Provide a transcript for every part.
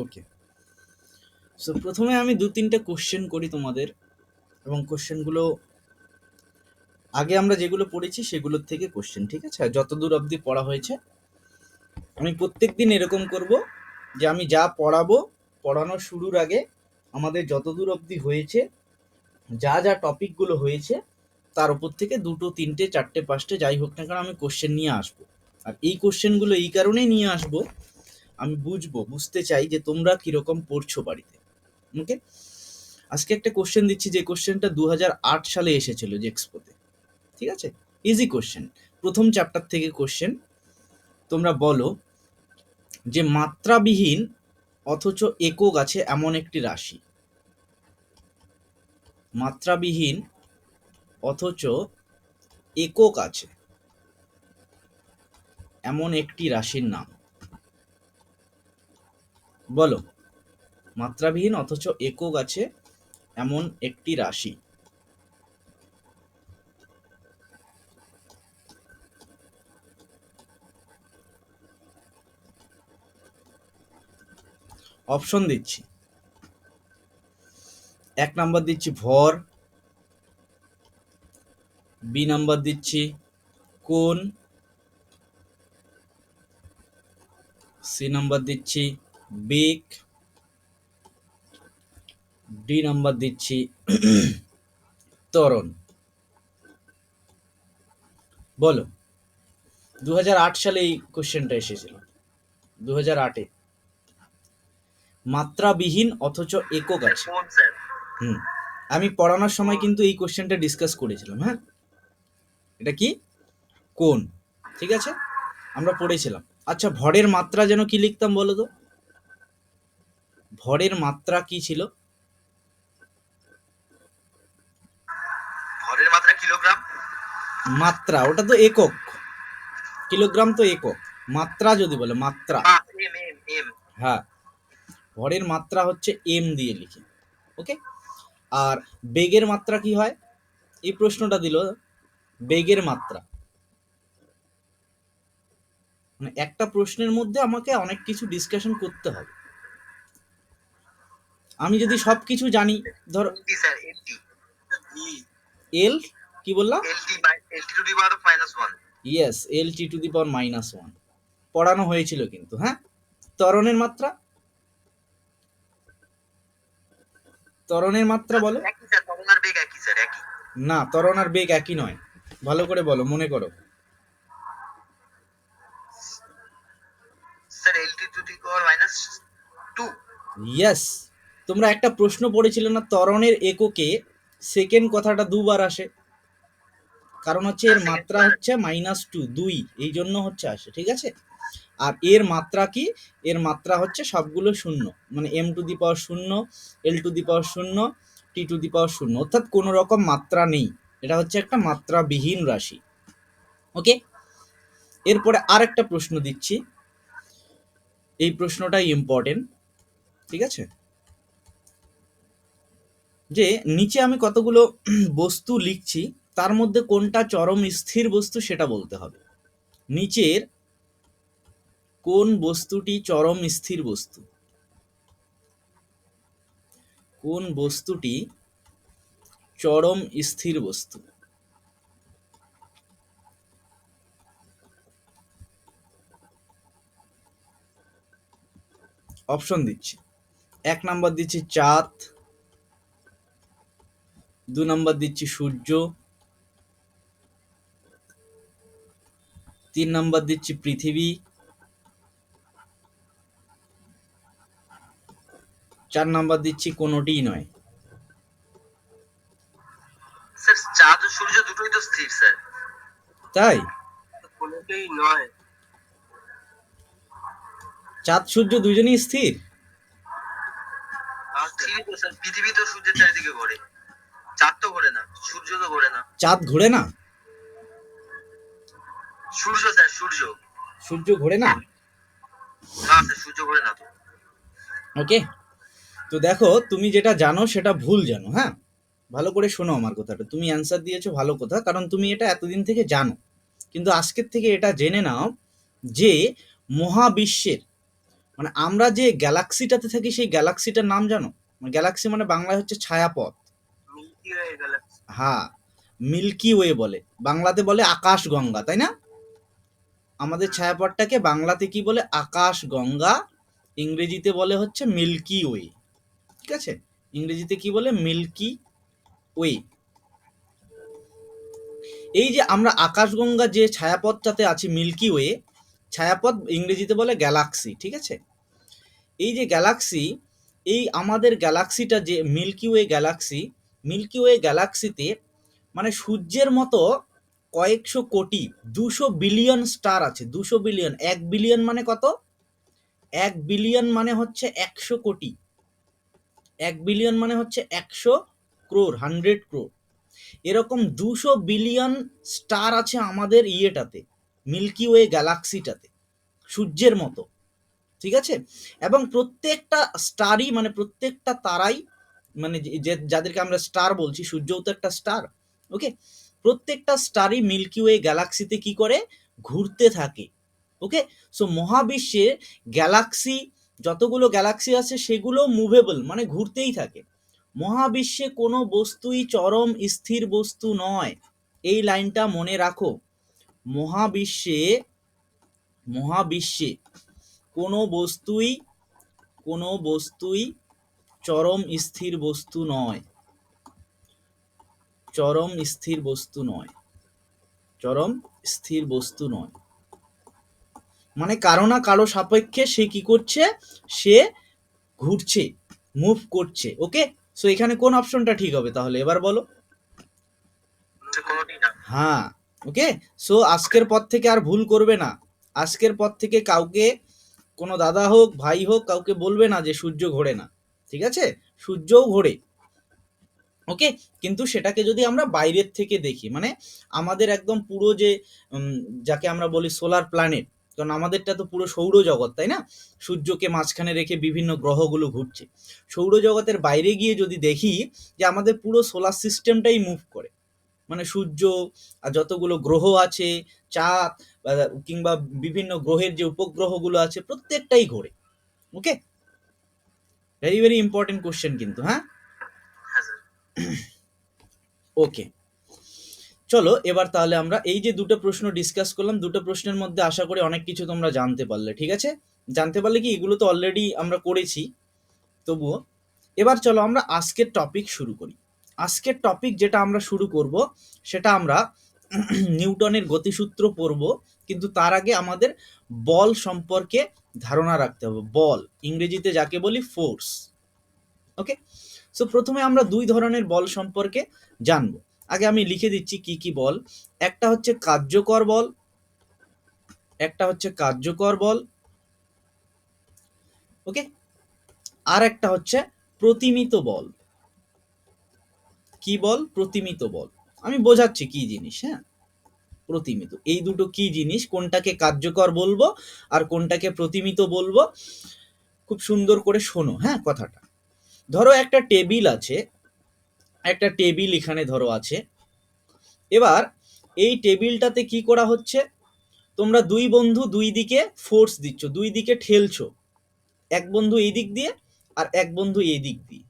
ওকে, so প্রথমে আমি 2-3টে question করি তোমাদের, এবং কোশ্চেনগুলো আগে আমরা যেগুলো পড়েছি সেগুলোর থেকে কোশ্চেন, ঠিক আছে? যতদূর অবধি পড়া হয়েছে আমি প্রত্যেকদিন এরকম করব যে আমি যা পড়াবো, পড়ানো শুরুর আগে আমাদের যতদূর অবধি হয়েছে, যা যা টপিকগুলো হয়েছে তার উপর থেকে 2, 3, 4, 5 যাই হোক না কারণ আমি কোশ্চেন নিয়ে আসবো। আর এই কোশ্চেনগুলো এই কারণেই নিয়ে আসবো, আমি বুঝতে চাই যে তোমরা কিরকম পড়ছো বাড়িতে। ওকে, আজকে একটা কোশ্চেন দিচ্ছি, যে কোশ্চেনটা 2008 সালে এসেছিল যে এক্সপোতে, ঠিক আছে? ইজি কোশ্চেন, প্রথম চ্যাপ্টার থেকে কোশ্চেন। তোমরা বলো যে মাত্রাবিহীন অথচ একক আছে এমন একটি রাশি। মাত্রাবিহীন অথচ একক আছে এমন একটি রাশির নাম। বলো, মাত্রাবিহীন অথচ একক আছে এমন একটি রাশি। অপশন দিচ্ছি, 1 নাম্বার দিচ্ছি ভর, বি নাম্বার দিচ্ছি কোণ, সি নাম্বার দিচ্ছি বেগ, ডি নাম্বার দিচ্ছি ত্বরণ। বলো, 2008 সালে এই কোশ্চেনটা এসেছিল, 2008-এ। মাত্রাবিহীন অথচ একক আছে। আমি পড়ানোর সময় কিন্তু এই কোশ্চেনটা ডিসকাস করেছিলাম। হ্যাঁ, এটা কি? কোণ, ঠিক আছে, আমরা পড়েছিলাম। আচ্ছা, ভরের মাত্রা যেন কি লিখতাম বলো তো? ভরের মাত্রা কি ছিল? ভরের মাত্রা কিলোগ্রাম। মাত্রা ওটা তো একক, কিলোগ্রাম তো একক, মাত্রা যদি বলে মাত্রা, হ্যাঁ, ভরের মাত্রা হচ্ছে এম দিয়ে লিখি। ওকে, আর বেগের মাত্রা কি হয়? এই প্রশ্নটা দিল, বেগের মাত্রা মানে একটা প্রশ্নের মধ্যে আমাকে অনেক কিছু ডিসকাশন করতে হবে। আমি যদি সবকিছু জানি, ধর এল কি বললাম, yes, L T to the power -1 পড়ানো হয়েছিল কিন্তু। হ্যাঁ, ত্বরণের মাত্রা, ত্বরণের মাত্রা বলো। না, ত্বরণ আর বেগ একই নয়, ভালো করে বলো, মনে করো। ইয়েস, তোমরা একটা প্রশ্ন পড়েছিলে না, ত্বরণের এককে সেকেন্ড কথাটা দুবার আসে, কারণ হচ্ছে এর মাত্রা হচ্ছে -2, 2, এই জন্য হচ্ছে আসে, ঠিক আছে? আর এর মাত্রা কি? এর মাত্রা হচ্ছে সবগুলো শূন্য, মানে m to the power 0, l to the power 0, t to the power 0, অর্থাৎ কোনো রকম মাত্রা নেই, এটা হচ্ছে একটা মাত্রাবিহীন রাশি। ওকে, এরপরে আরেকটা প্রশ্ন দিচ্ছি, এই প্রশ্নটাই ইম্পর্টেন্ট, ঠিক আছে? যে নিচে আমি কতগুলো বস্তু লিখছি, তার মধ্যে কোনটা চরম স্থির বস্তু সেটা বলতে হবে। নিচের কোন বস্তুটি চরম স্থির বস্তু? কোন বস্তুটি চরম স্থির বস্তু? অপশন দিচ্ছি, 1 নাম্বার দিচ্ছি চাঁদ, 2 নাম্বার দিচ্ছি সূর্য, 3 নাম্বার দিচ্ছি পৃথিবী, 4 নাম্বার দিচ্ছি কোনোটিই নয়। স্যার চাঁদ ও সূর্য দুটোই তো স্থির স্যার। তাই? কোনোটাই নয়। চাঁদ সূর্য দুজনেই স্থির? পৃথিবী তো সূর্যের চারিদিকে ঘোরে, চাঁদ তো ঘোরে না, সূর্য তো ঘোরে না। চাঁদ ঘোরে না? সূর্য স্যার, সূর্য। সূর্য ঘোরে না? না স্যার, সূর্য ঘোরে না তো। ওকে, তো দেখো তুমি যেটা জানো সেটা ভুল জানো। হ্যাঁ, ভালো করে শোনো আমার কথাটা, তুমি অ্যান্সার দিয়েছো ভালো কথা, কারণ তুমি এটা এতদিন থেকে জানো, কিন্তু আজকের থেকে এটা জেনে নাও যে মহাবিশ্বের মানে আমরা যে গ্যালাক্সিটাতে থাকি সেই গ্যালাক্সিটার নাম জানো? গ্যালাক্সি মানে বাংলায় হচ্ছে ছায়াপথ। Milky way galaxy. হ্যাঁ, মিল্কি ওয়ে বলে, বাংলাতে বলে আকাশগঙ্গা, তাই না? আমাদের ছায়াপথটাকে বাংলাতে কি বলে? আকাশগঙ্গা, ইংরেজিতে বলে হচ্ছে মিল্কি ওয়ে। ঠিক আছে, ইংরেজিতে কি বলে? Milky way. এই যে আমরা আকাশগঙ্গা যে ছায়াপথটাতে আছি মিল্কি ওয়ে, ছায়াপথ ইংরেজিতে বলে গ্যালাক্সি। ঠিক আছে, এই যে গ্যালাক্সি, এই আমাদের গ্যালাক্সিটা যে milky way galaxy, milky way গ্যালাক্সিতে মানে সূর্যের মতো কয়েকশো কোটি, 200 বিলিয়ন স্টার আছে। 200 বিলিয়ন, 1 বিলিয়ন মানে কত? 1 বিলিয়ন মানে হচ্ছে 100 কোটি, 1 বিলিয়ন মানে হচ্ছে 100 ক্রোর, 100 ক্রোর। এরকম 200 বিলিয়ন স্টার আছে আমাদের ইয়েটাতে, মিল্কি ওয়ে গ্যালাক্সিটাতে, সূর্যের মতো। ঠিক আছে, এবং প্রত্যেকটা স্টারই মানে প্রত্যেকটা তারাই মানে যে যাদেরকে আমরা স্টার বলছি, সূর্যও তো একটা স্টার। ওকে, প্রত্যেকটা স্টারই মিল্কি ওয়ে গ্যালাক্সিতে কি করে? ঘুরতে থাকে। ওকে, সো মহাবিশ্বে গ্যালাক্সি, যতগুলো গ্যালাক্সি আছে সেগুলো মুভেবল মানে ঘুরতেই থাকে। মহাবিশ্বে কোনো বস্তুই চরম স্থির বস্তু নয়, এই লাইনটা মনে রাখো। মহাবিশ্বে, মহাবিশ্বে কোনো বস্তুই, কোনো বস্তুই চরম স্থির বস্তু নয়, চরম স্থির বস্তু নয়, চরম স্থির বস্তু নয়। মানে কারো না কারো সাপেক্ষে সে কি করছে? সে ঘুরছে, মুভ করছে। ওকে, সো এখানে কোন অপশনটা ঠিক হবে তাহলে এবার বলো? কোনোটি না। হ্যাঁ, ওকে। সো আজকের পর থেকে আর ভুল করবে না। আজকের পর থেকে কাউকে, কোনো দাদা হোক ভাই হোক, কাউকে বলবে না যে সূর্য ঘোরে না। ঠিক আছে, সূর্যও ঘোরে। ওকে, কিন্তু সেটাকে যদি আমরা বাইরের থেকে দেখি, মানে আমাদের একদম পুরো যে যাকে আমরা বলি সোলার প্ল্যানেট, কারণ আমাদেরটা তো পুরো সৌরজগৎ, তাই না? সূর্যকে মাঝখানে রেখে বিভিন্ন গ্রহগুলো ঘুরছে। সৌরজগতের বাইরে গিয়ে যদি দেখি যে আমাদের পুরো সোলার সিস্টেমটাই মুভ করে, মানে সূর্য আর যতগুলো গ্রহ আছে, চাঁদ কিংবা বিভিন্ন গ্রহের যে উপগ্রহগুলো আছে প্রত্যেকটাই ঘোরে। ওকে, ভেরি ভেরি ইম্পর্টেন্ট কোশ্চেন কিন্তু। হ্যাঁ, হ্যাঁ স্যার। ওকে, চলো এবার তাহলে আমরা এই যে দুটো প্রশ্ন ডিসকাস করলাম, দুটো প্রশ্নের মধ্যে আশা করি অনেক কিছু তোমরা জানতে পারলে। ঠিক আছে, জানতে পারলে কি, এগুলো তো অলরেডি আমরা করেছি, তবুও এবার চলো আমরা আজকের টপিক শুরু করি। আজকের টপিক যেটা আমরা শুরু করব সেটা আমরা নিউটনের গতিসূত্র পড়ব, কিন্তু তার আগে আমাদের বল সম্পর্কে ধারণা রাখতে হবে। বল ইংরেজিতে যাকে বলি ফোর্স। ওকে, সো প্রথমে আমরা দুই ধরনের বল সম্পর্কে জানবো। আগে আমি লিখে দিচ্ছি কি কি বল। একটা হচ্ছে কার্যকর বল, একটা হচ্ছে কার্যকর বল। ওকে, আর একটা হচ্ছে প্রতিমিত বল। কি বল? প্রতিমিত বল। আমি বোঝাচ্ছি কি জিনিস। হ্যাঁ, প্রতিমিত, এই দুটো কি জিনিস, কোনটাকে কার্যকর বলবো আর কোনটাকে প্রতিমিত বলবো, খুব সুন্দর করে শোনো। হ্যাঁ, কথাটা ধরো একটা টেবিল আছে, একটা টেবিল এখানে ধরো আছে। এবার এই টেবিলটাতে কি করা হচ্ছে? তোমরা দুই বন্ধু দুই দিকে ফোর্স দিচ্ছ, দুই দিকে ঠেলছো, এক বন্ধু এই দিক দিয়ে আর এক বন্ধু এই দিক দিয়ে।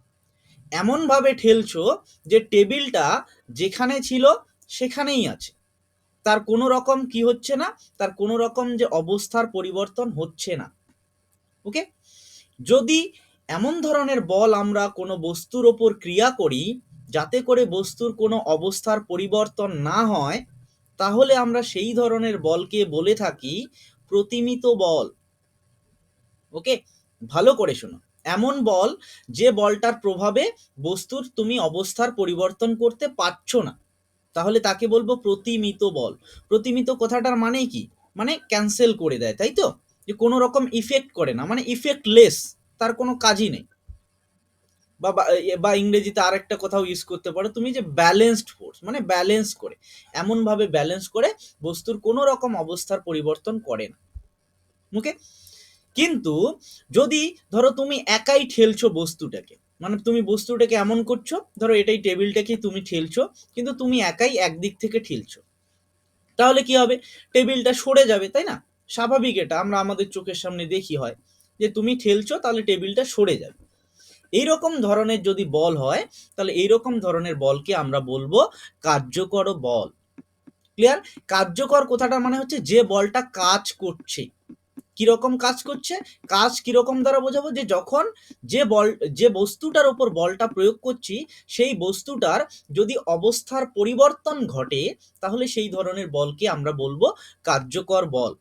এমন ভাবে ঠেলছো যে টেবিলটা যেখানে ছিল সেখানেই আছে, তার কোনো রকম কি হচ্ছে না, তার কোনো রকম যে অবস্থার পরিবর্তন হচ্ছে না। ওকে, যদি এমন ধরনের বল আমরা কোনো বস্তুর ওপর ক্রিয়া করি যাতে করে বস্তুর কোনো অবস্থার পরিবর্তন না হয়, তাহলে আমরা সেই ধরনের বলকে বলে থাকি প্রতিমিত বল। ওকে, ভালো করে শোনো। এমন বল যে বলটার প্রভাবে বস্তুর তুমি অবস্থার পরিবর্তন করতে পারছো না, তাহলে তাকে বলবো প্রতিমিত বল। প্রতিমিত কথাটার মানে কি? মানে ক্যান্সেল করে দেয়, তাই তো? যে কোনো রকম ইফেক্ট করে না, মানে ইফেক্টলেস, তার কোনো কাজই নেই। বা বা ইংরেজিতে আরেকটা কথাও ইউজ করতে পারো তুমি, যে ব্যালেন্সড ফোর্স, মানে ব্যালেন্স করে, এমন ভাবে ব্যালেন্স করে বস্তুর কোনো রকম অবস্থার পরিবর্তন করে না। ওকে, কিন্তু যদি ধরো তুমি একাই ঠেলছো বস্তুটাকে, মানে তুমি বস্তুটাকে এমন করছো, ধরো এটাই টেবিলটাকে তুমি ঠেলছো, কিন্তু তুমি একাই একদিক থেকে ঠেলছো, তাহলে কি হবে? টেবিলটা সরে যাবে, তাই না? স্বাভাবিক, এটা আমরা আমাদের চোখের সামনে দেখি হয়। যে তুমি ঠেলছো তাহলে টেবিলটা সরে যাবে। এইরকম ধরনের যদি বল হয় তাহলে এইরকম ধরনের বলকে আমরা বলবো কার্যকর বল। ক্লিয়ার? কার্যকর কথাটা মানে হচ্ছে যে বলটা কাজ করছে। কিরকম কাজ করছে? কাজ কিরকম দ্বারা বোঝাবো? যে যখন যে বস্তুটার উপর বলটা প্রয়োগ করছি সেই বস্তুটার যদি অবস্থার পরিবর্তন ঘটে তাহলে সেই ধরনের বলকে আমরা বলবো কার্যকর বল।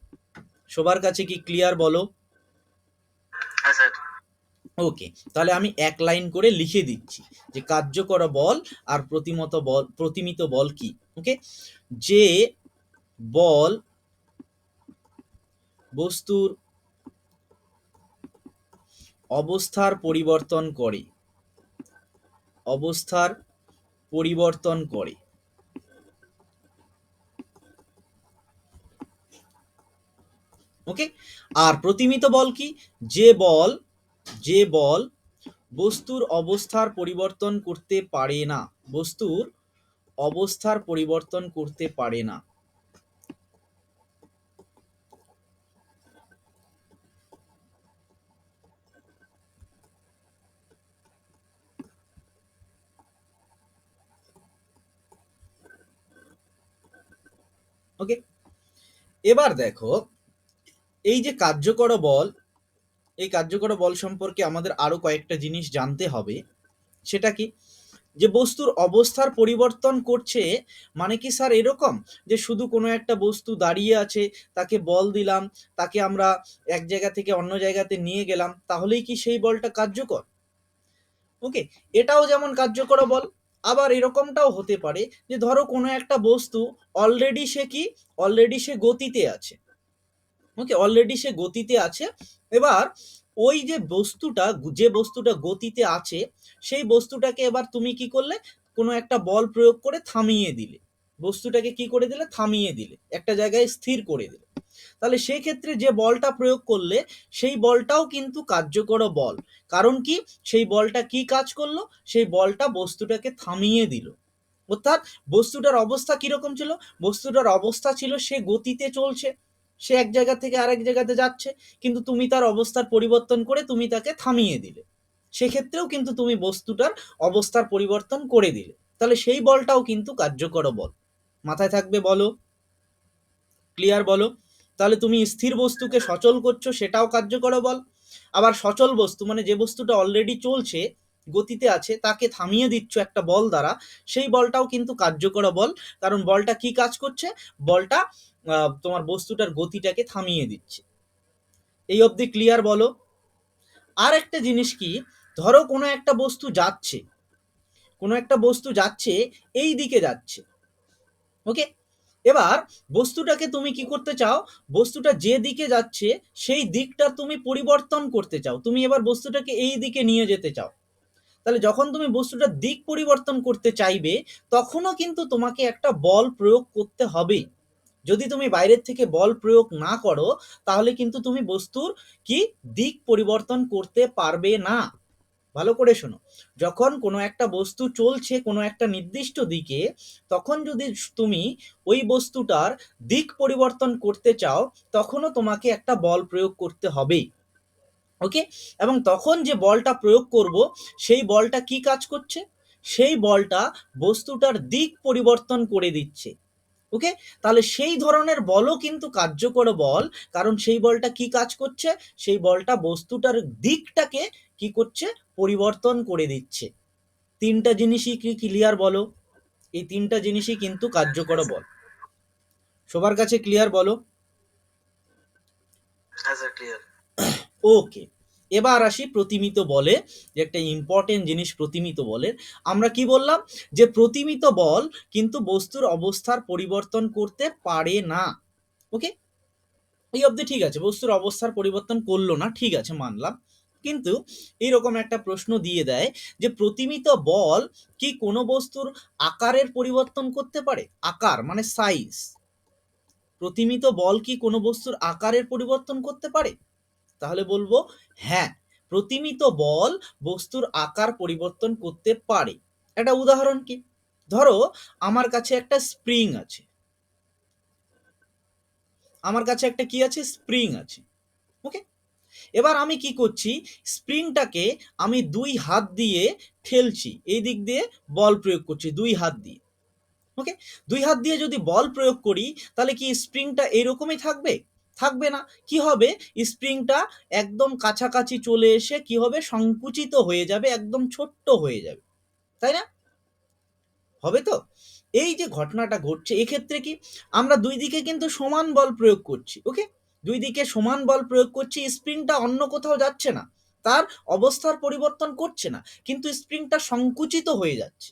সবার কাছে কি ক্লিয়ার বলো? হ্যাঁ স্যার। ওকে, তাহলে আমি এক লাইন করে লিখে দিচ্ছি যে কার্যকর বল আর প্রতিমিত বল কি। ওকে, যে বল বস্তুর অবস্থার পরিবর্তন করে, অবস্থার পরিবর্তন করে। ওকে, আর প্রতিমিত বল কি? যে বল বস্তুর অবস্থার পরিবর্তন করতে পারে না, বস্তুর অবস্থার পরিবর্তন করতে পারে না। ওকে, এবার দেখো এই যে কার্যকর বল, এই কার্যকর বল সম্পর্কে আমাদের আরো কয়েকটা জিনিস জানতে হবে। সেটা কি? যে বস্তুর অবস্থার পরিবর্তন করছে মানে কি স্যার এরকম যে শুধু কোনো একটা বস্তু দাঁড়িয়ে আছে, তাকে বল দিলাম, তাকে আমরা এক জায়গা থেকে অন্য জায়গাতে নিয়ে গেলাম, তাহলেই কি সেই বলটা কার্যকর? ওকে, এটাও যেমন কার্যকর বল। আবার এরকমটাও হতে পারে যে ধরো কোনো একটা বস্তু অলরেডি সে কি, অলরেডি সে গতিতে আছে। ওকে, অলরেডি সে গতিতে আছে। এবার ওই যে বস্তুটা গতিতে আছে সেই বস্তুটাকে এবার তুমি কি করলে, কোনো একটা বল প্রয়োগ করে থামিয়ে দিলে, বস্তুটাকে কি করে দিলে, থামিয়ে দিলে, একটা জায়গায় স্থির করে দিলে। তাহলে সেই ক্ষেত্রে যে বলটা প্রয়োগ করলে সেই বলটাও কিন্তু কার্যকর বল। কারণ কি? সেই বলটা কি কাজ করলো? সেই বলটা বস্তুটাকে থামিয়ে দিল। অর্থাৎ বস্তুটার অবস্থা কিরকম ছিল? বস্তুটার অবস্থা ছিল সে গতিতে চলছে, সে এক জায়গা থেকে আরেক জায়গাতে যাচ্ছে, কিন্তু তুমি তার অবস্থার পরিবর্তন করে তুমি তাকে থামিয়ে দিলে। সেক্ষেত্রেও কিন্তু তুমি বস্তুটার অবস্থার পরিবর্তন করে দিলে, তাহলে সেই বলটাও কিন্তু কার্যকর বল। মাথায় থাকবে বলো? ক্লিয়ার বলো? তাহলে তুমি স্থির বস্তুকে সচল করছো, সেটাও কার্যকর বল। আবার সচল বস্তু মানে যে বস্তুটা অলরেডি চলছে, গতিতে আছে, তাকে থামিয়ে দিচ্ছ একটা বল দ্বারা, সেই বলটাও কিন্তু কার্যকর বল। কারণ বলটা কি কাজ করছে? বলটা তোমার বস্তুটার গতিটাকে থামিয়ে দিচ্ছে। এই অবধি ক্লিয়ার বলো? আর একটা জিনিস কি, ধরো কোনো একটা বস্তু যাচ্ছে, কোনো একটা বস্তু যাচ্ছে, এই দিকে যাচ্ছে। ওকে, এবার বস্তুটাকে তুমি কি করতে চাও? বস্তুটা যে দিকে যাচ্ছে সেই দিকটা তুমি পরিবর্তন করতে চাও, তুমি এবার বস্তুটাকে এই দিকে নিয়ে যেতে চাও। তাহলে যখন তুমি বস্তুটার দিক পরিবর্তন করতে চাইবে তখনও কিন্তু তোমাকে একটা বল প্রয়োগ করতে হবে। যদি তুমি বাইরের থেকে বল প্রয়োগ না করো তাহলে কিন্তু তুমি বস্তুর কি দিক পরিবর্তন করতে পারবে না। ভালো করে শোনো, যখন কোনো একটা বস্তু চলছে কোনো একটা নির্দিষ্ট দিকে, তখন যদি তুমি ওই বস্তুটার দিক পরিবর্তন করতে চাও তখনও তোমাকে একটা বল প্রয়োগ করতে হবে। ওকে, এবং তখন যে বলটা প্রয়োগ করব সেই বলটা কি কাজ করছে? সেই বলটা বস্তুটার দিক পরিবর্তন করে দিচ্ছে। ওকে, তাহলে সেই ধরনের বলও কিন্তু কার্যকর বল। কারণ সেই বলটা কি কাজ করছে? সেই বলটা বস্তুটার দিকটাকে কি করছে? পরিবর্তন করে দিচ্ছে। তিনটা জিনিসই কি ক্লিয়ার বলো? এই তিনটা জিনিসই কিন্তু কার্যকর বল। সবার কাছে ক্লিয়ার বলো? হ্যাঁ স্যার, ক্লিয়ার। ওকে, এবার আসি প্রতিমিত বলে, যে একটা ইম্পর্টেন্ট জিনিস প্রতিমিত বলের। আমরা কি বললাম? যে প্রতিমিত বল কিন্তু বস্তুর অবস্থার পরিবর্তন করতে পারে না। ওকে, এই অবধি ঠিক আছে, বস্তুর অবস্থার পরিবর্তন করলো না, ঠিক আছে মানলাম। কিন্তু এইরকম একটা প্রশ্ন দিয়ে দেয় যে প্রতিমিত বল কি কোনো বস্তুর আকারের পরিবর্তন করতে পারে? আকার মানে সাইজ। প্রতিমিত বল কি কোনো বস্তুর আকারের পরিবর্তন করতে পারে? তাহলে বলবো হ্যাঁ, প্রতিমিত বল বস্তুর আকার পরিবর্তন করতে পারে। একটা উদাহরণ কি? ধরো আমার কাছে একটা স্প্রিং আছে, আমার কাছে একটা কি আছে? স্প্রিং আছে। ওকে, এবার আমি কি করছি, স্প্রিংটাকে আমি দুই হাত দিয়ে ঠেলছি, এই দিক দিয়ে বল প্রয়োগ করছি দুই হাত দিয়ে। ওকে, দুই হাত দিয়ে যদি বল প্রয়োগ করি তাহলে কি স্প্রিংটা এরকমই থাকবে? থাকবে না। কি হবে, স্প্রিংটা একদম কাছাকাছি চলে এসে কি হবে, সংকুচিত হয়ে যাবে, একদম ছোট্ট হয়ে যাবে, তাই না? হবে তো? এই যে ঘটনাটা ঘটছে এক্ষেত্রে কি আমরা দুই দিকে কিন্তু সমান বল প্রয়োগ করছি। ওকে, দুই দিকে সমান বল প্রয়োগ করছি, স্প্রিংটা অন্য কোথাও যাচ্ছে না, তার অবস্থার পরিবর্তন করছে না, কিন্তু স্প্রিংটা সংকুচিত হয়ে যাচ্ছে।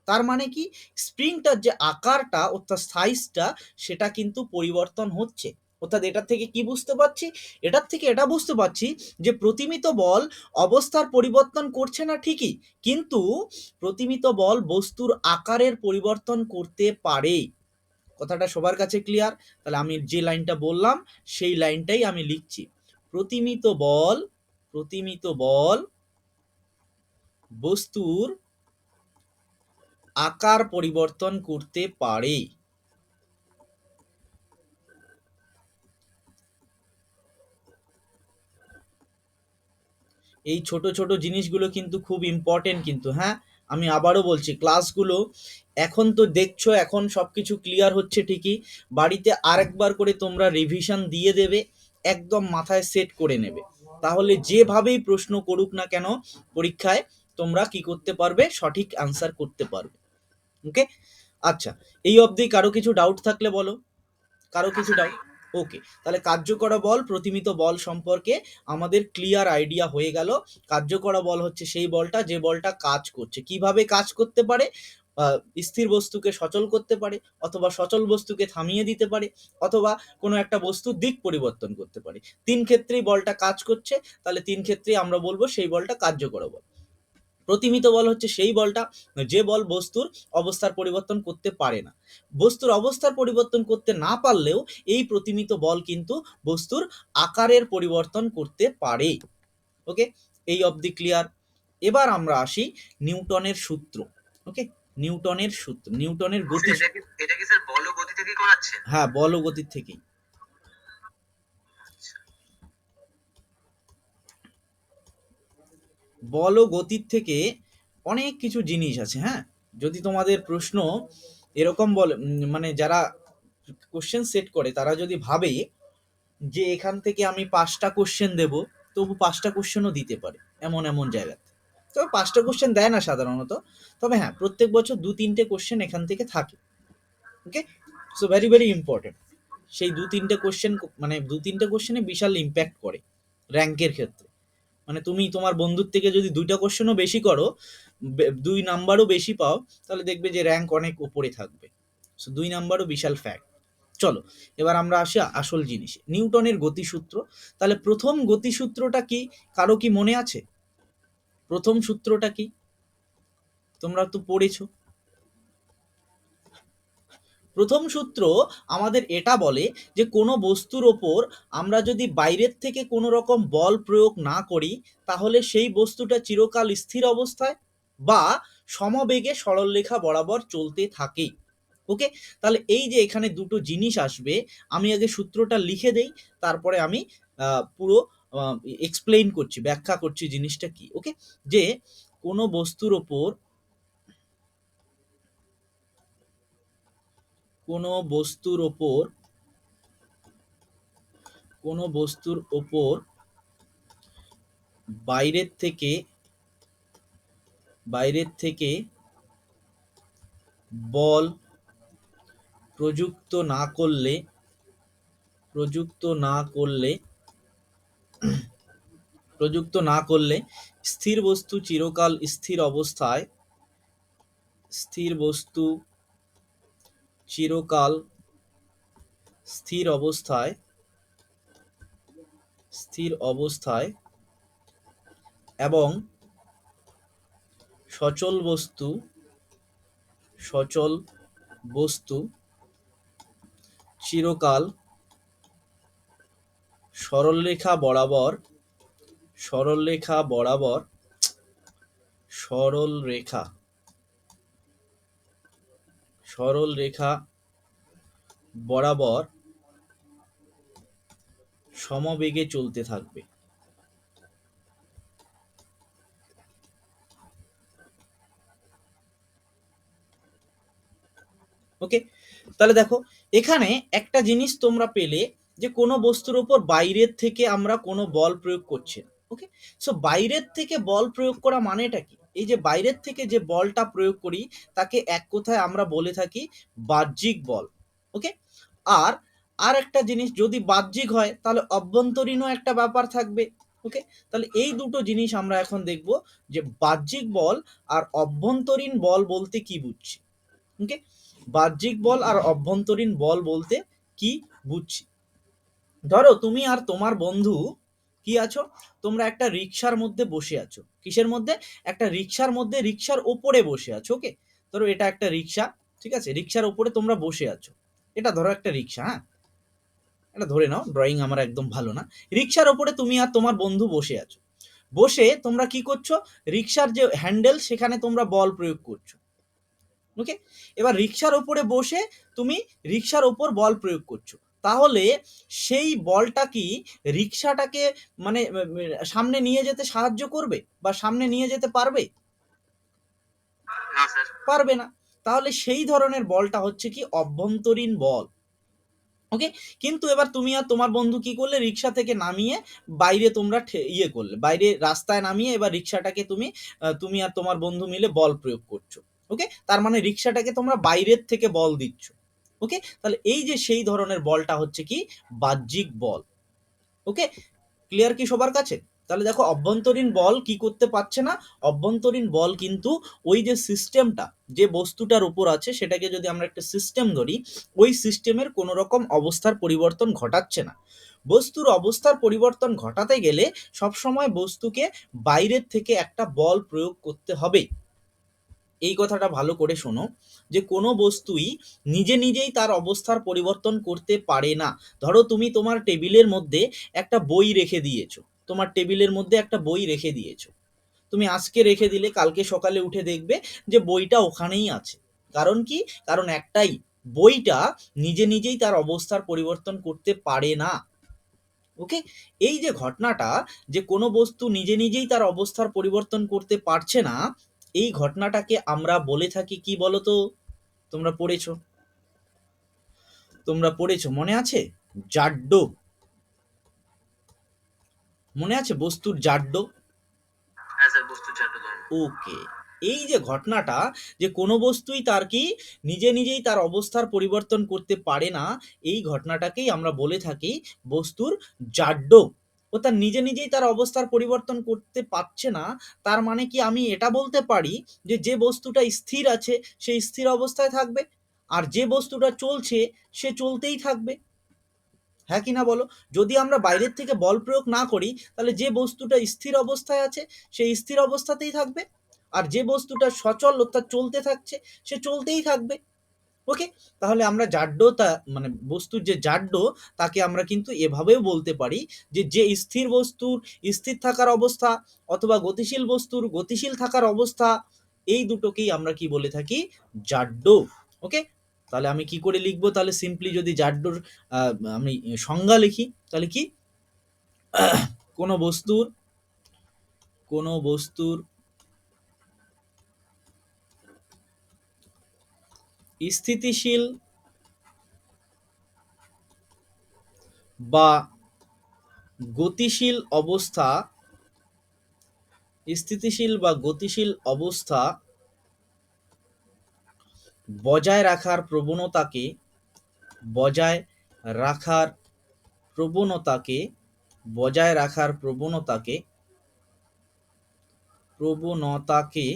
তার মানে কি, স্প্রিংটার যে আকারটা অর্থাৎ সাইজটা সেটা কিন্তু পরিবর্তন হচ্ছে। অর্থাৎ এটার থেকে কি বুঝতে পারছি, এটার থেকে এটা বুঝতে পারছি যে প্রতিমিত বল অবস্থার পরিবর্তন করছে না ঠিকই, কিন্তু প্রতিমিত বল বস্তুর আকারের পরিবর্তন করতে পারে। কথাটা সবার কাছে ক্লিয়ার? তাহলে আমি যে লাইনটা বললাম সেই লাইনটাই আমি লিখছি, প্রতিমিত বল, প্রতিমিত বল বস্তুর আকার পরিবর্তন করতে পারে। এই ছোট ছোট জিনিসগুলো কিন্তু খুব ইম্পর্টেন্ট কিন্তু, হ্যাঁ আমি আবারও বলছি, ক্লাসগুলো এখন তো দেখছো, এখন সব কিছু ক্লিয়ার হচ্ছে ঠিকই, বাড়িতে আরেকবার করে তোমরা রিভিশন দিয়ে দেবে, একদম মাথায় সেট করে নেবে, তাহলে যেভাবেই প্রশ্ন করুক না কেন পরীক্ষায় তোমরা কি করতে পারবে, সঠিক অ্যান্সার করতে পারবে। ওকে, আচ্ছা, এই অবধি কারো কিছু ডাউট থাকলে বলো, কারো কিছু ডাউট? ওকে, তাহলে কার্যকরা বল প্রতিমিত বল সম্পর্কে আমাদের ক্লিয়ার আইডিয়া হয়ে গেল। কার্যকরা বল হচ্ছে সেই বলটা যে বলটা কাজ করছে। কিভাবে কাজ করতে পারে? স্থির বস্তুকে সচল করতে পারে, অথবা সচল বস্তুকে থামিয়ে দিতে পারে, অথবা কোনো একটা বস্তুর দিক পরিবর্তন করতে পারে। তিন ক্ষেত্রেই বলটা কাজ করছে, তাহলে তিন ক্ষেত্রেই আমরা বলবো সেই বলটা কার্যকর বল। প্রতিমিত বল হচ্ছে সেই বলটা যে বল বস্তুর অবস্থার পরিবর্তন করতে পারে না। বস্তুর অবস্থার পরিবর্তন করতে না পারলেও এই প্রতিমিত বল কিন্তু বস্তুর আকারের পরিবর্তন করতে পারে। ওকে, এই অবধি ক্লিয়ার? এবার আমরা আসি নিউটনের সূত্র। ওকে, নিউটনের সূত্র, নিউটনের গতি। এটা কি স্যার বল ও গতি থেকে করাচ্ছে? হ্যাঁ, বল ও গতির থেকেই। বল ও গতির থেকে অনেক কিছু জিনিস আছে। হ্যাঁ, যদি তোমাদের প্রশ্ন এরকম বলে, মানে যারা কোশ্চেন সেট করে তারা যদি ভাবে যে এখান থেকে আমি 5টা কোশ্চেন দেব, তবু 5টা কোশ্চেনও দিতে পারে এমন এমন জায়গাতে। তবে 5টা কোশ্চেন দেয় না সাধারণত, তবে হ্যাঁ প্রত্যেক বছর 2-3টে কোশ্চেন এখান থেকে থাকে। ওকে, সো ভেরি ভেরি ইম্পর্টেন্ট। সেই 2-3টে কোশ্চেন, মানে 2-3টে কোশ্চেনে বিশাল ইম্প্যাক্ট করে র্যাঙ্কের ক্ষেত্রে। মানে তুমি তোমার বন্ধুর থেকে যদি 2টা কোশ্চেনও বেশি করো, 2 নাম্বারও বেশি পাও, তাহলে দেখবে যে র্যাঙ্ক অনেক উপরে থাকবে। সো 2 নাম্বারও বিশাল ফ্যাক্ট। চলো, এবার আমরা আসি আসল জিনিসে, নিউটনের গতিসূত্র। তাহলে প্রথম গতিসূত্রটা কি, কারো কি মনে আছে? প্রথম সূত্রটা কি? তোমরা তো পড়েছো। প্রথম সূত্র আমাদের এটা বলে যে কোনো বস্তুর ওপর আমরা যদি বাইরের থেকে কোনো রকম বল প্রয়োগ না করি, তাহলে সেই বস্তুটা চিরকাল স্থির অবস্থায় বা সমবেগে সরলরেখা বরাবর চলতে থাকে। ওকে, তাহলে এই যে এখানে দুটো জিনিস আসবে, আমি আগে সূত্রটা লিখে দেই, তারপরে আমি পুরো এক্সপ্লেইন করছি, ব্যাখ্যা করছি জিনিসটা কি। ওকে, যে কোনো বস্তুর ওপর, কোনো বস্তুর ওপর, কোনো বস্তুর ওপর বাইরের থেকে, বাইরের থেকে বল প্রযুক্ত না করলে, প্রযুক্ত না করলে, প্রযুক্ত না করলে স্থির বস্তু চিরকাল স্থির অবস্থায়, স্থির বস্তু চিরকাল স্থির অবস্থায়, স্থির অবস্থায় এবং সচল বস্তু, সচল বস্তু চিরকাল সরলরেখা বরাবর, সরলরেখা বরাবর, সরলরেখা, সরলরেখা বরাবর সমবেগে চলতে থাকবে। ওকে, তাহলে দেখো এখানে একটা জিনিস তোমরা পেলে যে কোনো বস্তুর উপর বাইরের থেকে আমরা কোনো বল প্রয়োগ করছি না। ওকে, সো বাইরের থেকে বল প্রয়োগ করা মানেটা কি? এই যে বাইরের থেকে যে বলটা প্রয়োগ করি তাকে এক কথায় আমরা বলে থাকি বাহ্যিক বল। ওকে, আর আর একটা জিনিস, যদি বাহ্যিক হয় তাহলে অভ্যন্তরীণও একটা ব্যাপার থাকবে। ওকে, তাহলে এই দুটো জিনিস আমরা এখন দেখব যে বাহ্যিক বল আর অভ্যন্তরীণ বল বলতে কি বুঝছি। ওকে, বাহ্যিক বল আর অভ্যন্তরীণ বল বলতে কি বুঝছি। ধরো তুমি আর তোমার বন্ধু কি আছো, তোমরা একটা রিক্সার মধ্যে বসে আছো। কিসের মধ্যে? একটা রিক্সার মধ্যে, রিক্সার ওপরে বসে আছো। ওকে, ধরো এটা একটা রিক্সা, ঠিক আছে, রিক্সার ওপরে তোমরা বসে আছো। এটা ধরো একটা রিক্সা, হ্যাঁ, এটা ধরে নাও, ড্রয়িং আমার একদম ভালো না। রিক্সার ওপরে তুমি আর তোমার বন্ধু বসে আছো। বসে তোমরা কি করছো? রিক্সার যে হ্যান্ডেল সেখানে তোমরা বল প্রয়োগ করছো। ওকে, এবার রিক্সার ওপরে বসে তুমি রিক্সার ওপর বল প্রয়োগ করছো। তাহলে সেই বলটা কি রিক্সাটাকে মানে সামনে নিয়ে যেতে সাহায্য করবে বা সামনে নিয়ে যেতে পারবে? না স্যার। পারবে না। তাহলে সেই ধরনের বলটা হচ্ছে কি অভ্যন্তরীণ বল। ওকে, কিন্তু এবার তুমি আর তোমার বন্ধু কি করলে? রিক্সা থেকে নামিয়ে বাইরে তোমরা ইয়ে করলে, বাইরে রাস্তায় নামিয়ে এবার রিক্সাটাকে তুমি তুমি আর তোমার বন্ধু মিলে বল প্রয়োগ করছো। ওকে, তার মানে রিক্সাটাকে তোমরা বাইরের থেকে বল দিচ্ছ। ওকে, তাহলে এই যে সেই ধরনের বলটা হচ্ছে কি বাহ্যিক বল। ওকে, ক্লিয়ার কি সবার কাছে? তাহলে দেখো অভ্যন্তরীণ বল কি করতে পারছে না। অভ্যন্তরীণ বল কিন্তু ওই যে সিস্টেমটা, যে বস্তুটার উপর আছে সেটাকে যদি আমরা একটা সিস্টেম ধরি, ওই সিস্টেমের কোনো রকম অবস্থার পরিবর্তন ঘটাচ্ছে না। বস্তুর অবস্থার পরিবর্তন ঘটাতে গেলে সবসময় বস্তুকে বাইরের থেকে একটা বল প্রয়োগ করতে হবে। এই কথাটা ভালো করে শোনো, যে কোনো বস্তুই নিজে নিজেই তার অবস্থার পরিবর্তন করতে পারে না। ধরো তুমি তোমার টেবিলের মধ্যে একটা বই রেখে দিয়েছো, তোমার টেবিলের মধ্যে একটা বই রেখে দিয়েছো, তুমি আজকে রেখে দিলে কালকে সকালে উঠে দেখবে যে বইটা ওখানেই আছে। কারণ কি? কারণ একটাই, বইটা নিজে নিজেই তার অবস্থার পরিবর্তন করতে পারে না। ওকে, এই যে ঘটনাটা, যে কোনো বস্তু নিজে নিজেই তার অবস্থার পরিবর্তন করতে পারছে না, এই ঘটনাটাকে আমরা বলে থাকি কি বলতো? তোমরা পড়েছো, তোমরা পড়েছো, মনে আছে? জাড্য। মনে আছে বস্তুর জাড্য? হ্যাঁ স্যার, বস্তু চাটু ধর্ম। ওকে, এই যে ঘটনাটা, যে কোনো বস্তুই তার কি নিজে নিজেই তার অবস্থার পরিবর্তন করতে পারে না, এই ঘটনাটাকেই আমরা বলে থাকি বস্তুর জাড্য। ও তার নিজে নিজেই তার অবস্থার পরিবর্তন করতে পারছে না, তার মানে কি আমি এটা বলতে পারি যে যে বস্তুটা স্থির আছে সে স্থির অবস্থায় থাকবে, আর যে বস্তুটা চলছে সে চলতেই থাকবে? হ্যাঁ কি না বলো? যদি আমরা বাইরের থেকে বল প্রয়োগ না করি তাহলে যে বস্তুটা স্থির অবস্থায় আছে সে স্থির অবস্থাতেই থাকবে, আর যে বস্তুটা সচল অর্থাৎ চলতে থাকছে সে চলতেই থাকবে। ওকে, তাহলে আমরা জাড্যতা মানে বস্তুর যে জাড্য, তাকে আমরা কিন্তু এভাবেও বলতে পারি যে যে স্থির বস্তুর স্থির থাকার অবস্থা অথবা গতিশীল বস্তুর গতিশীল থাকার অবস্থা, এই দুটোকেই আমরা কি বলে থাকি? জাড্য। ওকে, তাহলে আমি কি করে লিখবো? তাহলে সিম্পলি যদি জাড্যর আমি সংজ্ঞা লিখি তাহলে কি, কোনো বস্তুর কোনো বস্তুর স্থিতিশীল বা গতিশীল অবস্থা, স্থিতিশীল বা গতিশীল অবস্থা বজায় রাখার প্রবণতাকে, বজায় রাখার প্রবণতাকে, বজায় রাখার প্রবণতাকে, প্রবণতাকে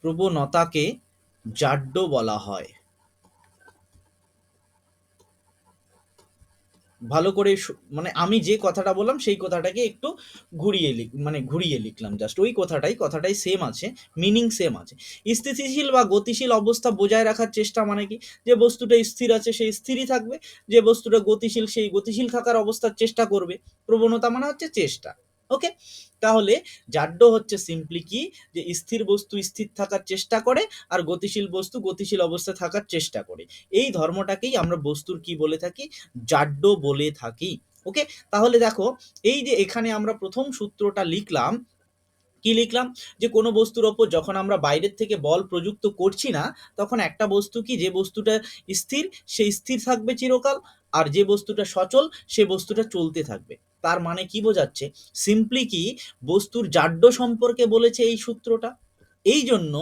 প্রবণতাকে জাড্য বলা হয়। ভালো করে মানে আমি যে কথাটা বললাম সেই কথাটাকে একটু ঘুরিয়ে লিখলাম, জাস্ট ওই কথাটাই সেম আছে, মিনিং সেম আছে। স্থিতিশীল বা গতিশীল অবস্থা বজায় রাখার চেষ্টা মানে কি? যে বস্তুটা স্থির আছে সেই স্থিরই থাকবে, যে বস্তুটা গতিশীল সেই গতিশীল থাকার অবস্থার চেষ্টা করবে। প্রবণতা মানে হচ্ছে চেষ্টা। ওকে, তাহলে জাড্য হচ্ছে সিম্পলি কি, যে স্থির বস্তু স্থির থাকার চেষ্টা করে আর গতিশীল বস্তু গতিশীল অবস্থায় থাকার চেষ্টা করে। এই ধর্মটাকেই আমরা বস্তুর কি বলে থাকি? জাড্য বলে থাকি। ওকে, তাহলে দেখো এই যে এখানে আমরা প্রথম সূত্রটা লিখলাম, কি লিখলাম, যে কোনো বস্তুর ওপর যখন আমরা বাইরের থেকে বল প্রযুক্ত করছি না, তখন একটা বস্তু কি, যে বস্তুটা স্থির সে স্থির থাকবে চিরকাল, আর যে বস্তুটা সচল সে বস্তুটা চলতে থাকবে। তার মানে কি বোঝাচ্ছে, সিম্পলি কি বস্তুর জাড্য সম্পর্কে বলেছে এই সূত্রটা। এই জন্য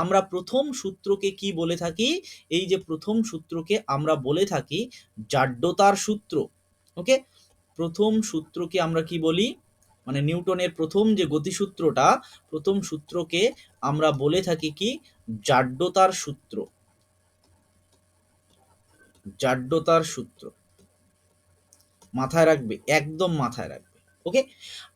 আমরা প্রথম সূত্রকে কি বলে থাকি, এই যে প্রথম সূত্রকে আমরা বলে থাকি জাড্যতার সূত্র। ওকে, প্রথম সূত্রকে আমরা কি বলি, মানে নিউটনের প্রথম যে গতিসূত্রটা, প্রথম সূত্রকে আমরা বলে থাকি কি, জাড্যতার সূত্র। জাড্যতার সূত্র মাথায় রাখবে, একদম মাথায় রাখবে। ওকে,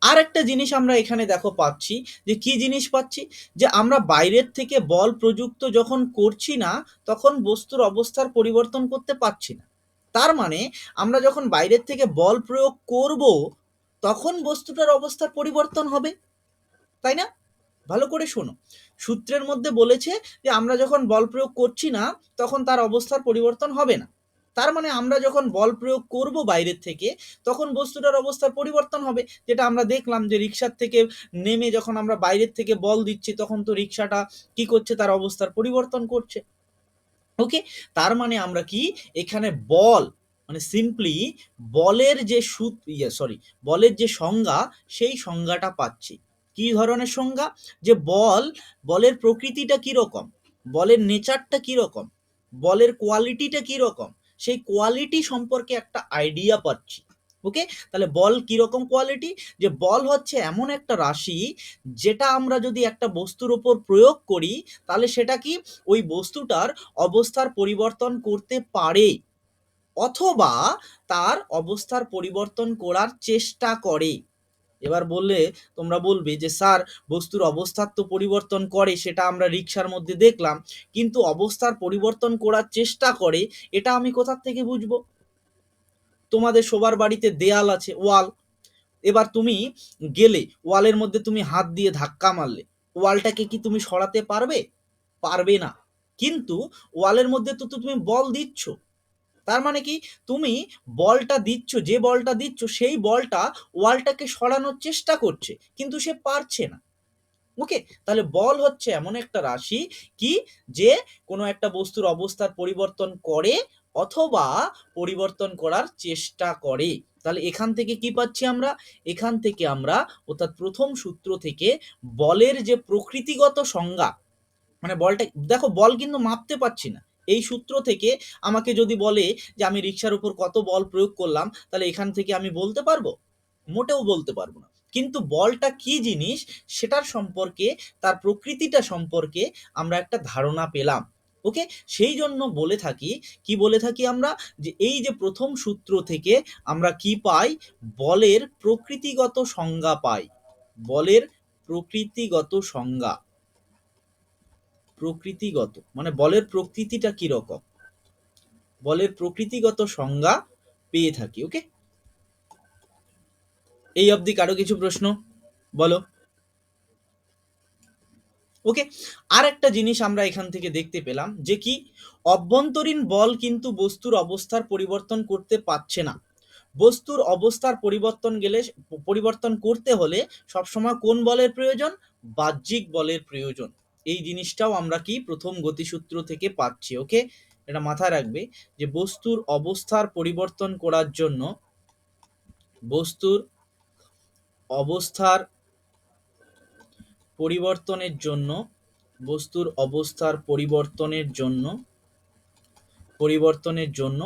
আর একটা জিনিস আমরা এখানে দেখো পাচ্ছি, যে কি জিনিস পাচ্ছি, যে আমরা বাইরের থেকে বল প্রযুক্ত যখন করছি না, তখন বস্তুর অবস্থার পরিবর্তন করতে পারছি না। তার মানে আমরা যখন বাইরের থেকে বল প্রয়োগ করব, তখন বস্তুটার অবস্থার পরিবর্তন হবে, তাই না? ভালো করে শোনো, সূত্রের মধ্যে বলেছে যে আমরা যখন বল প্রয়োগ করছি না, তখন তার অবস্থার পরিবর্তন হবে না। তার মানে আমরা যখন বল প্রয়োগ করব বাইরের থেকে, তখন বস্তুটার অবস্থার পরিবর্তন হবে, যেটা আমরা দেখলাম যে রিক্সার থেকে নেমে যখন আমরা বাইরের থেকে বল দিচ্ছি, তখন তো রিক্সাটা কি করছে, তার অবস্থার পরিবর্তন করছে। ওকে, তার মানে আমরা কি এখানে বল, মানে সিম্পলি বলের যে বলের যে সংজ্ঞা, সেই সংজ্ঞাটা পাচ্ছি। কি ধরনের সংজ্ঞা, যে বলের প্রকৃতিটা কি রকম, বলের নেচারটা কি রকম, বলের কোয়ালিটিটা কি রকম, সেই কোয়ালিটি সম্পর্কে একটা আইডিয়া পাচ্ছি। ওকে, তাহলে বল কি রকম কোয়ালিটি, যে বল হচ্ছে এমন একটা রাশি, যেটা আমরা যদি একটা বস্তুর উপর প্রয়োগ করি, তাহলে সেটা কি ওই বস্তুটার অবস্থার পরিবর্তন করতে পারে, অথবা তার অবস্থার পরিবর্তন করার চেষ্টা করে। এবার তোমরা বলবে যে স্যার, বস্তুর অবস্থার তো পরিবর্তন করে, সেটা আমরা রিক্সার মধ্যে দেখলাম, কিন্তু অবস্থার পরিবর্তন করার চেষ্টা করে, এটা আমি কোথা থেকে বুঝবো? তোমাদের সবার বাড়িতে দেয়াল আছে, ওয়াল, এবার তুমি গেলে ওয়ালের মধ্যে তুমি হাত দিয়ে ধাক্কা মারলে, ওয়ালটাকে কি তুমি সরাতে পারবে? পারবে না। কিন্তু ওয়ালের মধ্যে তো তুমি বল দিচ্ছ, তার মানে কি তুমি বলটা দিচ্ছ, যে বলটা দিচ্ছ সেই বলটা ওয়ালটাকে সরানোর চেষ্টা করছে, কিন্তু সে পারছে না। ওকে, তাহলে বল হচ্ছে এমন একটা রাশি কি, যে কোনো একটা বস্তুর অবস্থার পরিবর্তন করে, অথবা পরিবর্তন করার চেষ্টা করে। তাহলে এখান থেকে কি পাচ্ছি আমরা, এখান থেকে আমরা অর্থাৎ প্রথম সূত্র থেকে বলের যে প্রকৃতিগত সংজ্ঞা, মানে বলটা দেখো, বল কিন্তু মাপতে পারছি না। এই সূত্র থেকে আমাকে যদি বলে যে আমি রিক্সার উপর কত বল প্রয়োগ করলাম, তাহলে এখান থেকে আমি বলতে পারবো? মোটেও বলতে পারবো না। কিন্তু বলটা কি জিনিস, সেটার সম্পর্কে, তার প্রকৃতিটা সম্পর্কে আমরা একটা ধারণা পেলাম। ওকে, সেই জন্য বলে থাকি, কি বলে থাকি আমরা, যে এই যে প্রথম সূত্র থেকে আমরা কি পাই, বলের প্রকৃতিগত সংজ্ঞা পাই। বলের প্রকৃতিগত সংজ্ঞা, প্রকৃতিগত মানে বলের প্রকৃতিটা কি রকম, বলের প্রকৃতিগত সংজ্ঞা পেয়ে থাকি। ওকে, এই অবধি কারো কিছু প্রশ্ন বলো? ওকে, আর একটা জিনিস আমরা এখান থেকে দেখতে পেলাম, যে কি অভ্যন্তরীণ বল কিন্তু বস্তুর অবস্থার পরিবর্তন করতে পারছে না। বস্তুর অবস্থার পরিবর্তন করতে হলে সবসময় কোন বলের প্রয়োজন, বাহ্যিক বলের প্রয়োজন। এই জিনিসটাও আমরা কি প্রথম গতিসূত্র থেকে পাচ্ছি। ওকে, এটা মাথায় রাখবে, যে বস্তুর অবস্থার পরিবর্তন করার জন্য, বস্তুর অবস্থার পরিবর্তনের জন্য, বস্তুর অবস্থার পরিবর্তনের জন্য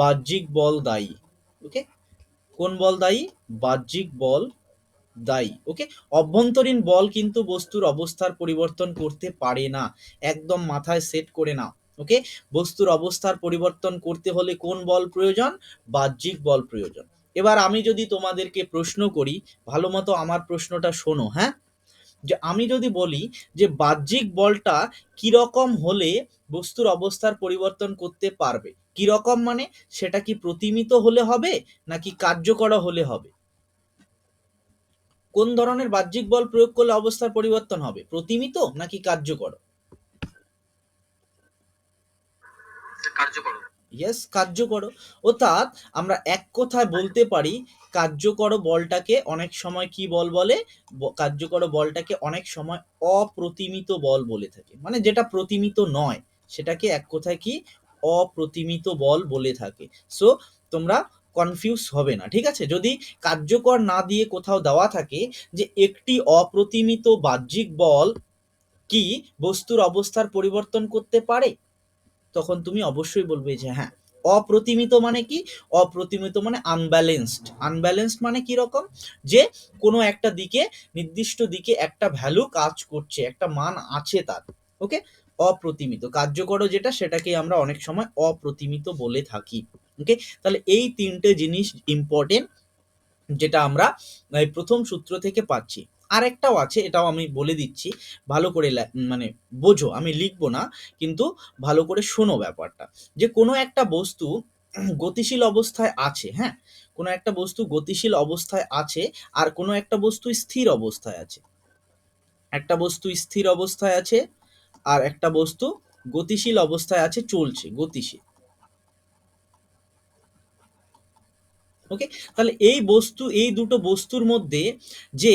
বাহ্যিক বল দায়ী। ওকে, কোন বল দায়ী, বাহ্যিক বল দায়ী। ওকে, অভ্যন্তরীণ বল কিন্তু বস্তুর অবস্থার পরিবর্তন করতে পারে না, একদম মাথায় সেট করে নাও। ওকে, বস্তুর অবস্থার পরিবর্তন করতে হলে কোন বল প্রয়োজন, বাহ্যিক বল প্রয়োজন। এবার আমি যদি তোমাদেরকে প্রশ্ন করি, ভালো মতো আমার প্রশ্নটা শোনো, হ্যাঁ, যে আমি যদি বলি যে বাহ্যিক বলটা কিরকম হলে বস্তুর অবস্থার পরিবর্তন করতে পারবে, কিরকম মানে সেটা কি প্রতিমিত হলে হবে, নাকি কার্যকর হলে হবে? কোন ধরনের বাহ্যিক বল প্রয়োগ করলে অবস্থার পরিবর্তন হবে, প্রতিমিত নাকি কার্যকর? কার্যকর। ইয়েস, কার্য করো। অর্থাৎ আমরা এক কথায় বলতে পারি কার্য করো বলটাকে অনেক সময় কি বল বলে, কার্য করো বলটাকে অনেক সময় অপ্রতিমিত বল বলে থাকে, মানে যেটা প্রতিমিত নয় সেটাকে এক কথায় কি অপ্রতিমিত বল বলে থাকে। সো তোমরা কনফিউজ হবে না, ঠিক আছে? যদি কার্যকর না দিয়ে কোথাও দেওয়া থাকে যে একটি অপ্রতিমিত বাহ্যিক বল কি বস্তুর অবস্থার পরিবর্তন করতে পারে, তখন তুমি অবশ্যই বলবে যে হ্যাঁ। অপ্রতিমিত মানে কি? অপ্রতিমিত মানে আনব্যালেন্সড। আনব্যালেন্সড মানে কি রকম? যে কোনো একটা দিকে, নির্দিষ্ট দিকে একটা ভ্যালু কাজ করছে, একটা মান আছে তার। ওকে, অপ্রতিমিত। কার্যকর যেটা সেটাকে আমরা অনেক সময় অপ্রতিমিত বলে থাকি। ওকে, তাহলে এই তিনটে জিনিস ইম্পর্টেন্ট, যেটা আমরা এই প্রথম সূত্র থেকে পাচ্ছি। আরেকটাও আছে, এটাও আমি বলে দিচ্ছি, ভালো করে মানে বোঝো, আমি লিখবো না, কিন্তু ভালো করে শোনো ব্যাপারটা। যে কোনো একটা বস্তু গতিশীল অবস্থায় আছে, হ্যাঁ, কোনো একটা বস্তু গতিশীল অবস্থায় আছে, আর কোনো একটা বস্তু স্থির অবস্থায় আছে। একটা বস্তু স্থির অবস্থায় আছে, আর একটা বস্তু গতিশীল অবস্থায় আছে, চলছে, গতিশীল। ওকে, তাহলে এই বস্তু, এই দুটো বস্তুর মধ্যে যে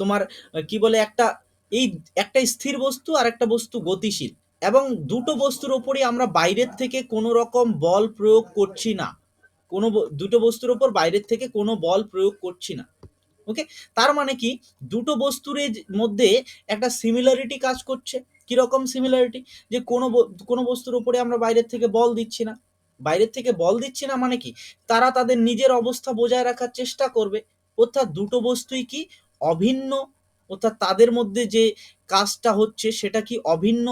তোমার কি বলে, একটা এই একটা স্থির বস্তু আর একটা বস্তু গতিশীল, এবং দুটো বস্তুর ওপরই আমরা বাইরের থেকে কোনো রকম বল প্রয়োগ করছি না, কোনো দুটো বস্তুর ওপর বাইরের থেকে কোনো বল প্রয়োগ করছি না। ওকে, তার মানে কি দুটো বস্তুর মধ্যে একটা সিমিলারিটি কাজ করছে। কিরকম সিমিলারিটি? যে কোনো বস্তুর উপরে আমরা বাইরের থেকে বল দিচ্ছি না। বাইরের থেকে বল দিচ্ছি না মানে কি, তারা তাদের নিজের অবস্থা বজায় রাখার চেষ্টা করবে। অর্থাৎ দুটো বস্তুই কি অভিন্ন, অর্থাৎ তাদের মধ্যে যে কাজটা হচ্ছে সেটা কি অভিন্ন,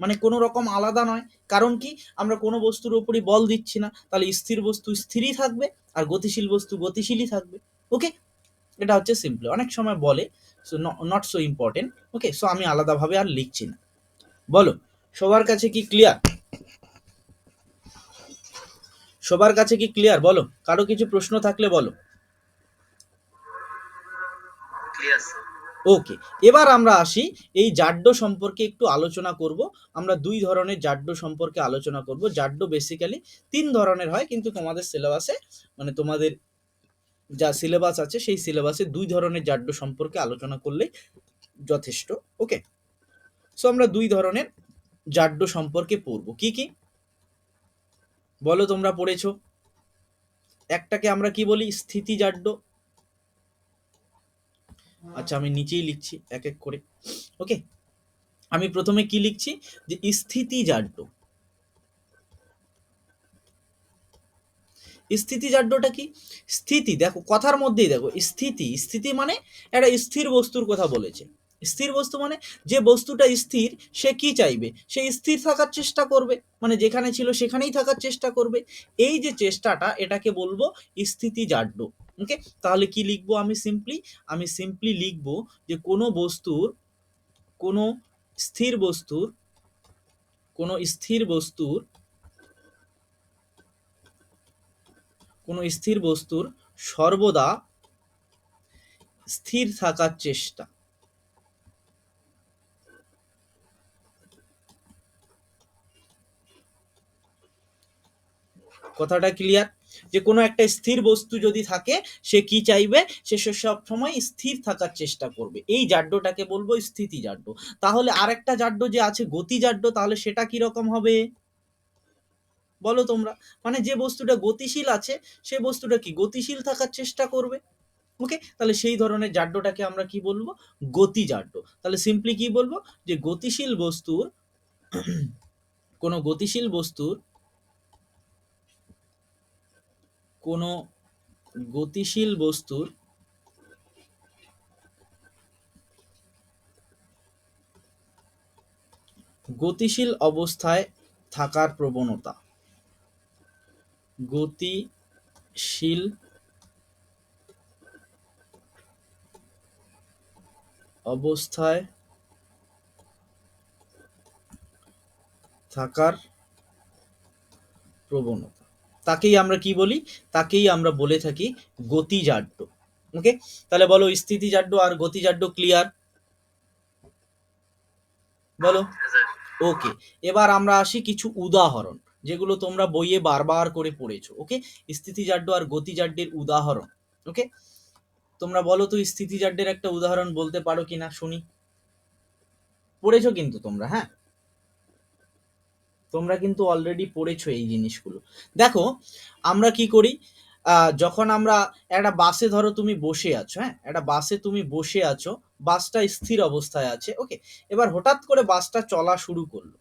মানে কোনো রকম আলাদা নয়। কারণ কি, আমরা কোনো বস্তুর উপরই বল দিচ্ছি না, তাহলে স্থির বস্তু স্থিরই থাকবে আর গতিশীল বস্তু গতিশীলই থাকবে। ওকে, এটা হচ্ছে সিম্পল। অনেক সময় বলে, so not so important. Okay, so আমি আলাদাভাবে আর লিখছি না। বলো, সবার কাছে কি ক্লিয়ার? সবার কাছে কি ক্লিয়ার? বলো, কারো কিছু প্রশ্ন থাকলে বলো। Clear sir. ওকে, এবার আমরা আসি এই জাড্য সম্পর্কে একটু আলোচনা করব। আমরা দুই ধরনের জাড্য সম্পর্কে আলোচনা করব। জাড্য বেসিক্যালি তিন ধরনের হয়, কিন্তু তোমাদের সিলেবাসে, মানে তোমাদের যা সিলেবাস আছে সেই সিলেবাসে দুই ধরনের জাড্য সম্পর্কে আলোচনা করলে যথেষ্ট। ওকে, সো আমরা দুই ধরনের জাড্য সম্পর্কে পড়ব। কি কি বলো, তোমরা পড়েছো? একটাকে আমরা কি বলি? স্থিতি জাড্য। আচ্ছা, আমি নিচেই লিখছি এক এক করে। ওকে, আমি প্রথমে কি লিখছি, যে স্থিতি জাড্য। স্থিতি জাড্যটা কি? স্থিতি, দেখো কথার মধ্যেই দেখো, স্থিতি, স্থিতি মানে একটা স্থির বস্তুর কথা বলেছে। স্থির বস্তু মানে যে বস্তুটা স্থির, সে কি চাইবে? সে স্থির থাকার চেষ্টা করবে, মানে যেখানে ছিল সেখানেই থাকার চেষ্টা করবে। এই যে চেষ্টাটা, এটাকে বলবো স্থিতি জাড্য। ওকে, তাহলে কি লিখবো আমি সিম্পলি লিখবো যে কোনো বস্তুর, কোনো স্থির বস্তুর, কোনো স্থির বস্তুর, কোনো স্থির বস্তুর সর্বদা স্থির থাকার চেষ্টা। কথাটা ক্লিয়ার? যে কোনো একটা স্থির বস্তু যদি থাকে, সে কি চাইবে? সে সব সময় স্থির থাকার চেষ্টা করবে। এই জাড্যটাকে বলবো স্থিতি জাড্য। তাহলে আরেকটা জাড্য যে আছে গতি জাড্য, তাহলে সেটা কি রকম হবে বলো তোমরা? মানে যে বস্তুটা গতিশীল আছে, সে বস্তুটা কি গতিশীল থাকার চেষ্টা করবে। ওকে, তাহলে সেই ধরনের জাড্যটাকে আমরা কি বলবো? গতি জাড্য। তাহলে সিম্পলি কি বলবো, যে গতিশীল বস্তুর, কোনো গতিশীল বস্তুর, কোনো গতিশীল বস্তুর গতিশীল অবস্থায় থাকার প্রবণতা, গতিশীল অবস্থায় থাকার প্রবণতা, তাকেই আমরা কি বলি? তাকেই আমরা বলে থাকি গতিজাড্য। ওকে, তাহলে বলো স্থিতিজাড্য আর গতিজাড্য ক্লিয়ার? বলো। হ্যাঁ স্যার। ওকে, এবার আমরা আসি কিছু উদাহরণ, যেগুলো তোমরা বইয়ে বারবার করে পড়েছো। ওকে, স্থিতিজাড্য আর গতিজাড্যের উদাহরণ। ওকে, তোমরা বলো তো স্থিতিজাড্যের একটা উদাহরণ বলতে পারো কিনা শুনি। পড়েছো কিন্তু তোমরা, হ্যাঁ, তোমরা কিন্তু অলরেডি পড়েছো এই জিনিসগুলো। দেখো আমরা কি করি, যখন আমরা একটা বাসে, ধরো তুমি বসে আছো, হ্যাঁ, একটা বাসে তুমি বসে আছো, বাসটা স্থির অবস্থায় আছে। ওকে, এবার হঠাৎ করে বাসটা চলা শুরু করলো।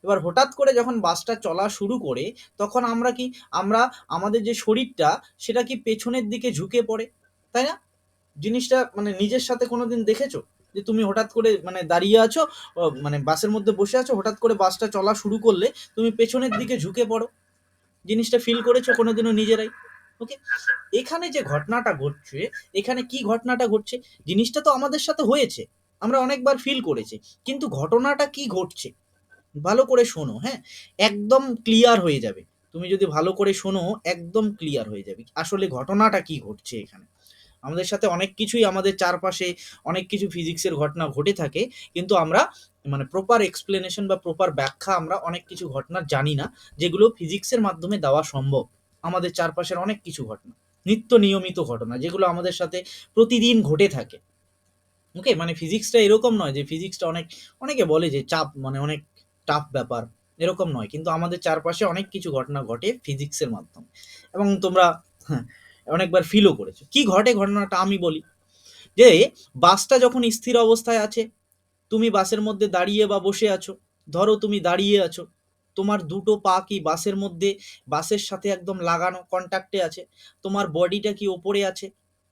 এবার হঠাৎ করে যখন বাসটা চলা শুরু করে, তখন আমরা কি, আমরা আমাদের যে শরীরটা সেটা কি পেছনের দিকে ঝুঁকে পড়ে, তাই না? জিনিসটা মানে নিজের সাথে কোনোদিন দেখেছো যে তুমি হঠাৎ করে মানে দাঁড়িয়ে আছো, মানে বাসের মধ্যে বসে আছো, হঠাৎ করে বাসটা চলা শুরু করলে তুমি পেছনের দিকে ঝুঁকে পড়ো? জিনিসটা ফিল করেছো কোনোদিনও নিজেরাই? ওকে, হ্যাঁ স্যার। এখানে যে ঘটনাটা ঘটছে, এখানে কি ঘটনাটা ঘটছে, জিনিসটা তো আমাদের সাথে হয়েছে, আমরা অনেকবার ফিল করেছি, কিন্তু ঘটনাটা কি ঘটছে ভালো করে শোনো, হ্যাঁ, একদম ক্লিয়ার হয়ে যাবে। তুমি যদি ভালো করে শোনো একদম ক্লিয়ার হয়ে যাবে আসলে ঘটনাটা কি ঘটছে এখানে। আমাদের সাথে অনেক কিছুই, আমাদের চারপাশে অনেক কিছু ফিজিক্সের ঘটনা ঘটে থাকে, কিন্তু আমরা মানে প্রপার এক্সপ্লেনেশন বা প্রপার ব্যাখ্যা আমরা অনেক কিছু ঘটনা জানি না, যেগুলো ফিজিক্সের মাধ্যমে দেওয়া সম্ভব। আমাদের চারপাশের অনেক কিছু ঘটনা, নিত্য নিয়মিত ঘটনা, যেগুলো আমাদের সাথে প্রতিদিন ঘটে থাকে। ওকে, মানে ফিজিক্সটা এরকম নয় যে ফিজিক্সটা অনেক, অনেকে বলে যে চাপ মানে অনেক টাফ ব্যাপার, এরকম নয়, কিন্তু আমাদের চারপাশে অনেক কিছু ঘটনা ঘটে ফিজিক্সের মাধ্যমে, এবং তোমরা হ্যাঁ, অনেকবার ফিলও করেছো। কি ঘটে ঘটনাটা আমি বলি, যে বাসটা যখন স্থির অবস্থায় আছে, তুমি বাসের মধ্যে দাঁড়িয়ে বা বসে আছো, ধরো তুমি দাঁড়িয়ে আছো, তোমার দুটো পা কি বাসের মধ্যে, বাসের সাথে একদম লাগানো কন্ট্যাক্টে আছে, তোমার বডিটা কি ওপরে আছে।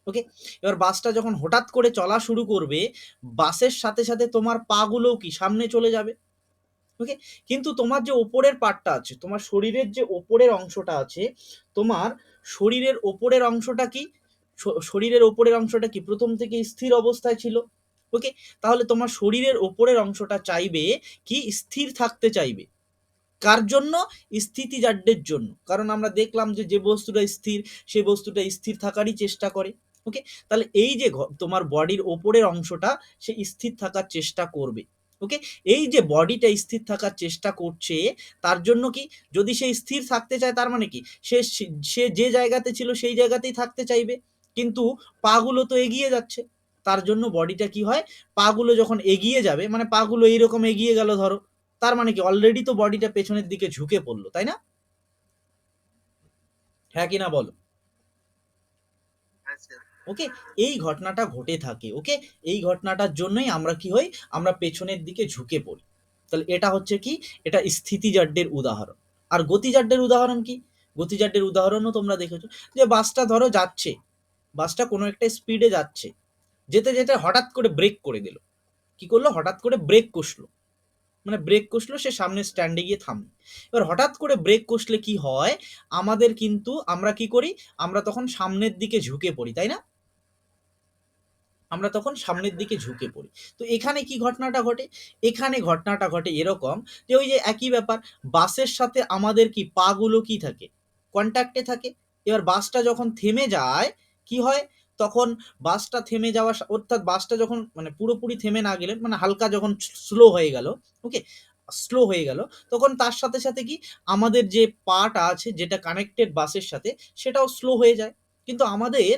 ওকে, এবার বাসটা যখন হঠাৎ করে চলা শুরু করবে, বাসের সাথে সাথে তোমার পা গুলোও কি সামনে চলে যাবে। ওকে, কিন্তু তোমার যে ওপরের পার্টটা আছে, তোমার শরীরের যে ওপরের অংশটা আছে, তোমার শরীরের ওপরের অংশটা কি, শরীরের ওপরের অংশটা কি প্রথম থেকে স্থির অবস্থায় ছিল। ওকে, তাহলে তোমার শরীরের ওপরের অংশটা চাইবে কি, স্থির থাকতে চাইবে। কার জন্য? স্থিতিজাড্যের জন্য, কারণ আমরা দেখলাম যে যে বস্তুটা স্থির, সেই বস্তুটা স্থির থাকারই চেষ্টা করে। ওকে, তাহলে এই যে তোমার বডির ওপরের অংশটা সে স্থির থাকার চেষ্টা করবে। ওকে, এই যে বডিটা স্থির থাকার চেষ্টা করছে, তার জন্য কি, যদি সে স্থির থাকতে চায় তার মানে কি, সে সে যে জায়গাতে ছিল সেই জায়গাতেই থাকতে চাইবে, কিন্তু পাগুলো তো এগিয়ে যাচ্ছে, তার জন্য বডিটা কি হয়, পাগুলো যখন এগিয়ে যাবে, মানে পাগুলো এইরকম এগিয়ে গেল ধরো, তার মানে কি অলরেডি তো বডিটা পেছনের দিকে ঝুঁকে পড়লো, তাই না? হ্যাঁ কি না বলো। হ্যাঁ স্যার। ওকে, এই ঘটনাটা ঘটে থাকে। ওকে, এই ঘটনাটার জন্যই আমরা কি হই, আমরা পেছনের দিকে ঝুঁকে পড়ি। তাহলে এটা হচ্ছে কি, এটা স্থিতিজাড্যের উদাহরণ। আর গতিজাড্যের উদাহরণ কি, গতিজাড্যের উদাহরণও তোমরা দেখেছো, যে বাসটা ধরো যাচ্ছে, বাসটা কোনো একটা স্পিডে যাচ্ছে, যেতে যেতে হঠাৎ করে ব্রেক করে দিল। কি করলো, হঠাৎ করে ব্রেক কষলো, মানে ব্রেক কষলো, সে সামনে স্ট্যান্ডে গিয়ে থামলো। এবার হঠাৎ করে ব্রেক কষলে কি হয়, আমাদের কিন্তু আমরা কি করি, আমরা তখন সামনের দিকে ঝুঁকে পড়ি, তাই না? আমরা তখন সামনের দিকে ঝুঁকে পড়ি। তো এখানে কি ঘটনাটা ঘটে, এখানে ঘটনাটা ঘটে এরকম, যে ওই যে একই ব্যাপার, বাসের সাথে আমাদের কি পাগুলো কি থাকে, কন্ট্যাক্টে থাকে। এবার বাসটা যখন থেমে যায়, কি হয়, তখন বাসটা থেমে যাওয়া, অর্থাৎ বাসটা যখন মানে পুরোপুরি থেমে না গেলে, মানে হালকা যখন স্লো হয়ে গেল, ওকে, স্লো হয়ে গেল, তখন তার সাথে সাথে কি, আমাদের যে পাটা আছে যেটা কানেক্টেড বাসের সাথে, সেটাও স্লো হয়ে যায়। কিন্তু আমাদের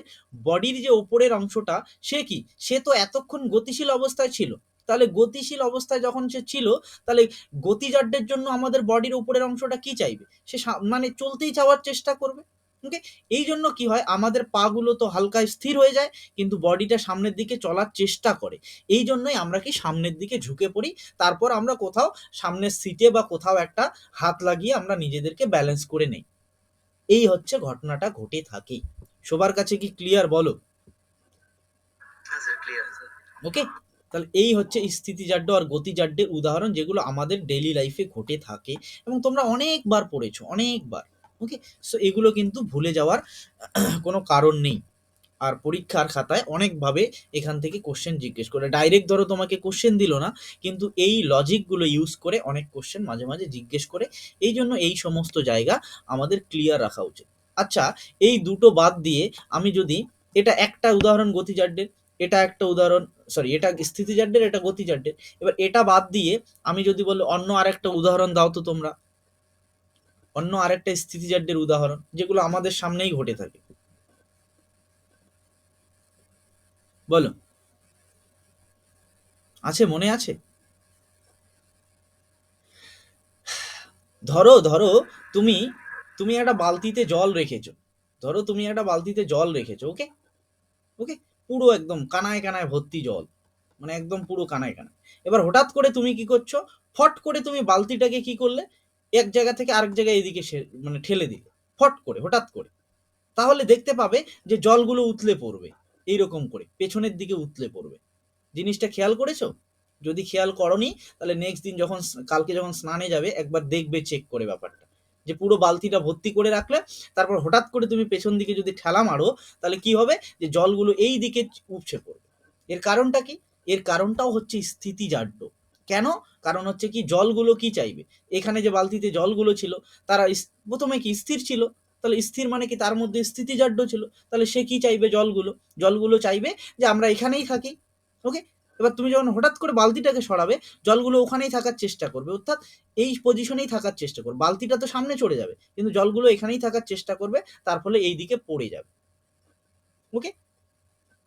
বডির যে ওপরের অংশটা, সে কি, সে তো এতক্ষণ গতিশীল অবস্থায় ছিল। তাহলে গতিশীল অবস্থায় যখন সে ছিল, তাহলে গতিজাড্যের জন্য আমাদের বডির উপরের অংশটা কি চাইবে, সে মানে চলতেই যাওয়ার চেষ্টা করবে। ওকে, এই জন্য কি হয়, আমাদের পা গুলো তো হালকা স্থির হয়ে যায়, কিন্তু বডিটা সামনের দিকে চলার চেষ্টা করে। এই জন্যই আমরা কি সামনের দিকে ঝুঁকে পড়ি, তারপর আমরা কোথাও সামনের সিটে বা কোথাও একটা হাত লাগিয়ে আমরা নিজেদেরকে ব্যালেন্স করে নেই। এই হচ্ছে ঘটনাটা ঘটে থাকে। সবার কাছে কি ক্লিয়ার বলো? হ্যাঁ স্যার, ক্লিয়ার স্যার। ওকে, তাহলে এই হচ্ছে স্থিতিজাড্য আর গতিজাড্যের উদাহরণ, যেগুলো আমাদের ডেইলি লাইফে ঘটে থাকে, এবং তোমরা অনেকবার পড়েছো, অনেকবার। ওকে, সো এগুলো কিন্তু ভুলে যাওয়ার কোনো কারণ নেই। আর পরীক্ষার খাতায় অনেকভাবে এখান থেকে কোশ্চেন জিজ্ঞেস করে, ডাইরেক্ট ধরো তোমাকে কোশ্চেন দিল না, কিন্তু এই লজিকগুলো ইউজ করে অনেক কোশ্চেন মাঝে মাঝে জিজ্ঞেস করে। এই জন্য এই সমস্ত জায়গা আমাদের ক্লিয়ার রাখা উচিত। আচ্ছা, এই দুটো বাদ দিয়ে আমি যদি, এটা একটা উদাহরণ গতিজাড্যের, এটা একটা উদাহরণ, সরি এটা স্থিতিজাড্যের, এটা গতিজাড্যের, এবার এটা বাদ দিয়ে আমি যদি বলি অন্য আরেকটা উদাহরণ দাও তো তোমরা, অন্য আরেকটা স্থিতিজাড্যের উদাহরণ, যেগুলো আমাদের সামনেই ঘটে থাকে, বলো, আছে, মনে আছে? ধরো ধরো তুমি তুমি একটা বালতিতে জল রেখেছো, ধরো তুমি একটা বালতিতে জল রেখেছো, ওকে, ওকে, পুরো একদম কানায় কানায় ভর্তি জল, মানে একদম পুরো কানায় কানায়। এবার হঠাৎ করে তুমি কি করছো, ফট করে তুমি বালতিটাকে কি করলে, এক জায়গা থেকে আরেক জায়গায় এদিকে মানে ঠেলে দিলে, ফট করে, হঠাৎ করে। তাহলে দেখতে পাবে যে জলগুলো উতলে পড়বে, এইরকম করে পেছনের দিকে উতলে পড়বে। জিনিসটা খেয়াল করেছো? যদি খেয়াল করনি, তাহলে নেক্সট দিন যখন কালকে যখন স্নানে যাবে একবার দেখবে, চেক করে ব্যাপারটা, যে পুরো বালতিটা ভর্তি করে রাখলে, তারপর হঠাৎ করে তুমি পেছন দিকে যদি ঠেলা মারো, তাহলে কি হবে, যে জলগুলো এই দিকে উপচে পড়বে। এর কারণটা কি? এর কারণটাও হচ্ছে স্থিতিজাড্য। কেন? কারণ হচ্ছে কি, জলগুলো কি চাইবে, এখানে যে বালতিতে জলগুলো ছিল, তারা প্রথমে কি স্থির ছিল, তাহলে স্থির মানে কি, তার মধ্যে স্থিতিজাড্য ছিল, তাহলে সে কি চাইবে, জলগুলো, জলগুলো চাইবে যে আমরা এখানেই থাকি, ওকে। এবার তুমি যখন হঠাৎ করে বালতিটাকে সরাবে, জলগুলো ওখানেই থাকার চেষ্টা করবে, অর্থাৎ এই পজিশনেই থাকার চেষ্টা করবে, বালতিটা তো সামনে চলে যাবে, কিন্তু জলগুলো এখানেই থাকার চেষ্টা করবে, তার ফলে এই দিকে পড়ে যাবে, ওকে।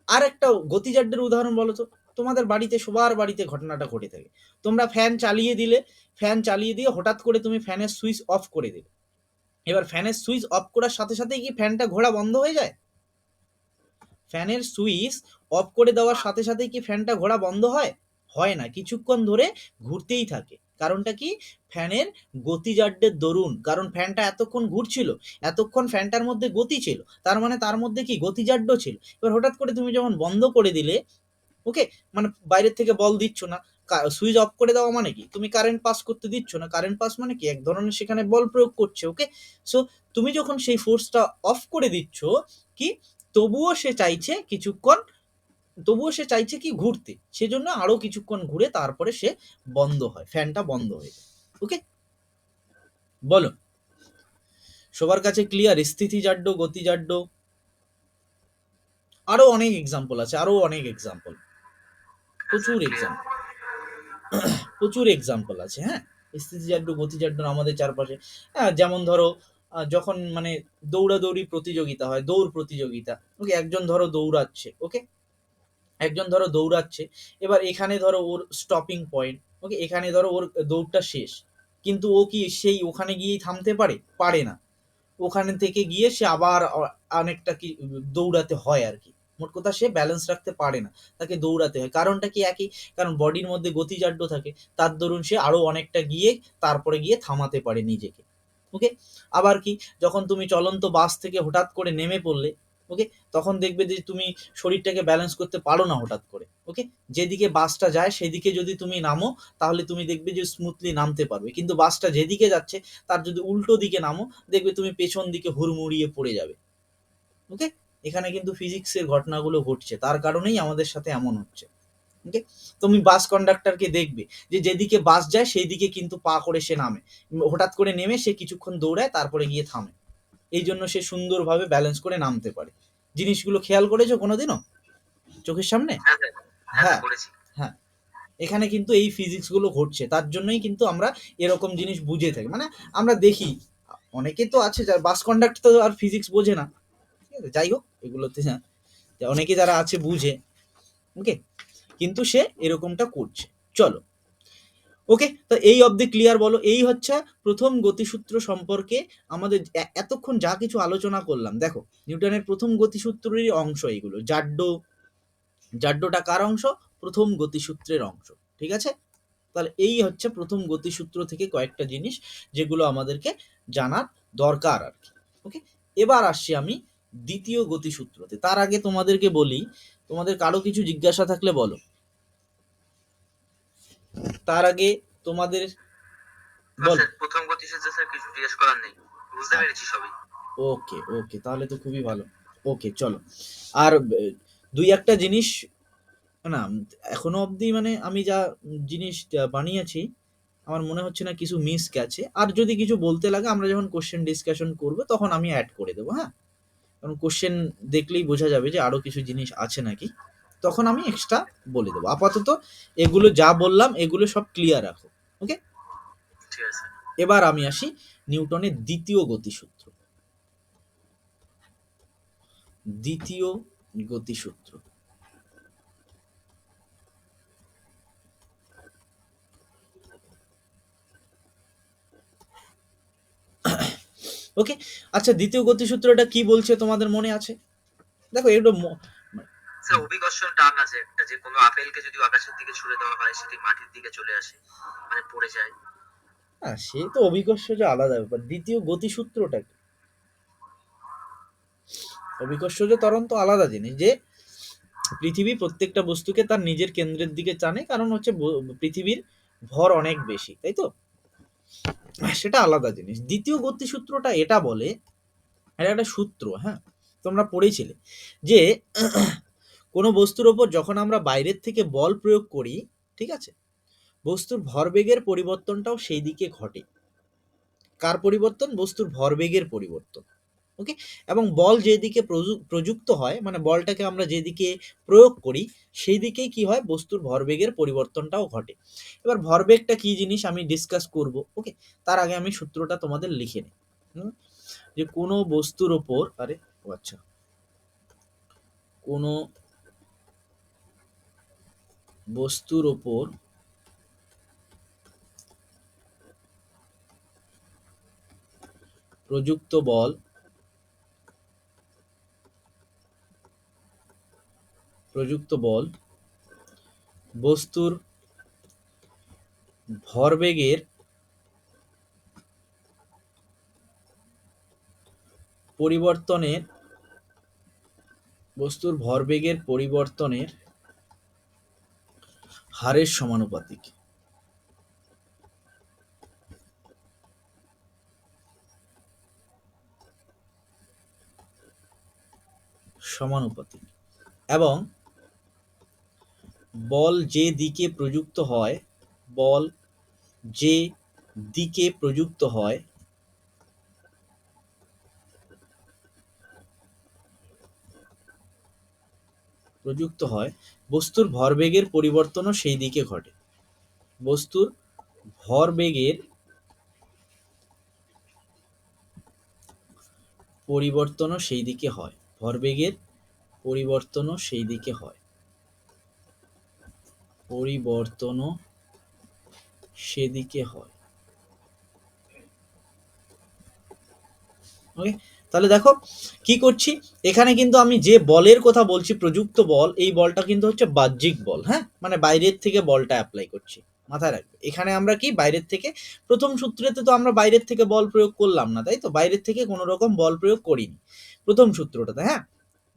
আর একটা গতিজাড্যের উদাহরণ বলো তো, তোমাদের বাড়িতে, সবার বাড়িতে ঘটনাটা ঘটে থাকে, তোমরা ফ্যান চালিয়ে দিলে, ফ্যান চালিয়ে দিয়ে হঠাৎ করে তুমি ফ্যানের সুইচ অফ করে দিলে, এবার ফ্যানের সুইচ অফ করার সাথে সাথেই কি ফ্যানটা ঘোরা বন্ধ হয়ে যায়? ফ্যানের সুইচ অফ করে দেওয়ার সাথে সাথেই কি ফ্যানটা ঘোরা বন্ধ হয়? হয় না, কিছুক্ষণ ধরে ঘুরতেই থাকে। কারণটা কি? ফ্যানের গতিজাড্যের দরুন, কারণ ফ্যানটা এতক্ষণ ঘুরছিল, এতক্ষণ ফ্যানটার মধ্যে গতি ছিল, তার মানে তার মধ্যে কি গতিজাড্য ছিল। এবার হঠাৎ করে তুমি যখন বন্ধ করে দিলে, ওকে, মানে বাইরের থেকে বল দিচ্ছ না, সুইচ অফ করে দেওয়া মানে কি, তুমি কারেন্ট পাস করতে দিচ্ছ না, কারেন্ট পাস মানে কি, এক ধরনের সেখানে বল প্রয়োগ করছে, ওকে। সো তুমি যখন সেই ফোর্সটা অফ করে দিচ্ছ, কি, তবুও সে চাইছে কিছুক্ষণ, তবুও সে চাইছে কি, ঘুরতে, সেজন্য আরো কিছুক্ষণ ঘুরে তারপরে সে বন্ধ হয়, ফ্যানটা বন্ধ হয়ে যায়, ওকে। বলো, সবার কাছে ক্লিয়ার? স্থিতিজাড্য, গতিজাড্য, আরো অনেক এক্সাম্পল আছে, আরো অনেক এক্সাম্পল, প্রচুর এক্সাম্পল, প্রচুর এক্সাম্পল আছে, হ্যাঁ। স্থিতিজাড্য, গতিজাড্য আমাদের চারপাশে, হ্যাঁ, যেমন ধরো যখন মানে দৌড়াদৌড়ি প্রতিযোগিতা হয়, দৌড় প্রতিযোগিতা, ওকে, একজন ধরো দৌড়াচ্ছে, ওকে, একজন ধরো দৌড়াচ্ছে, এবার এখানে ধরো ওর স্টপিং পয়েন্ট, ওকে, এখানে ধরো ওর দৌড়টা শেষ, কিন্তু ও কি সেই ওখানে গিয়েই থামতে পারে? পারে না, ওখানে থেকে গিয়ে সে আবার অনেকটা কি দৌড়াতে হয় আর কি, মোট কথা সে ব্যালেন্স রাখতে পারে না, তাকে দৌড়াতে হয়। কারণটা কি? একই কারণ, বডির মধ্যে গতিজাড্য থাকে, তার দরুন সে আরো অনেকটা গিয়ে তারপরে গিয়ে থামাতে পারে নিজেকে, ওকে। আবার কি, যখন তুমি চলন্ত বাস থেকে হঠাৎ করে নেমে পড়লে, ওকে, তখন দেখবে যে তুমি শরীরটাকে ব্যালেন্স করতে পারো না হঠাৎ করে, ওকে। যেদিকে বাসটা যায় সেদিকে যদি তুমি নামো, তাহলে তুমি দেখবে যে স্মুথলি নামতে পারবে, কিন্তু বাসটা যেদিকে যাচ্ছে তার যদি উল্টো দিকে নামো, দেখবে তুমি পেছন দিকে হুড়মুড়িয়ে পড়ে যাবে, ওকে। এখানে কিন্তু ফিজিক্সের ঘটনাগুলো ঘটছে, তার কারণেই আমাদের সাথে এমন হচ্ছে, ওকে। তুমি বাস কন্ডাক্টরকে দেখবে যে যেদিকে বাস যায় সেই দিকে কিন্তু পা করে সে নামে, হঠাৎ করে নেমে সে কিছুক্ষণ দৌড়ায়, তারপরে গিয়ে থামে, এই জন্য সে সুন্দরভাবে ব্যালেন্স করে নামতে পারে। জিনিসগুলো খেয়াল করেছো কোনোদিনও চোখের সামনে? হ্যাঁ স্যার, হ্যাঁ স্যার হ্যাঁ, করেছি। হ্যাঁ, এখানে কিন্তু এই ফিজিক্স গুলো ঘটছে, তার জন্যই কিন্তু আমরা এরকম জিনিস বুঝে থাকি, মানে আমরা দেখি, অনেকে তো আছে যার বাস কন্ডাক্ট তো আর ফিজিক্স বোঝে না, ঠিক আছে, যাই হোক এগুলোতে, হ্যাঁ, অনেকে যারা আছে বুঝে, ওকে, কিন্তু সে এরকমটা করছে। চলো, ওকে, তো এই অবধি ক্লিয়ার? বলো, এই হচ্ছে প্রথম গতিসূত্র সম্পর্কে আমাদের এতক্ষণ যা কিছু আলোচনা করলাম, দেখো নিউটনের প্রথম গতিসূত্রেরই অংশ এইগুলো, জাড্য, জাড্যটা কার অংশ? প্রথম গতিসূত্রের অংশ, ঠিক আছে। তাহলে এই হচ্ছে প্রথম গতিসূত্র থেকে কয়েকটা জিনিস যেগুলো আমাদেরকে জানার দরকার আর কি, ওকে। এবার আসছি আমি দ্বিতীয় গতিসূত্রতে, তার আগে তোমাদেরকে বলি, তোমাদের কারো কিছু জিজ্ঞাসা থাকলে বলো, তার আগে তোমাদের না বলো। স্যার, প্রথম গতিসূত্রে স্যার কিছু জিজ্ঞেস করার নেই, বুঝতে পেরেছি সবই। ওকে, ওকে, তাহলে তো খুবই ভালো, ওকে, চলো। আর দুই একটা জিনিস, না, এখনো অবধি মানে আমি যা জিনিস বানিয়েছি, আমার মনে হচ্ছে না কিছু মিস গেছে, আর যদি কিছু বলতে লাগে আমরা যখন কোশ্চেন ডিসকাশন করব তখন আমি অ্যাড করে দেবো, হ্যাঁ, কারণ কোশ্চেন দেখলেই বোঝা যাবে যে আরো কিছু জিনিস আছে নাকি, তখন আমি এক্সট্রা বলে দেবো। আপাতত এগুলো যা বললাম এগুলো সব ক্লিয়ার রাখো, ওকে। ঠিক আছে। এবার আমি আসি নিউটনের দ্বিতীয় গতিসূত্র। দ্বিতীয় গতিসূত্র। ওকে, আচ্ছা দ্বিতীয় গতিসূত্রটা কি বলছে তোমাদের মনে আছে? দেখো এটা স্যার অভিকর্ষণ টান আছে একটা, যে কোনো আপেলকে যদি আকাশের দিকে ছুড়ে দেওয়া হয় সেটি মাটির দিকে চলে আসে, মানে পড়ে যায়। হ্যাঁ, সে তো অভিকর্ষজ আলাদা ব্যাপার। দ্বিতীয় গতিসূত্রটা কি? অভিকর্ষজ ত্বরণ তো আলাদা জিনিস, যে পৃথিবী প্রত্যেকটা বস্তুকে তার নিজের কেন্দ্রের দিকে টানে, কারণ হচ্ছে পৃথিবীর ভর অনেক বেশি, তাই তো? সেটা আলাদা জিনিস। দ্বিতীয় গতিসূত্রটা এটা বলে, এটা একটা সূত্র, হ্যাঁ তোমরা পড়েছিলে যে কোনো বস্তুর ওপর যখন আমরা বাইরের থেকে বল প্রয়োগ করি, ঠিক আছে, বস্তুর ভরবেগের পরিবর্তনটাও সেই দিকে ঘটে। কার পরিবর্তন? বস্তুর ভরবেগের পরিবর্তন। ওকে, এবং বল যেদিকে প্রযুক্ত হয়, মানে বলটাকে আমরা যেদিকে প্রয়োগ করি সেই দিকেই কি হয়, বস্তুর ভরবেগের পরিবর্তনটাও ঘটে। এবার ভরবেগটা কি জিনিস আমি ডিসকাস করব। ওকে, তার আগে আমি সূত্রটা তোমাদের লিখে নিই। যে কোনো বস্তুর ওপর, আরে ও আচ্ছা, কোনো বস্তুর ওপর প্রযুক্ত বল বস্তুর ভরবেগের পরিবর্তনের হারের সমানুপাতিক। এবং বল যে দিকে প্রযুক্ত হয়, বল যে দিকে প্রযুক্ত হয় বস্তুর ভরবেগের পরিবর্তনও সেই দিকে ঘটে। বস্তুর ভরবেগের পরিবর্তনও সেই দিকে হয়। ভরবেগের পরিবর্তনও সেই দিকে হয়। পরিবর্তনও সেদিকে হয়। ওকে, তাহলে দেখো কি করছি এখানে, কিন্তু আমি যে বলের কথা বলছি প্রযুক্ত বল, এই বলটা কিন্তু হচ্ছে বাহ্যিক বল, হ্যাঁ মানে বাইরের থেকে বলটা অ্যাপ্লাই করছি। মাথায় রাখবে এখানে আমরা কি বাইরের থেকে, প্রথম সূত্রেতে তো আমরা বাইরের থেকে বল প্রয়োগ করলাম না, তাই তো? বাইরের থেকে কোনো রকম বল প্রয়োগ করিনি প্রথম সূত্রটাতে। হ্যাঁ,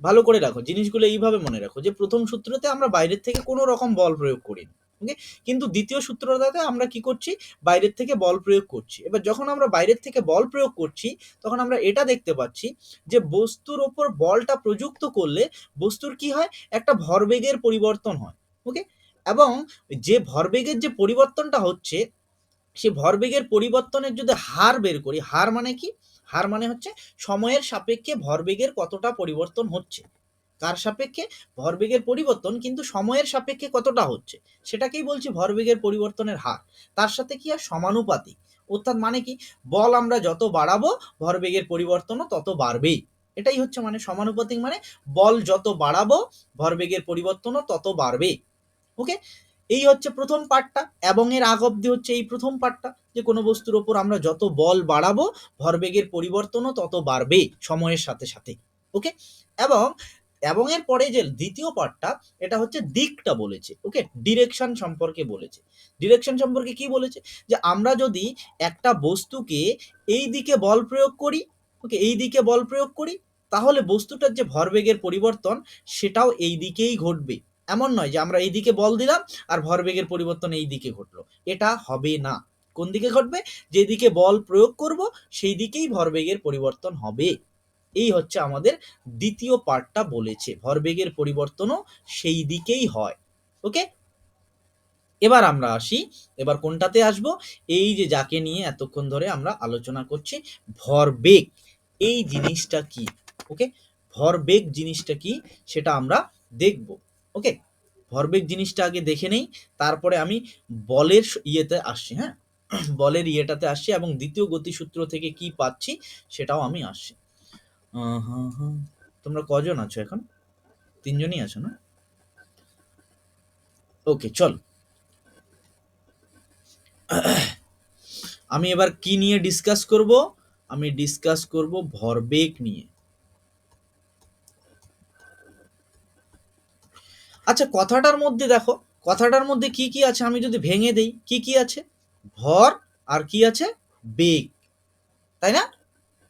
ভালো করে রাখো জিনিসগুলো, এইভাবে মনে রাখো যে প্রথম সূত্রতে আমরা বাইরের থেকে কোনো রকম বল প্রয়োগ করিনি। ওকে, কিন্তু দ্বিতীয় সূত্রটাতে আমরা কি করছি, বাইরের থেকে বল প্রয়োগ করছি। এবার যখন আমরা বাইরের থেকে বল প্রয়োগ করছি তখন আমরা এটা দেখতে পাচ্ছি যে বস্তুর ওপর বলটা প্রযুক্ত করলে বস্তুর কি হয়, একটা ভরবেগের পরিবর্তন হয়। ওকে, এবং যে ভরবেগের যে পরিবর্তনটা হচ্ছে, সে ভরবেগের পরিবর্তনের যদি হার বের করি, হার মানে কি, হার মানে হচ্ছে সময়ের সাপেক্ষে ভরবেগের কতটা পরিবর্তন হচ্ছে। কার সাপেক্ষে? ভরবেগের পরিবর্তন, কিন্তু সময়ের সাপেক্ষে কতটা হচ্ছে সেটাকেই বলছি ভরবেগের পরিবর্তনের হার। তার সাথে কি আর সমানুপাতিক, অর্থাৎ মানে কি, বল আমরা যত বাড়াবো ভরবেগের পরিবর্তনও তত বাড়বেই। এটাই হচ্ছে মানে সমানুপাতিক, মানে বল যত বাড়াবো ভরবেগের পরিবর্তনও তত বাড়বে। ওকে, এই হচ্ছে প্রথম পার্টটা, এবং এর আগ অব্দি হচ্ছে এই প্রথম পার্টটা, যে কোনো বস্তুর ওপর আমরা যত বল বাড়াবো ভরবেগের পরিবর্তনও তত বাড়বে সময়ের সাথে সাথে। ওকে, এবং এবং এর পরে যে দ্বিতীয় পার্টটা, এটা হচ্ছে দিকটা বলেছে। ওকে, ডিরেকশন সম্পর্কে বলেছে। ডিরেকশন সম্পর্কে কি বলেছে, যে আমরা যদি একটা বস্তুকে এই দিকে বল প্রয়োগ করি, ওকে এই দিকে বল প্রয়োগ করি, তাহলে বস্তুটার যে ভরবেগের পরিবর্তন সেটাও এই দিকেই ঘটবে। এমন নয় যে আমরা এই দিকে বল দিলাম আর ভরবেগের পরিবর্তন এই দিকে ঘটলো, এটা হবে না। কোন দিকে ঘটবে? যেদিকে বল প্রয়োগ করব সেই দিকেই ভরবেগের পরিবর্তন হবে। এই হচ্ছে আমাদের দ্বিতীয় পার্টটা বলেছে, ভরবেগের পরিবর্তনও সেই দিকেই হয়। ওকে, এবার আমরা আসি, এবার কোনটাতে আসব, এই যে যাকে নিয়ে এতক্ষণ ধরে আমরা আলোচনা করছি, ভরবেগ। এই জিনিসটা কি? ওকে, ভরবেগ জিনিসটা কি সেটা আমরা দেখব। ওকে, ভরবেগ জিনিসটা আগে দেখে নেই, তারপরে আমি বলের ইয়েতে আসছি। হ্যাঁ, বলের ইয়েটাতে আসছি এবং দ্বিতীয় গতিসূত্র থেকে কি পাচ্ছি সেটাও আমি আসছি। হ্যাঁ হ্যাঁ, তোমরা কজন আছো এখন? তিনজনই আছো না? ওকে চল, আমি এবার কি নিয়ে ডিসকাস করব? আমি ডিসকাস করব ভরবেগ নিয়ে। আচ্ছা, কথাটার মধ্যে দেখো, কথাটার মধ্যে কি কি আছে আমি যদি ভেঙে দেই, কি কি আছে? ভর আর কি আছে? বেগ, তাই না?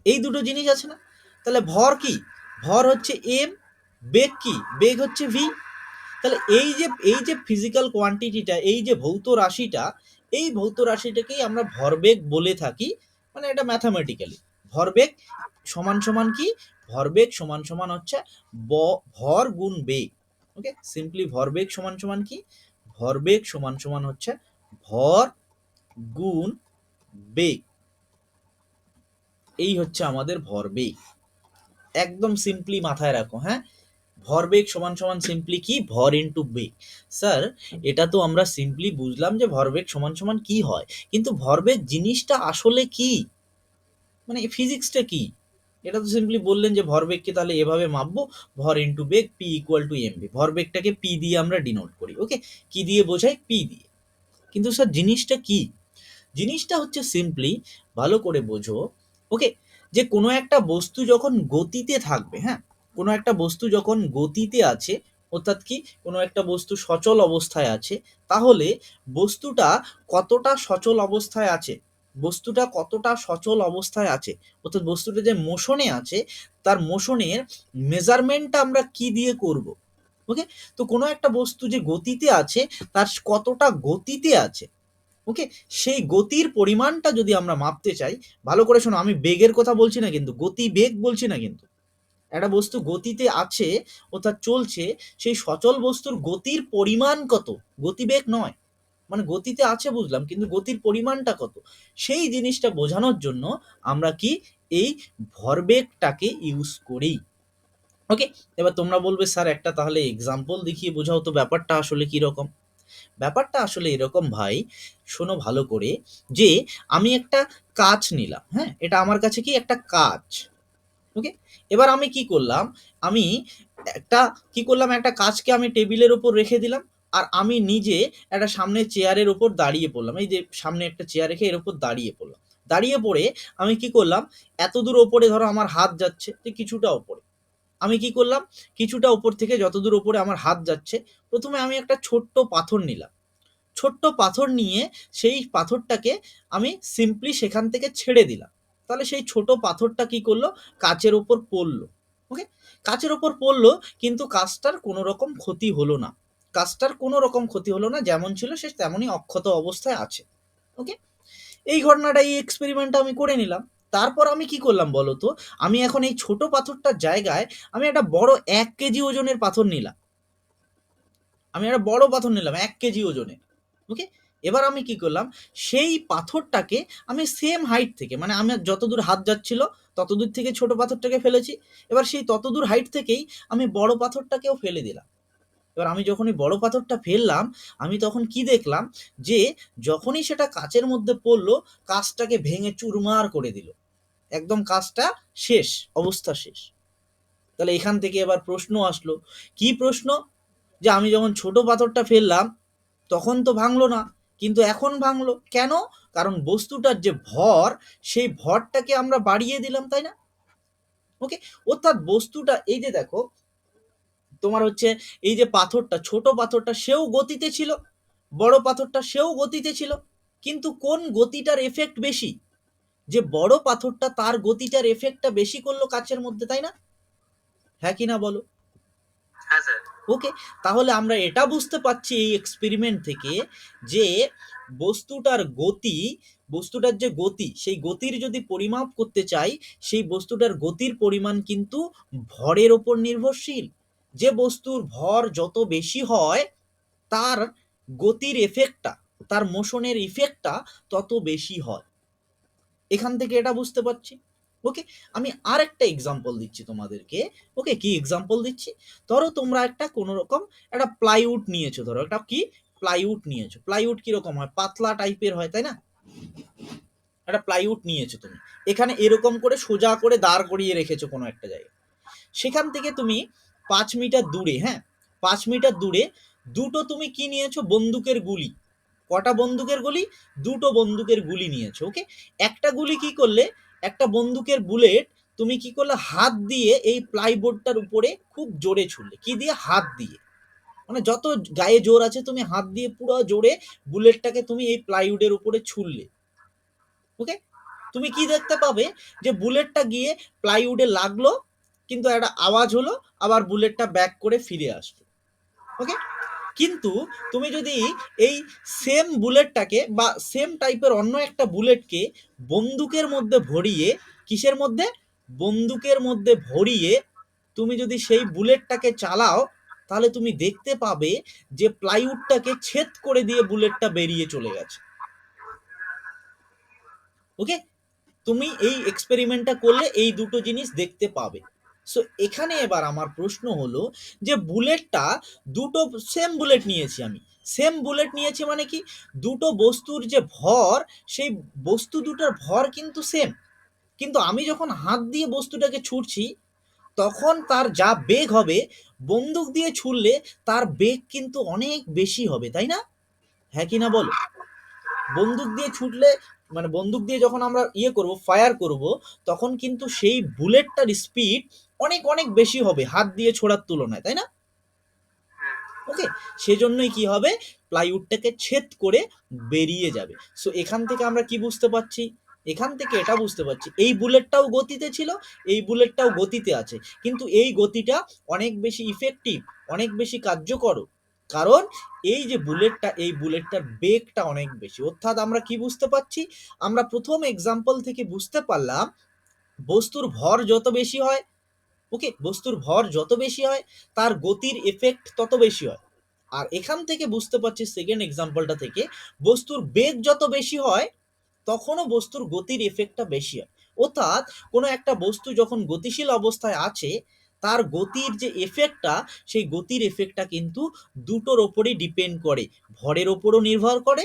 এই দুটো জিনিস আছে না? তাহলে ভর কি? ভর হচ্ছে এম, বেগ কি? বেগ হচ্ছে ভি। তাহলে এই যে ফিজিক্যাল কোয়ান্টিটিটা, এই যে ভৌত রাশিটা, এই ভৌত রাশিটাকেই আমরা ভরবেগ বলে থাকি। মানে এটা ম্যাথামেটিক্যালি ভরবেগ সমান সমান কি? ভরবেগ সমান সমান হচ্ছে ভর গুণ বেগ। ওকে, সিম্পলি ভরবেগ সমান সমান কি? ভরবেগ সমান সমান হচ্ছে ভর গুণ বেগ। এই হচ্ছে আমাদের ভরবেগ। একদম সিম্পলি মাথায় রাখো, হ্যাঁ? ভরবেগ সমান সমান সিম্পলি কি? ভর ইন্টু বেগ। স্যার, এটা তো আমরা সিম্পলি বুঝলাম যে ভরবেগ সমান সমান কি হয়, কিন্তু ভরবেগ জিনিসটা আসলে কি? মানে ফিজিক্সটা কি? এটা তো সিম্পলি বললেন যে ভরবেগকে তাহলে এভাবে মাপবো, ভর ইন্টু বেগ, p equal to M v. ভরবেগটাকে পি দিয়ে আমরা ডিনোট করি। ওকে, কি দিয়ে বোঝাই? পি দিয়ে। কিন্তু স্যার জিনিসটা কি? জিনিসটা হচ্ছে সিম্পলি, ভালো করে বোঝো, ওকে, যে কোনো একটা বস্তু যখন গতিতে থাকবে, হ্যাঁ, কোনো একটা বস্তু যখন গতিতে আছে, অর্থাৎ কি, কোনো একটা বস্তু সচল অবস্থায় আছে, তাহলে বস্তুটা কতটা সচল অবস্থায় আছে, বস্তুটা কতটা সচল অবস্থায় আছে, অর্থাৎ বস্তুটা যে মোশনে আছে, তার মোশনের মেজারমেন্টটা আমরা কি দিয়ে করব? ওকে, তো কোনো একটা বস্তু যে গতিতে আছে, তার কতটা গতিতে আছে, ওকে, সেই গতির পরিমাণটা যদি আমরা মাপতে চাই, ভালো করে শোনো, আমি বেগের কথা বলছি না কিন্তু, গতি বেগ বলছি না কিন্তু। একটা বস্তু গতিতে আছে অর্থাৎ চলছে, সেই সচল বস্তুর গতির পরিমাণ কত, গতিবেগ নয়। মানে গতিতে আছে বুঝলাম, কিন্তু গতির পরিমাণটা কত, সেই জিনিসটা বোঝানোর জন্য আমরা কি এই ভরবেগটাকে ইউজ করি। ওকে, এবার তোমরা বলবে স্যার একটা তাহলে এক্সাম্পল দেখিয়ে বোঝাও তো ব্যাপারটা আসলে কি রকম। ব্যাপারটা আসলে এরকম ভাই, শোনো ভালো করে, যে আমি একটা কাঁচ নিলাম, হ্যাঁ, এটা আমার কাছে কি একটা কাঁচ। ওকে, এবার আমি কি করলাম, আমি একটা কি করলাম, একটা কাঁচকে আমি টেবিলের উপর রেখে দিলাম, আর আমি নিজে একটা সামনে চেয়ারের উপর দাঁড়িয়ে পড়লাম, এই যে সামনে একটা চেয়ার রেখে এর উপর দাঁড়িয়ে পড়লাম। দাঁড়িয়ে পড়ে আমি কি করলাম, এত দূর ওপরে ধরো আমার হাত যাচ্ছে, যে কিছুটা ওপরে আমি কি করলাম, কিছুটা ওপর থেকে যতদূর ওপরে আমার হাত যাচ্ছে, প্রথমে আমি একটা ছোট্ট পাথর নিলাম। ছোট্ট পাথর নিয়ে সেই পাথরটাকে আমি সিম্পলি সেখান থেকে ছেড়ে দিলাম। তাহলে সেই ছোট পাথরটা কি করলো, কাচের ওপর পড়লো। ওকে, কাচের ওপর পড়লো, কিন্তু কাচটার কোনো রকম ক্ষতি হলো না। কাচটার কোনো রকম ক্ষতি হলো না, যেমন ছিল সে তেমনই অক্ষত অবস্থায় আছে। ওকে, এই ঘটনাটা, এই এক্সপেরিমেন্টটা আমি করে নিলাম। তারপর আমি কি করলাম বলো তো, আমি এখন এই ছোট পাথরটার জায়গায় আমি একটা বড় 1 কেজি ওজনের পাথর নিলাম। আমি একটা বড় পাথর নিলাম 1 কেজি ওজনের। ওকে, এবার আমি কি করলাম, সেই পাথরটাকে আমি সেম হাইট থেকে, মানে আমার যতদূর হাত যাচ্ছিল ততদূর থেকে ছোট পাথরটাকে ফেলেছি। এবার সেই ততদূর হাইট থেকেই আমি বড় পাথরটাকেও ফেলে দিলাম। এবার আমি যখনই বড় পাথরটা ফেললাম, আমি তখন কি দেখলাম, যে যখনই সেটা কাচের মধ্যে পড়লো, কাচটাকে ভেঙে চুরমার করে দিল। একদম কাজটা শেষ, অবস্থা শেষ। তাহলে এখান থেকে এবার প্রশ্ন আসলো, কি প্রশ্ন, যে আমি যখন ছোট পাথরটা ফেললাম তখন তো ভাঙলো না, কিন্তু এখন ভাঙলো কেন? কারণ বস্তুটার যে ভর, সেই ভরটাকে আমরা বাড়িয়ে দিলাম, তাই না? ওকে, অর্থাৎ বস্তুটা, এই যে দেখো, তোমার হচ্ছে এই যে পাথরটা, ছোট পাথরটা সেও গতিতে ছিল, বড় পাথরটা সেও গতিতে ছিল, কিন্তু কোন গতিটার এফেক্ট বেশি? যে বড় পাথরটা, তার গতিটার এফেক্টটা বেশি করলো কাচের মধ্যে, তাই না? হ্যাঁ কি না বলো? হ্যাঁ স্যার। ওকে, তাহলে আমরা এটা বুঝতে পারছি এই এক্সপেরিমেন্ট থেকে, যে বস্তুটার গতি, বস্তুটার যে গতি, সেই গতির যদি পরিমাপ করতে চাই, সেই বস্তুটার গতির পরিমাণ কিন্তু ভরের ওপর নির্ভরশীল। যে বস্তুর ভর যত বেশি হয়, তার গতির এফেক্টটা, তার মোশনের ইফেক্টটা তত বেশি হয়। এখান থেকে এটা বুঝতে পারছি। ওকে, আমি আর একটা এক্সাম্পল দিচ্ছি তোমাদেরকে। ওকে, কি এক্সাম্পল দিচ্ছি, ধরো তোমরা একটা কোনো রকম একটা প্লাইউড নিয়েছো, ধরো একটা কি প্লাইউড নিয়েছো। প্লাইউড কিরকম হয়, পাতলা টাইপের হয়, তাই না? একটা প্লাইউড নিয়েছো তুমি, এখানে এরকম করে সোজা করে দাঁড় করিয়ে রেখেছো কোনো একটা জায়গায়, সেখান থেকে তুমি 5 মিটার দূরে, হ্যাঁ 5 মিটার দূরে দুটো তুমি কি নিয়েছো, বন্দুকের গুলি। কটা বন্দুকের গুলি? দুটো বন্দুকের গুলি নিয়েছো। ওকে, একটা গুলি কি করলে, একটা বন্দুকের বুলেট তুমি কি করলে, হাত দিয়ে এই প্লাইবোর্ডটার উপরে খুব জোরে ছুড়লে। কি দিয়ে? হাত দিয়ে, মানে যত গায়ে জোর আছে তুমি হাত দিয়ে পুরো জোরে বুলেটটাকে তুমি এই প্লাইউডের উপরে ছুড়লে। ওকে, তুমি কি দেখতে পাবে, যে বুলেটটা গিয়ে প্লাইউডে লাগলো, কিন্তু একটা আওয়াজ হলো, আবার বুলেটটা ব্যাক করে ফিরে আসলো। ওকে, কিন্তু তুমি যদি এই সেম বুলেটটাকে বা সেম টাইপের অন্য একটা বুলেটকে বন্দুকের মধ্যে ভরিয়ে, কিসের মধ্যে? বন্দুকের মধ্যে ভরিয়ে তুমি যদি সেই বুলেটটাকে চালাও, তাহলে তুমি দেখতে পাবে যে প্লাইউডটাকে ছেদ করে দিয়ে বুলেটটা বেরিয়ে চলে গেছে। ওকে, তুমি এই এক্সপেরিমেন্টটা করলে এই দুটো জিনিস দেখতে পাবে। সো এখানে এবার আমার প্রশ্ন হলো, যে বুলেটটা দুটো সেম বুলেট নিয়েছি আমি, সেম বুলেট নিয়েছি মানে কি, দুটো বস্তুর যে ভর, সেই বস্তু দুটোর ভর কিন্তু সেম, কিন্তু আমি যখন হাত দিয়ে বস্তুটাকে ছুড়ছি, তখন তার যা বেগ হবে, বন্দুক দিয়ে ছুড়লে তার বেগ কিন্তু অনেক বেশি হবে, তাই না? হ্যাঁ কি না বলো? বন্দুক দিয়ে ছুটলে, মানে বন্দুক দিয়ে যখন আমরা করব, ফায়ার করব, তখন কিন্তু সেই বুলেটটার স্পিড অনেক অনেক বেশি হবে হাত দিয়ে ছোড়ার তুলনায়, তাই না? ওকে, সেজন্যই কি হবে, প্লাইউডটাকে ছেদ করে বেরিয়ে যাবে। সো এখান থেকে আমরা কি বুঝতে পারছি, এখান থেকে এটা বুঝতে পারছি, এই বুলেটটাও গতিতে ছিল, এই বুলেটটাও গতিতে আছে, কিন্তু এই গতিটা অনেক বেশি ইফেক্টিভ, অনেক বেশি কার্যকর, কারণ এই যে বুলেটটা, এই বুলেটটার বেগটা অনেক বেশি। অর্থাৎ আমরা কি বুঝতে পারছি, আমরা প্রথম এক্সাম্পল থেকে বুঝতে পারলাম, বস্তুর ভর যত বেশি হয়, ওকে, বস্তুর ভর যত বেশি হয়, তার গতির এফেক্ট তত বেশি হয়। আর এখান থেকে বুঝতে পারছি সেকেন্ড এক্সাম্পলটা থেকে, বস্তুর বেগ যত বেশি হয়, তখনও বস্তুর গতির এফেক্টটা বেশি হয়। অর্থাৎ কোনো একটা বস্তু যখন গতিশীল অবস্থায় আছে, তার গতির যে এফেক্টটা, সেই গতির এফেক্টটা কিন্তু দুটোর ওপরই ডিপেন্ড করে, ভরের ওপরও নির্ভর করে,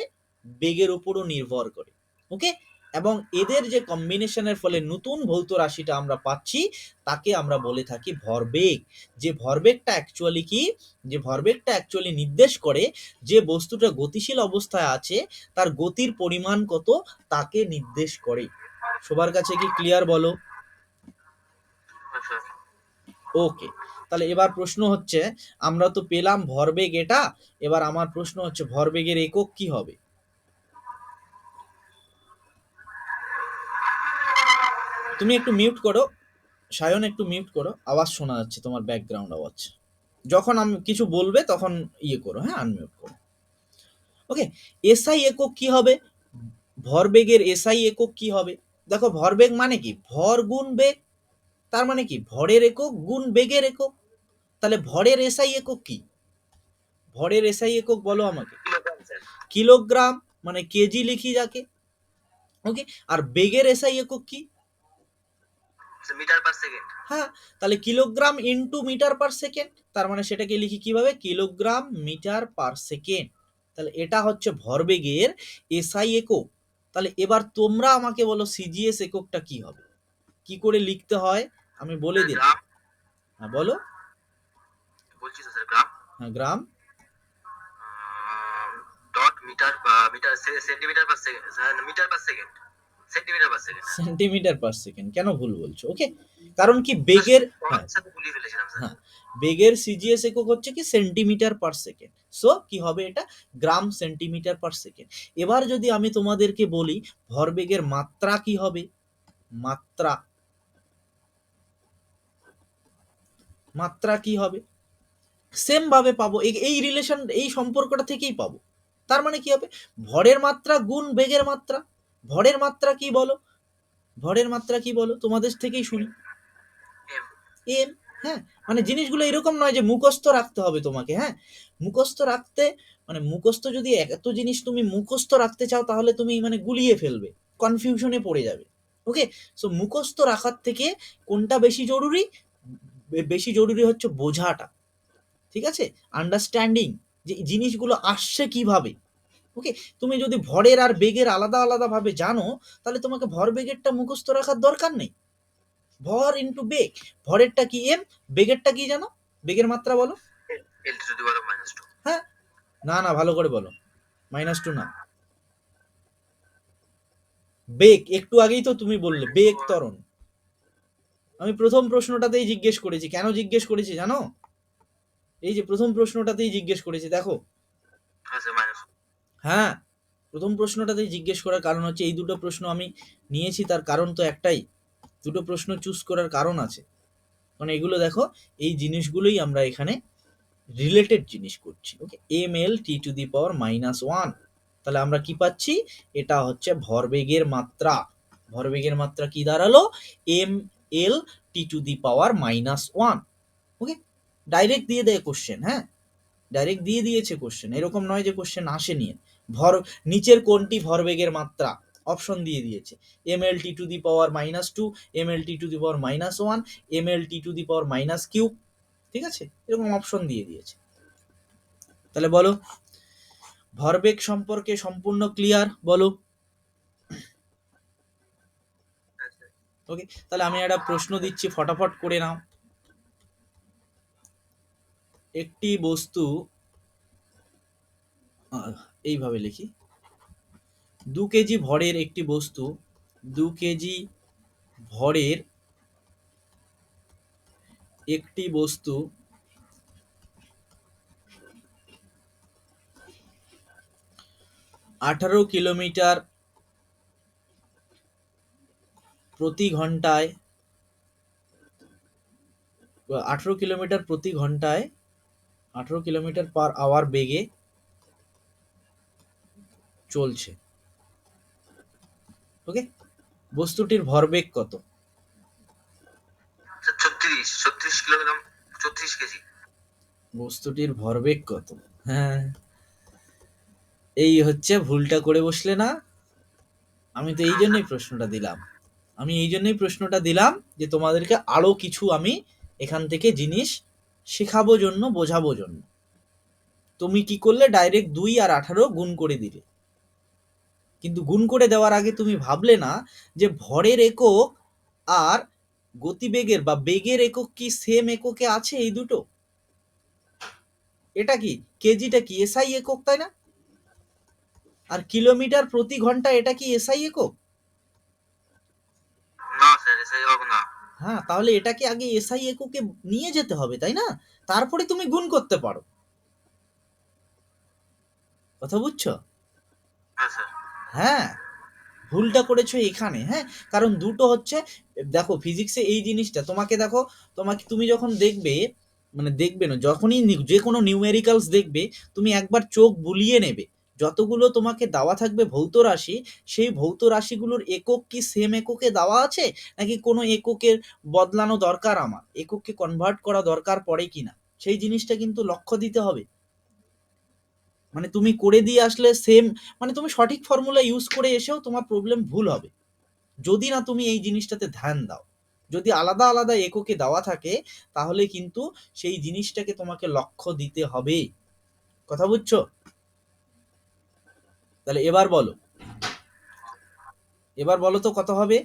বেগের ওপরও নির্ভর করে। ওকে, এবং এদের যে কম্বিনেশনের ফলে নতুন ভৌত রাশিটা আমরা পাচ্ছি, তাকে আমরা বলে থাকি ভরবেগ। যে ভরবেগটা অ্যাকচুয়ালি কি, যে ভরবেগটা অ্যাকচুয়ালি নির্দেশ করে যে বস্তুটা গতিশীল অবস্থায় আছে, তার গতির পরিমাণ কত, তাকে নির্দেশ করে। সবার কাছে কি ক্লিয়ার বলো? আচ্ছা, ওকে, তাহলে এবার প্রশ্ন হচ্ছে, আমরা তো পেলাম ভরবেগ এটা, এবার আমার প্রশ্ন হচ্ছে ভরবেগের একক কি হবে? তুমি একটু মিউট করো, সায়ন একটু মিউট করো, আওয়াজ শোনা যাচ্ছে তোমার, ব্যাকগ্রাউন্ড আওয়াজ। যখন আমি কিছু বলবে তখন করো, হ্যাঁ আনমিউট করো। ওকে, এসআই একক কি হবে? ভরবেগের এসআই একক কি হবে? দেখো, ভরবেগ মানে কি, ভর গুণ বেগ, তার মানে কি ভরের একক গুণ বেগের একক। তাহলে ভরের এসআই একক কি? ভরের এসআই একক বলো আমাকে। Kilogram sir. কিলোগ্রাম, মানে কেজি লিখি যাকে। ওকে, আর বেগের এসআই একক কি? Metre per second. হ্যাঁ, তাহলে kilogram into metre per second, তার মানে সেটাকে লিখি কিভাবে, কিলোগ্রাম মিটার পার সেকেন্ড। তাহলে এটা হচ্ছে ভরবেগের এসআই একক। তাহলে এবার তোমরা আমাকে বলো সিজিএস এককটা কি হবে, কি করে লিখতে হয় আমি বলে দিলাম। গ্রাম। হ্যাঁ বলো। বলছি তো স্যার, গ্রাম হ্যাঁ, gram. Dot metre, metre centimetre per second, metre per second, centimetre per second. Centimetre per second কেন ভুল বলছো? ওকে, কারণ কি বেগের, হ্যাঁ সাথে গুলিয়ে ফেলেছিলাম স্যার। হ্যাঁ, বেগের সিজিএস একক হচ্ছে কি সেন্টিমিটার পার সেকেন্ড। সো কি হবে এটা, গ্রাম সেন্টিমিটার পার সেকেন্ড। এবার যদি আমি তোমাদেরকে বলি ভরবেগের মাত্রা কি হবে, মাত্রা, মাত্রা কি হবে, সেম ভাবে পাবো, এই রিলেশন, এই সম্পর্কটা থেকেই পাবো। তার মানে কি হবে, ভরের মাত্রা গুণ বেগের মাত্রা। ভরের মাত্রা কি বলো, ভরের মাত্রা কি বলো, তোমাদের থেকেই শুনি। এম। এম। হ্যাঁ, মানে জিনিসগুলো এরকম নয় যে মুখস্থ রাখতে হবে তোমাকে, হ্যাঁ মুখস্থ রাখতে, মানে মুখস্থ যদি এত জিনিস তুমি মুখস্থ রাখতে চাও, তাহলে তুমি মানে গুলিয়ে ফেলবে, কনফিউশনে পড়ে যাবে। ওকে, সো মুখস্থ রাখার থেকে কোনটা বেশি জরুরি, বেশি জরুরি হচ্ছে বোঝাটা, ঠিক আছে, আন্ডারস্ট্যান্ডিং, যে জিনিসগুলো আসছে কিভাবে, ওকে, তুমি যদি ভরের আর বেগের আলাদা আলাদা ভাবে জানো, তাহলে তোমাকে ভর বেগেরটা মুখস্থ রাখার দরকার নেই। ভর ইন্টু বেগ, ভরেরটা কি এম, বেগেরটা কি জানো, বেগের মাত্রা বলো। L to the power minus two. হ্যাঁ, না না, ভালো করে বলো, -2 না, বেগ। একটু আগেই তো তুমি বললে বেগ ত্বরণ। আমি প্রথম প্রশ্নটাতেই জিজ্ঞেস করেছি, কেন জিজ্ঞেস করেছি জানো? এই যে প্রথম প্রশ্নটাতেই জিজ্ঞেস করেছি, দেখো। আচ্ছা মাইনাস। হ্যাঁ, প্রথম প্রশ্নটাতেই জিজ্ঞেস করার কারণ হচ্ছে, এই দুটো প্রশ্ন আমি নিয়েছি, তার কারণ তো একটাই, দুটো প্রশ্ন চুজ করার কারণ আছে, কারণ এগুলো দেখো, এই জিনিসগুলোই আমরা এখানে রিলেটেড জিনিস করছি। ওকে, M L T to the power -1, তাহলে আমরা কি পাচ্ছি, এটা হচ্ছে ভরবেগের মাত্রা। ভরবেগের মাত্রা কি দাঁড়ালো, M L T to the power -1। Okay, direct দিয়ে দেয় কোশ্চেন, হ্যাঁ ডাইরেক্ট দিয়ে দিয়েছে কোশ্চেন, এরকম নয় যে কোশ্চেন আসেনি। ভর নিচের কোনটি ভরবেগের মাত্রা, অপশন দিয়ে দিয়েছে, M L T to the power -2, M L T to the power -1, M L T to the power -কিউ, ঠিক আছে, এরকম অপশন দিয়ে দিয়েছে। তাহলে বলো, ভরবেগ সম্পর্কে সম্পূর্ণ ক্লিয়ার, বলো। ওকে, তাহলে আমি একটা প্রশ্ন দিচ্ছি, ফটাফট করে নাও। একটি বস্তু, এইভাবে লিখি, 2 কেজি ভরের একটি বস্তু, 2 কেজি ভরের একটি বস্তু 18 কিলোমিটার প্রতি ঘন্টায়, 18 কিলোমিটার প্রতি ঘন্টায়, 18 কিলোমিটার পার আওয়ার বেগে চলছে। ওকে, বস্তুটির ভরবেগ কত? 36 কিলোগ্রাম, 34 কেজি। বস্তুটির ভরবেগ কত? হ্যাঁ, এই হচ্ছে ভুলটা করে বসলে না। আমি তো এই জন্যই প্রশ্নটা দিলাম, আমি এই জন্যই প্রশ্নটা দিলাম যে তোমাদেরকে আরো কিছু আমি এখান থেকে জিনিস শেখাবো জন্য, বোঝাবো জন্য। তুমি কি করলে, ডাইরেক্ট 2 আর 18 গুণ করে দিলে, কিন্তু গুণ করে দেওয়ার আগে তুমি ভাবলে না যে ভরের একক আর গতিবেগের বা বেগের একক কি সেম এককে আছে এই দুটো। এটা কি কেজিটা কি এসআই একক, তাই না? আর কিলোমিটার প্রতি ঘন্টা এটা কি এসআই একক? না স্যার, এসআই হবে না। হ্যাঁ, তাহলে এটাকে আগে এসআই এককে নিয়ে যেতে হবে, তাই না? তারপরে তুমি গুণ করতে পারো। কথা বুঝছো? হ্যাঁ স্যার। হ্যাঁ, ভুলটা করেছো এখানে। হ্যাঁ, কারণ দুটো হচ্ছে, দেখো ফিজিক্সে এই জিনিসটা তোমাকে, দেখো তোমাকে, তুমি যখন দেখবে, মানে দেখবে না, যখনই যে কোনো নিউমেরিক্যালস দেখবে, তুমি একবার চোখ বুলিয়ে নেবে, যতগুলো তোমাকে দেওয়া থাকবে ভৌত রাশি, সেই ভৌত রাশিগুলোর একক কি সেম এককে দেওয়া আছে, নাকি কোনো এককের বদলানো দরকার, আমার এককে কনভার্ট করা দরকার পড়ে কিনা, সেই জিনিসটা কিন্তু লক্ষ্য দিতে হবে। মানে তুমি করে দিয়ে আসলে সেম, মানে তুমি সঠিক ফর্মুলা ইউজ করে এসেও তোমার প্রবলেম ভুল হবে, যদি না তুমি এই জিনিসটাতে ধ্যান দাও। যদি আলাদা আলাদা এককে দেওয়া থাকে, তাহলে কিন্তু সেই জিনিসটাকে তোমাকে লক্ষ্য দিতে হবে। কথা বুঝছো? তাহলে এবার বলো, এবার বলো তো কত হবে?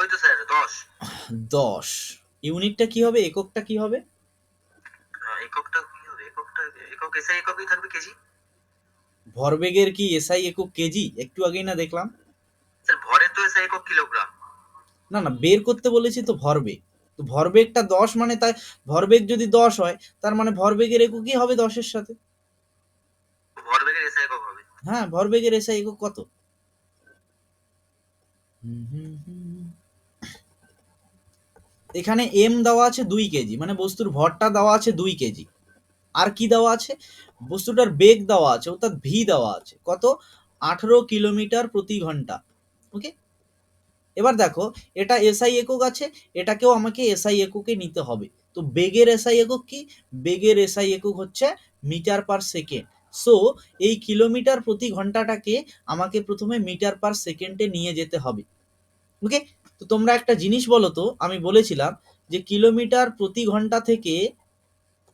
ওই তো স্যার 10। 10। ইউনিটটা কি হবে, এককটা কি হবে? এককটা কি হবে? একক এসআই এককই থাকবে, কেজি। ভরবেগের কি এসআই একক কেজি? একটু আগেই না দেখলাম। স্যার ভরের তো এসআই একক কিলোগ্রাম। না না, বের করতে বলেছি তো ভরবেগ, তো ভরবেগটা 10 মানে, তাই ভরবেগ যদি 10 হয়, তার মানে ভরবেগের এককই হবে 10-এর সাথে। ভরবেগের এসআই একক হবে। হ্যাঁ, ভরবেগের এসআই একক কত? এখানে এম দেওয়া আছে 2 কেজি, মানে বস্তুর ভরটা দেওয়া আছে 2 কেজি। আর কি দেওয়া আছে, বস্তুটার বেগ দেওয়া আছে, অর্থাৎ ভি দেওয়া আছে কত, 18 কিলোমিটার প্রতি ঘন্টা। ওকে, এবার দেখো, এটা এসআই একক আছে, এটাকেও আমাকে এসআই এককে নিতে হবে। তো বেগের এসআই একক কি, বেগের এসআই একক হচ্ছে মিটার পার সেকেন্ড। সো এই কিলোমিটার প্রতি ঘন্টাটাকে আমাকে প্রথমে মিটার পার সেকেন্ডে নিয়ে যেতে হবে। ওকে, তো তোমরা একটা জিনিস বলো তো, আমি বলেছিলাম যে কিলোমিটার প্রতি ঘন্টা থেকে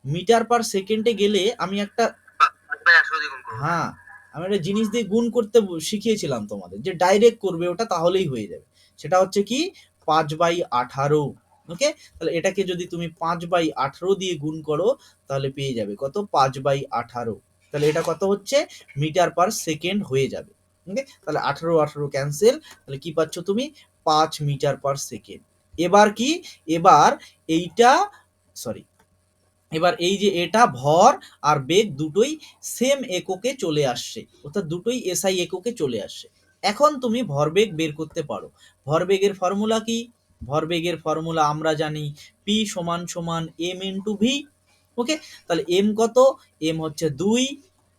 মিটার পার সেকেন্ডে গেলে আমি একটা, 5/18 দিয়ে গুণ করবো। হ্যাঁ আমি একটা জিনিস দিয়ে গুণ করতে শিখিয়েছিলাম তোমাদের, যে ডাইরেক্ট করবে ওটা তাহলেই হয়ে যাবে। সেটা হচ্ছে কি 5/18। ওকে, তাহলে এটাকে যদি তুমি 5/18 দিয়ে গুণ করো তাহলে পেয়ে যাবে কত, 5/18। তাহলে এটা কত হচ্ছে, মিটার পার সেকেন্ড হয়ে যাবে। ওকে, তাহলে 18 18 ক্যান্সেল, তাহলে কি পাচ্ছ তুমি, 5 মিটার পার সেকেন্ড। এবার কি, এবার এইটা, সরি, এবার এই যে এটা ভর আর বেগ দুটোই সেম এককে চলে আসছে, অর্থাৎ দুটোই এসআই এককে চলে আসছে। এখন তুমি ভরবেগ বের করতে পারো। ভরবেগের ফর্মুলা কি, ভরবেগের ফর্মুলা আমরা জানি পি সমান সমান এম ইন্টু ভি। ওকে, তাহলে এম কত, এম হচ্ছে 2,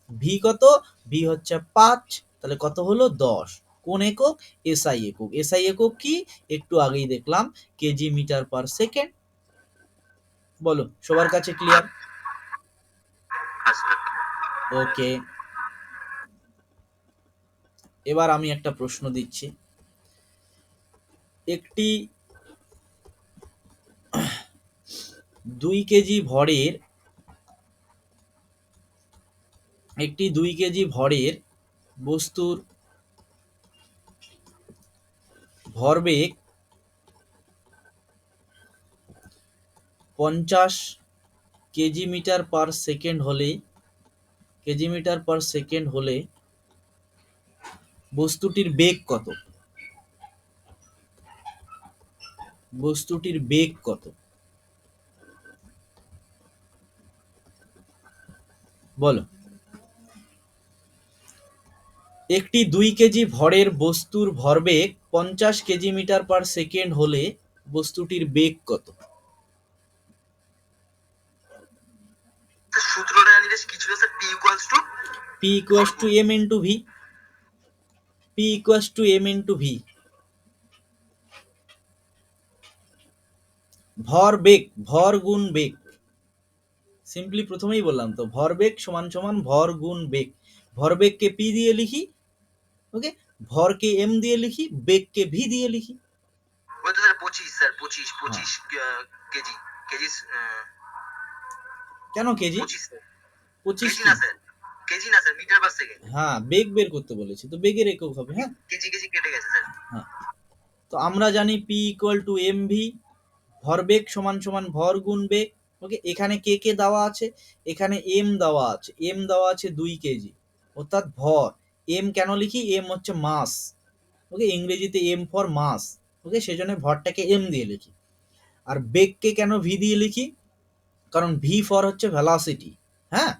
ভি কত, ভি হচ্ছে 5, তাহলে কত হলো 10। কোন একক, এসআই একক। এসআই একক কি, একটু আগেই দেখলাম, কেজি মিটার পার সেকেন্ড। বলো, সবার কাছে ক্লিয়ার? হ্যাঁ স্যার। ওকে, এবার আমি একটা প্রশ্ন দিচ্ছি। একটি 2 কেজি ভরের, একটি 2 কেজি ভরের বস্তুর ভরবেগ 50 কেজি মিটার পার সেকেন্ড হলে, কেজি মিটার পার সেকেন্ড হলে বস্তুটির বেগ কত, বস্তুটির বেগ কত, বলো। একটি 2 কেজি ভরের বস্তুর ভরবেগ 50 কেজি মিটার পার সেকেন্ড হলে বস্তুটির বেগ কত? স্যার সূত্রটা জানি বেশ কিছু sir, P equals to P equals to m into v, P equals to m into v। ভর বেগ, ভর গুণ বেগ, সিম্পলি প্রথমেই বললাম তো, ভরবেগ সমান সমান ভর গুণ বেগ। ভরবেগকে পি দিয়ে লিখি, ওকে, ভরকে এম দিয়ে লিখি, বেগকে ভি দিয়ে লিখি। ওই তো স্যার 25, স্যার 25 হ্যাঁ। 25 কেজি, কেজি কেন কেজি, 25 স্যার। 25 কেজি কি, না স্যার, কেজি না স্যার, মিটার পার সেকেন্ড। হ্যাঁ বেগ বের করতে বলেছি তো, বেগের একক হবে। হ্যাঁ, কেজি কেজি কেটে গেছে স্যার। হ্যাঁ, তো আমরা জানি P equal to M V, ভরবেগ সমান সমান ভর গুণ বেগ। ওকে, এখানে কে কে দেওয়া আছে, এখানে এম দেওয়া আছে, এম দেওয়া আছে 2 কেজি, অর্থাৎ ভর। এম কেন লিখি, এম হচ্ছে মাস। ওকে, ইংরেজিতে এম ফর মাস। ওকে, সেজন্য ভরটাকে এম দিয়ে লিখি। আর বেগকে কেন ভি দিয়ে লিখি, কারণ ভি ফর হচ্ছে ভেলোসিটি। হ্যাঁ,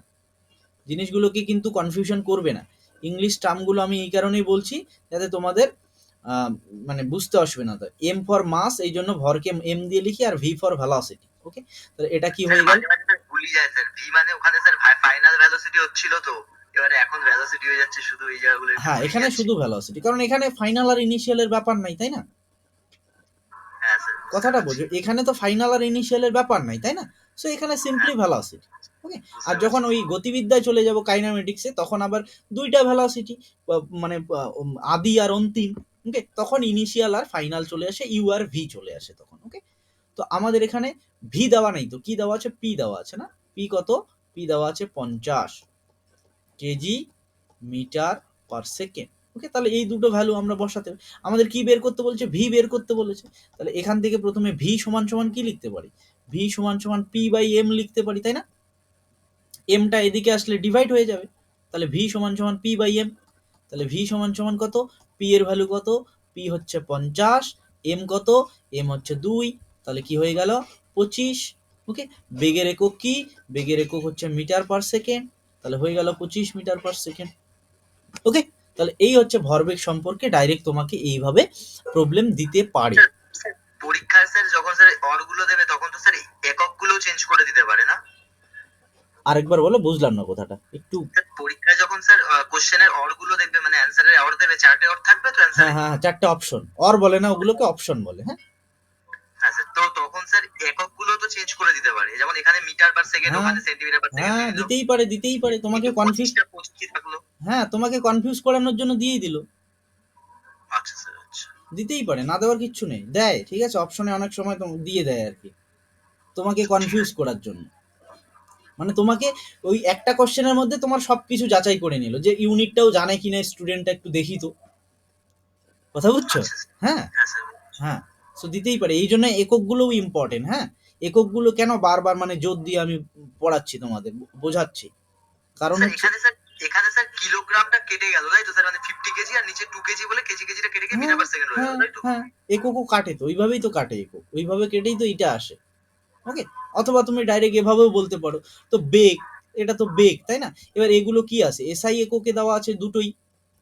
জিনিসগুলোকে কিন্তু কনফিউশন করবে না। ইংলিশ টার্মগুলো আমি এই কারণেই বলছি যাতে তোমাদের মানে বুঝতে অসুবিধা না হয়। এম ফর মাস, এই জন্য ভরকে এম দিয়ে লিখি, আর ভি ফর ভেলোসিটি। ওকে, তাহলে এটা কি হয়ে গেল, মাঝে মাঝে স্যার ভুলি যায় স্যার, ভি মানে ওখানে স্যার ফাইনাল ভেলোসিটি হচ্ছিল তো, এবারে এখন ভেলোসিটি হয়ে যাচ্ছে শুধু, এই জায়গাগুলো একটু হ্যাঁ ভুলে এখানে যাচ্ছি। শুধু ভেলোসিটি, কারণ এখানে ফাইনাল আর ইনিশিয়ালের ব্যাপার নাই, তাই না? হ্যাঁ স্যার বুঝতে কথাটা পারছি। বোঝো, এখানে তো ফাইনাল আর ইনিশিয়ালের ব্যাপার নাই, তাই না? সো এখানে সিম্পলি হ্যাঁ ভেলোসিটি। ওকে, আর বুঝতে যখন পারছি। ওই গতিবিদ্যায় চলে যাব কাইনেমেটিক্সে, তখন আবার দুইটা ভেলোসিটি, মানে আদি আর অন্তিম। ওকে, তখন ইনিশিয়াল আর ফাইনাল চলে আসে, ইউ আর ভি চলে আসে তখন। ওকে, তো আমাদের এখানে ভি দেওয়া নেই, তো কি দেওয়া আছে, পি দেওয়া আছে না। পি কত, পি দেওয়া আছে 50 কেজি মিটার পার সেকেন্ড। ওকে, তাহলে এই দুটো ভ্যালু আমরা বসাতে, আমাদের কি বের করতে বলছে, ভি বের করতে বলেছে। তাহলে এখান থেকে প্রথমে ভি সমান সমান কি লিখতে পারি, ভি সমান সমান পি বাই এম লিখতে পারি, তাই না? এমটা এদিকে আসলে ডিভাইড হয়ে যাবে, তাহলে ভি সমান সমান পি বাই এম। তাহলে ভি সমান সমান কত, পি এর ভ্যালু কত, পি হচ্ছে 50, এম কত, এম হচ্ছে 2, তাহলে কি হয়ে গেল 25। ওকে, বেগের একক কি, বেগের একক হচ্ছে মিটার পার সেকেন্ড, তাহলে হয়ে গেল 25 মিটার পার সেকেন্ড। ওকে, তাহলে এই হচ্ছে ভরবেগ সম্পর্কে ডাইরেক্ট তোমাকে এইভাবে প্রবলেম দিতে পারে। স্যার, স্যার, পরীক্ষায় স্যার যখন স্যার অর গুলো দেবে তখন তো স্যার একক গুলো চেঞ্জ করে দিতে পারে না? আরেকবার বলো, বুঝলাম না কথাটা একটু। স্যার পরীক্ষায় যখন স্যার কোশ্চেনের অর গুলো দেখবে, মানে অ্যান্সারের অর দেবে, চারটে অর থাকবে তো হ্যাঁ অ্যান্সারে। হ্যাঁ হ্যাঁ, চারটে অপশন, অর বলে না ওগুলোকে, অপশন বলে। হ্যাঁ হ্যাঁ স্যার, তো তখন স্যার একক গুলো তো চেঞ্জ করে দিতে পারে, যেমন এখানে মিটার পার সেকেন্ড, হ্যাঁ ওখানে সেন্টিমিটার পার সেকেন্ড হ্যাঁ, দিয়ে দিল। দিতেই পারে, দিতেই পারে, তোমাকে কিন্তু কনফিউজ, 25টা 25 থাকলো। হ্যাঁ তোমাকে কনফিউজ করানোর জন্য দিয়েই দিল। আচ্ছা স্যার, আচ্ছা। দিতেই পারে, না দেওয়ার কিচ্ছু নেই, দেয়, ঠিক আছে, অপশনে অনেক সময় তো দিয়ে দেয় আর কি। তোমাকে কনফিউজ করার জন্য। মানে তোমাকে ওই একটা কোশ্চেনের মধ্যে তোমার সবকিছু যাচাই করে নিল, যে ইউনিটটাও জানে কিনা স্টুডেন্টটা, একটু দেখি তো। কথা বুঝছো? আচ্ছা স্যার। হ্যাঁ হ্যাঁ স্যার। হ্যাঁ। সো দিতেই পারে, এই জন্য এককগুলোও ইম্পর্টেন্ট। হ্যাঁ, এককগুলো কেন বারবার মানে জোর দিয়ে আমি পড়াচ্ছি তোমাদের, বোঝাচ্ছি, কারণ স্যার হচ্ছে এখানে স্যার কিলোগ্রামটা কেটে গেল তাই তো স্যার, মানে 50 কেজি আর নিচে 2 কেজি বলে কেজিটা কেটে গিয়ে হ্যাঁ মিটার পার সেকেন্ড হয়ে গেল হ্যাঁ তাই তো? হ্যাঁ, এককও কাটে তো, ওইভাবেই তো কাটে একক, ওইভাবে কেটেই তো এটা আসে। ওকে, অথবা তুমি ডাইরেক্ট এভাবেও বলতে পারো, তো বেগ, এটা তো বেগ তাই না? এবার এগুলো কি আছে, এসআই এককে দেওয়া আছে দুটোই,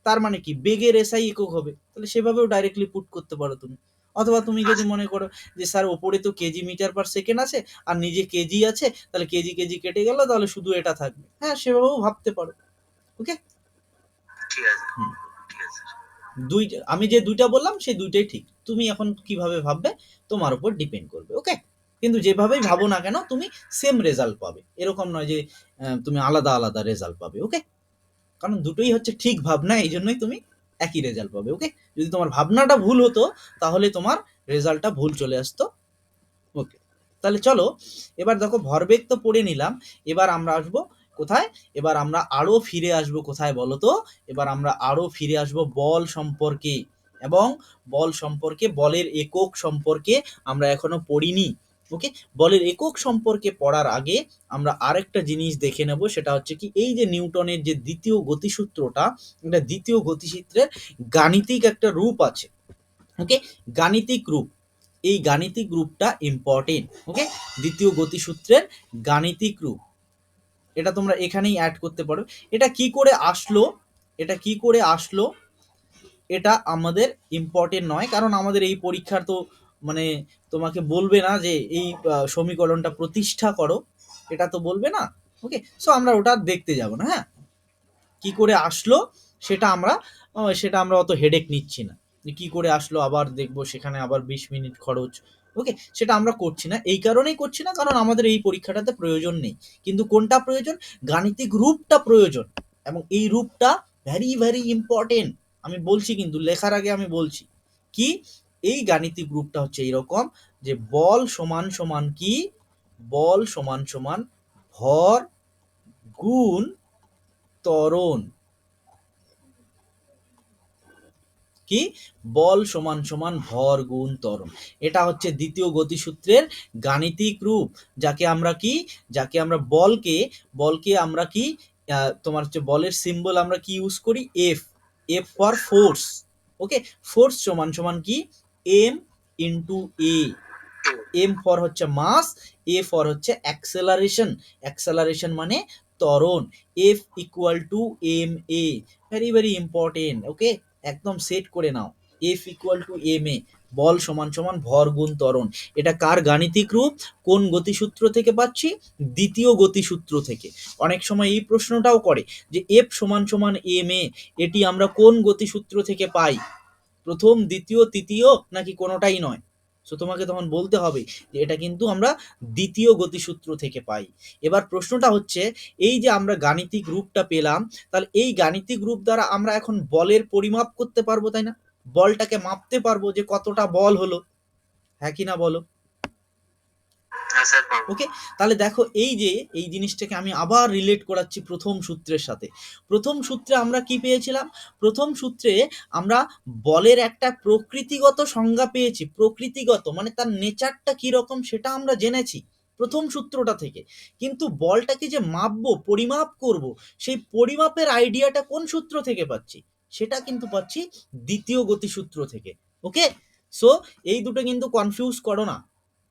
তার মানে কি বেগের এসআই একক হবে, তাহলে সেভাবেও ডাইরেক্টলি পুট করতে পারো তুমি। অথবা তুমি যদি আচ্ছা মনে করো যে স্যার ওপরে তো কেজি মিটার পার সেকেন্ড আছে আর নিজে কেজি আছে, তাহলে কেজি কেজি কেটে গেল, তাহলে শুধু এটা থাকবে, হ্যাঁ সেভাবেও ভাবতে পারো। ওকে। ঠিক আছে হুম। ঠিক আছে স্যার। দুই, আমি যে দুইটা বললাম সেই দুইটাই ঠিক, তুমি এখন কিভাবে ভাববে তোমার উপর ডিপেন্ড করবে। ওকে, কিন্তু যেভাবেই ঠিক ভাবো আছে না কেন তুমি সেম রেজাল্ট পাবে, এরকম নয় যে তুমি আলাদা আলাদা রেজাল্ট পাবে। ওকে, কারণ দুটোই হচ্ছে ঠিক ভাবনা, এই জন্যই তুমি একই রেজাল্ট পাবে। ওকে, যদি তোমার ভাবনাটা ভুল হতো তাহলে তোমার রেজাল্টটা ভুল চলে আসতো। ওকে, তাহলে চলো এবার দেখো ভরবেগ তো পড়ে নিলাম, এবার আমরা আসবো কোথায়, এবার আমরা আরো ফিরে আসবো কোথায় বলো তো, এবার আমরা আরো ফিরে আসবো বল সম্পর্কে, এবং বল সম্পর্কে, বলের একক সম্পর্কে আমরা এখনো পড়িনি। ওকে, বলের একক সম্পর্কে পড়ার আগে আমরা আরেকটা জিনিস দেখে নেব, সেটা হচ্ছে কি, এই যে নিউটনের যে দ্বিতীয় গতিসূত্রটা, এটা দ্বিতীয় গতিসূত্রের গাণিতিক একটা রূপ আছে। ওকে, গাণিতিক রূপ, এই গাণিতিক রূপটা ইম্পর্টেন্ট। ওকে, দ্বিতীয় গতিসূত্রের গাণিতিক রূপ, এটা তোমরা এখানেই অ্যাড করতে পারো। এটা কি করে আসলো, এটা কি করে আসলো, এটা আমাদের ইম্পর্টেন্ট নয়, কারণ আমাদের এই পরীক্ষার তো মানে তোমাকে বলবে না যে এই সমীকরণটা প্রতিষ্ঠা করো, এটা তো বলবে না। ওকে, সো আমরা ওটা দেখতে যাব না। হ্যাঁ, কি করে আসলো সেটা আমরা সেটা আমরা অত হেডেক নিচ্ছি না, যে কি করে আসলো আবার দেখবো, সেখানে আবার 20 মিনিট খরচ। ওকে, সেটা আমরা করছি না, এই কারণেই করছি না কারণ আমাদের এই পরীক্ষাটাতে প্রয়োজন নেই। কিন্তু কোনটা প্রয়োজন, গাণিতিক রূপটা প্রয়োজন, এবং এই রূপটা ভেরি ভেরি ইম্পর্টেন্ট। আমি বলছি, কিন্তু লেখার আগে আমি বলছি কি, এই গাণিতিক রূপটা হচ্ছে এইরকম, যে বল সমান সমান কি, বল সমান সমান ভর গুণ ত্বরণ। কি, বল সমান সমান ভর গুণ ত্বরণ, এটা হচ্ছে দ্বিতীয় গতিসূত্রের গাণিতিক রূপ, যাকে আমরা কি, যাকে আমরা বলকে, বলকে আমরা কি, তোমার হচ্ছে বলের সিম্বল আমরা কি ইউজ করি, F, F for force. Okay, force সমান সমান কি, M into A, M for হচ্ছে মাস, এ ফর হচ্ছে অ্যাক্সেলারেশন, অ্যাক্সেলারেশন মানে ত্বরণ, F equal to M A, very very important. Okay, একদম সেট করে নাও, F equal to M A, বল সমান সমান ভর গুণ ত্বরণ। এটা কার গাণিতিক রূপ, কোন গতিসূত্র থেকে পাচ্ছি, দ্বিতীয় গতিসূত্র থেকে। অনেক সময় এই প্রশ্নটাও করে যে এফ সমান সমান এম এ, এটি আমরা কোন গতিসূত্র থেকে পাই, প্রথম দ্বিতীয় তৃতীয় নাকি কোনোটাই নয়। সো তোমাকে তখন বলতে হবে যে এটা কিন্তু আমরা দ্বিতীয় গতিসূত্র থেকে পাই। এবার প্রশ্নটা হচ্ছে, এই যে আমরা গাণিতিক রূপটা পেলাম, তাহলে এই গাণিতিক রূপ দ্বারা আমরা এখন বলের পরিমাপ করতে পারবো তাই না, বলটাকে মাপতে পারবো যে কতটা বল হলো, হ্যাঁ কি না বলো? হ্যাঁ স্যার পারবো। ওকে, তাহলে দেখো এই যে এই জিনিসটাকে আমি আবার রিলেট করাচ্ছি প্রথম সূত্রের সাথে। প্রথম সূত্রে আমরা কি পেয়েছিলাম, প্রথম সূত্রে আমরা বলের একটা প্রকৃতিগত সংজ্ঞা পেয়েছি, প্রকৃতিগত মানে তার নেচারটা কি রকম সেটা আমরা জেনেছি প্রথম সূত্রটা থেকে। কিন্তু বলটাকে যে মাপবো, পরিমাপ করব, সেই পরিমাপের আইডিয়াটা কোন সূত্র থেকে পাচ্ছি, সেটা কিন্তু পাচ্ছি দ্বিতীয় গতিসূত্র থেকে। ওকে, সো এই দুটো কিন্তু কনফিউজ করো না,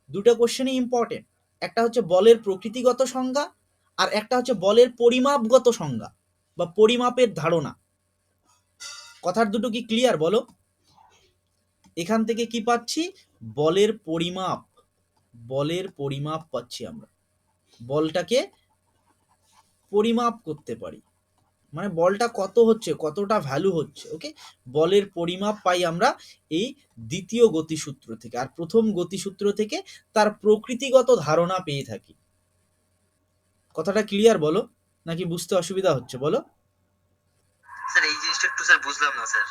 দুটো কোশ্চেনই ইম্পর্টেন্ট। একটা হচ্ছে বলের প্রকৃতিগত সংজ্ঞা, আর একটা হচ্ছে বলের পরিমাপগত সংজ্ঞা বা পরিমাপের ধারণা। কথার দুটো কি ক্লিয়ার বলো? এখান থেকে কি পাচ্ছি, বলের পরিমাপ, বলের পরিমাপ পাচ্ছি আমরা, বলটাকে পরিমাপ করতে পারি, মানে বলটা কত হচ্ছে, কতটা ভ্যালু হচ্ছে। ওকে, বলের পরিমাপ পাই আমরা এই দ্বিতীয় গতিসূত্র থেকে, আর প্রথম গতিসূত্র থেকে তার প্রকৃতিগত ধারণা পেয়ে থাকি। কথাটা ক্লিয়ার বলো, নাকি বুঝতে অসুবিধা হচ্ছে বলো? স্যার এই জিনিসটা একটু স্যার বুঝলাম না স্যার।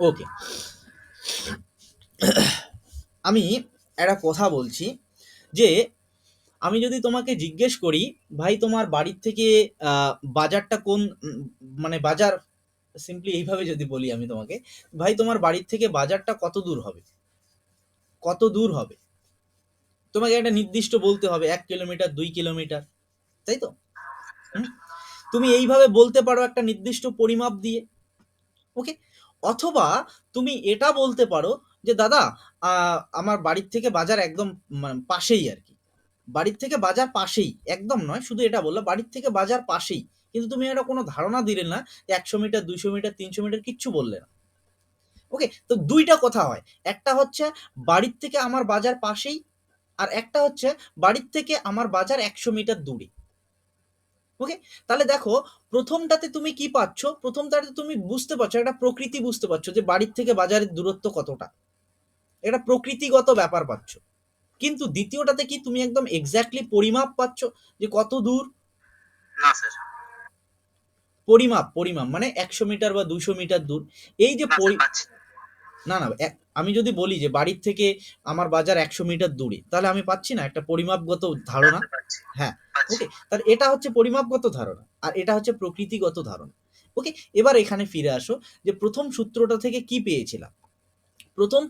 ওকে, আমি একটা কথা বলছি, যে আমি যদি তোমাকে জিজ্ঞেস করি, ভাই তোমার বাড়ির থেকে বাজারটা কোন মানে বাজার, সিম্পলি এইভাবে যদি বলি আমি তোমাকে, ভাই তোমার বাড়ির থেকে বাজারটা কত দূর হবে, কত দূর হবে, তোমাকে একটা নির্দিষ্ট বলতে হবে, 1 কিলোমিটার, 2 কিলোমিটার, তাই তো? হুম? তুমি এইভাবে বলতে পারো একটা নির্দিষ্ট পরিমাপ দিয়ে, ওকে। অথবা তুমি এটা বলতে পারো যে দাদা, আমার বাড়ির থেকে বাজার একদম পাশেই আর কি, বাড়ির থেকে বাজার পাশেই, একদম নয়, শুধু এটা বললো বাড়ির থেকে বাজার পাশেই, কিন্তু তুমি এটা কোনো ধারণা দিলে না, 100 মিটার, 200 মিটার, 300 মিটার কিচ্ছু বললে না, ওকে। তো দুইটা কথা হয়, একটা হচ্ছে বাড়ির থেকে আমার বাজার পাশেই, আর একটা হচ্ছে বাড়ির থেকে আমার বাজার 100 মিটার দূরে, ওকে। তাহলে দেখো, প্রথমটাতে তুমি কি পাচ্ছ, প্রথমটাতে তুমি বুঝতে পারছো, একটা প্রকৃতি বুঝতে পারছো যে বাড়ির থেকে বাজারের দূরত্ব কতটা, এটা প্রকৃতিগত ব্যাপার পাচ্ছ। কিন্তু দ্বিতীয়টাতে কি তুমি একদম এক্স্যাক্টলি পরিমাপ পাচ্ছ যে কত দূর? না স্যার। পরিমাপ, পরিমাপ মানে 100 মিটার বা 200 মিটার দূর, এই যে না স্যার, পাচ্ছি না। না না, আমি যদি বলি যে বাড়ির থেকে আমার বাজার 100 মিটার দূরে, তাহলে আমি পাচ্ছি না একটা পরিমাপগত হ্যাঁ ধারণা? স্যার, পাচ্ছি হ্যাঁ, পাচ্ছি। ওকে। তাহলে এটা হচ্ছে পরিমাপগত ধারণা, আর এটা হচ্ছে প্রকৃতিগত ধারণা, ওকে। এবার এখানে ফিরে আসো, যে প্রথম সূত্রটা থেকে কি পেয়েছিলাম, প্রথম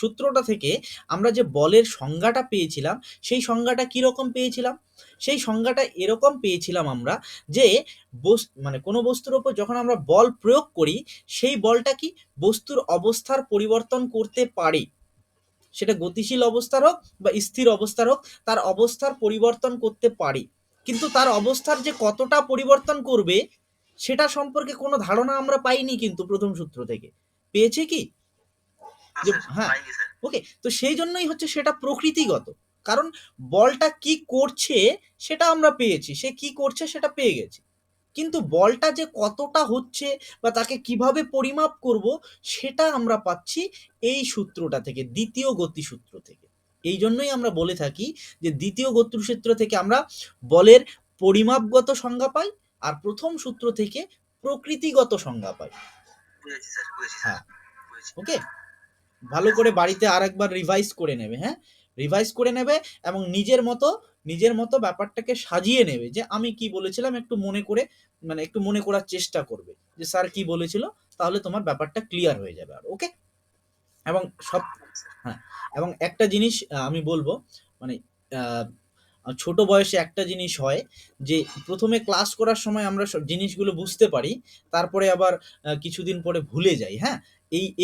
সূত্রটা থেকে আমরা যে বলের সংজ্ঞাটা পেয়েছিলাম, সেই সংজ্ঞাটা কি রকম পেয়েছিলাম, সেই সংজ্ঞাটা এরকম পেয়েছিলাম আমরা, যে মানে কোনো বস্তুর ওপর যখন আমরা বল প্রয়োগ করি, সেই বলটা কি বস্তুর অবস্থার পরিবর্তন করতে পারে, সেটা গতিশীল অবস্থার হোক বা স্থির অবস্থার হোক, তার অবস্থার পরিবর্তন করতে পারে, কিন্তু তার অবস্থার যে কতটা পরিবর্তন করবে সেটা সম্পর্কে কোনো ধারণা আমরা পাইনি কিন্তু প্রথম সূত্র থেকে, পেয়েছে কি? না যে স্যার, হ্যাঁ, পাইনি স্যার। ওকে। তো সেই জন্যই হচ্ছে সেটা প্রকৃতিগত, কারণ বলটা কি করছে সেটা আমরা পেয়েছি, সে কি করছে সেটা পেয়ে গেছি, কিন্তু বলটা যে কতটা হচ্ছে বা তাকে কিভাবে পরিমাপ করব সেটা আমরা পাচ্ছি এই সূত্রটা থেকে, দ্বিতীয় গতিসূত্র থেকে। এই জন্যই আমরা বলে থাকি যে দ্বিতীয় গতিসূত্র থেকে আমরা বলের পরিমাপগত সংজ্ঞা পাই, আর প্রথম সূত্র থেকে প্রকৃতিগত সংজ্ঞা পাই। বুঝেছি স্যার, বুঝেছি স্যার, হ্যাঁ, বুঝেছি। ওকে। ভালো হ্যাঁ করে স্যার, বাড়িতে বুঝেছি। আরেকবার রিভাইজ করে নেবে, হ্যাঁ, রিভাইজ করে নেবে, এবং নিজের মতো, নিজের মতো ব্যাপারটাকে সাজিয়ে নেবে, যে আমি কি বলেছিলাম একটু মনে করে, মানে একটু মনে করার চেষ্টা করবে যে স্যার কি বলেছিল, তাহলে তোমার ব্যাপারটা ক্লিয়ার হয়ে যাবে, আর ওকে। এবং সব, স্যার। হ্যাঁ, এবং একটা জিনিস আমি বলবো, মানে আহ, ছোট বয়সে একটা জিনিস হয়, যে প্রথমে ক্লাস করার সময় আমরা সব জিনিসগুলো বুঝতে পারি, তারপরে আবার কিছুদিন পরে ভুলে যাই, হ্যাঁ।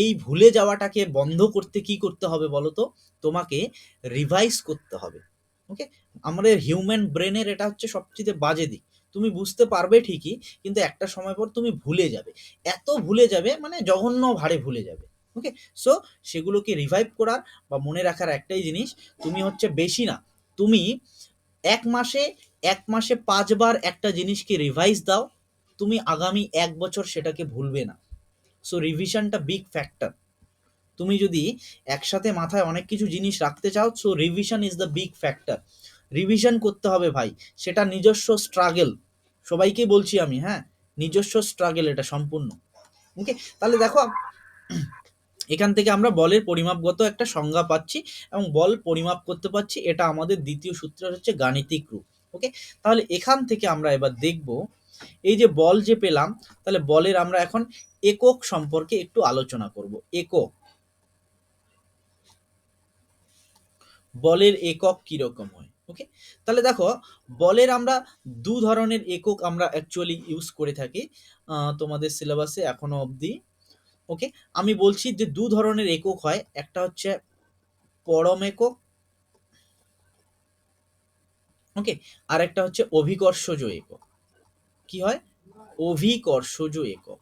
এই ভুলে যাওয়াটাকে বন্ধ করতে কি করতে হবে বলো তো, তোমাকে রিভাইজ করতে হবে, ওকে। আমাদের হিউম্যান ব্রেনের এটা হচ্ছে সবচেয়ে বাজে দিক, তুমি বুঝতে পারবে ঠিকই, কিন্তু একটা সময় পর তুমি ভুলে যাবে, এত ভুলে যাবে মানে জঘন্য ভারে ভুলে যাবে, ওকে। সো সেগুলোকে রিভাইভ করার বা মনে রাখার একটাই জিনিস, তুমি হচ্ছে বেশি না, তুমি এক মাসে, এক মাসে 5 বার একটা জিনিসকে রিভাইজ দাও, তুমি আগামী 1 বছর সেটাকে ভুলবে না। সো রিভিশনটা বিগ ফ্যাক্টর, তুমি যদি একসাথে মাথায় অনেক কিছু জিনিস রাখতে চাও, so revision is the big factor, revision করতে হবে ভাই, সেটা নিজস্ব স্ট্রাগল, সবাইকে বলছি আমি, হ্যাঁ, নিজস্ব স্ট্রাগল এটা সম্পূর্ণ, ওকে। তাহলে দেখো, এখান থেকে আমরা বলের পরিমাপগত একটা সংজ্ঞা পাচ্ছি, এবং বল পরিমাপ করতে পারছি, এটা আমাদের দ্বিতীয় সূত্র হচ্ছে গাণিতিক রূপ, ওকে। তাহলে এখান থেকে আমরা এবার দেখব, এই যে বল যে পেলাম, তাহলে বলের আমরা এখন একক সম্পর্কে একটু আলোচনা করব, একক, বলের একক কিরকম হয়, ওকে। তাহলে দেখো, বলের আমরা দু ধরনের একক আমরা অ্যাকচুয়ালি ইউজ করে থাকি, তোমাদের সিলেবাসে এখনো অবধি, ওকে। আমি বলছি যে দু ধরনের একক হয়, একটা হচ্ছে পরম একক, ওকে, আর একটা হচ্ছে অভিকর্ষজ একক। কি হয়? অভিকর্ষজ একক,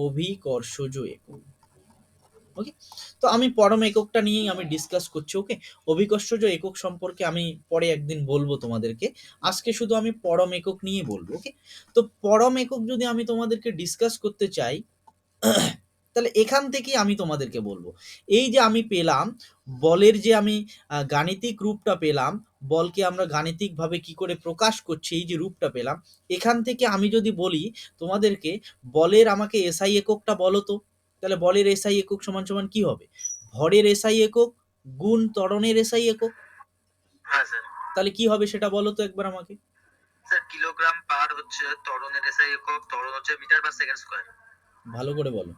অভিকর্ষজ একক, ওকে। তো আমি পরম এককটা নিয়েই আমি ডিসকাস করছি, ওকে। অভিকর্ষজ একক সম্পর্কে আমি পরে একদিন বলবো তোমাদেরকে, আজকে শুধু আমি পরম একক নিয়ে বলবো, ওকে। তো পরম একক যদি আমি তোমাদেরকে ডিসকাস করতে চাই, তাহলে এখান থেকেই আমি তোমাদেরকে বলবো, এই যে আমি পেলাম বলের যে আমি গাণিতিক রূপটা পেলাম, বলকে আমরা গাণিতিকভাবে কি করে প্রকাশ করছি, এই যে রূপটা পেলাম, এখান থেকে আমি যদি বলি তোমাদেরকে, বলের আমাকে এসআই এককটা বলো তো, তাহলে বলের এসআই একক সমান সমান কি হবে? ভরের এসআই একক গুণ ত্বরণের এসআই একক, হ্যাঁ স্যার। তাহলে কি হবে সেটা বলো তো একবার আমাকে। স্যার কিলোগ্রাম পার হচ্ছে ত্বরণের এসআই একক, ত্বরণ হচ্ছে মিটার পার সেকেন্ড স্কোয়ার। ভালো করে বলো।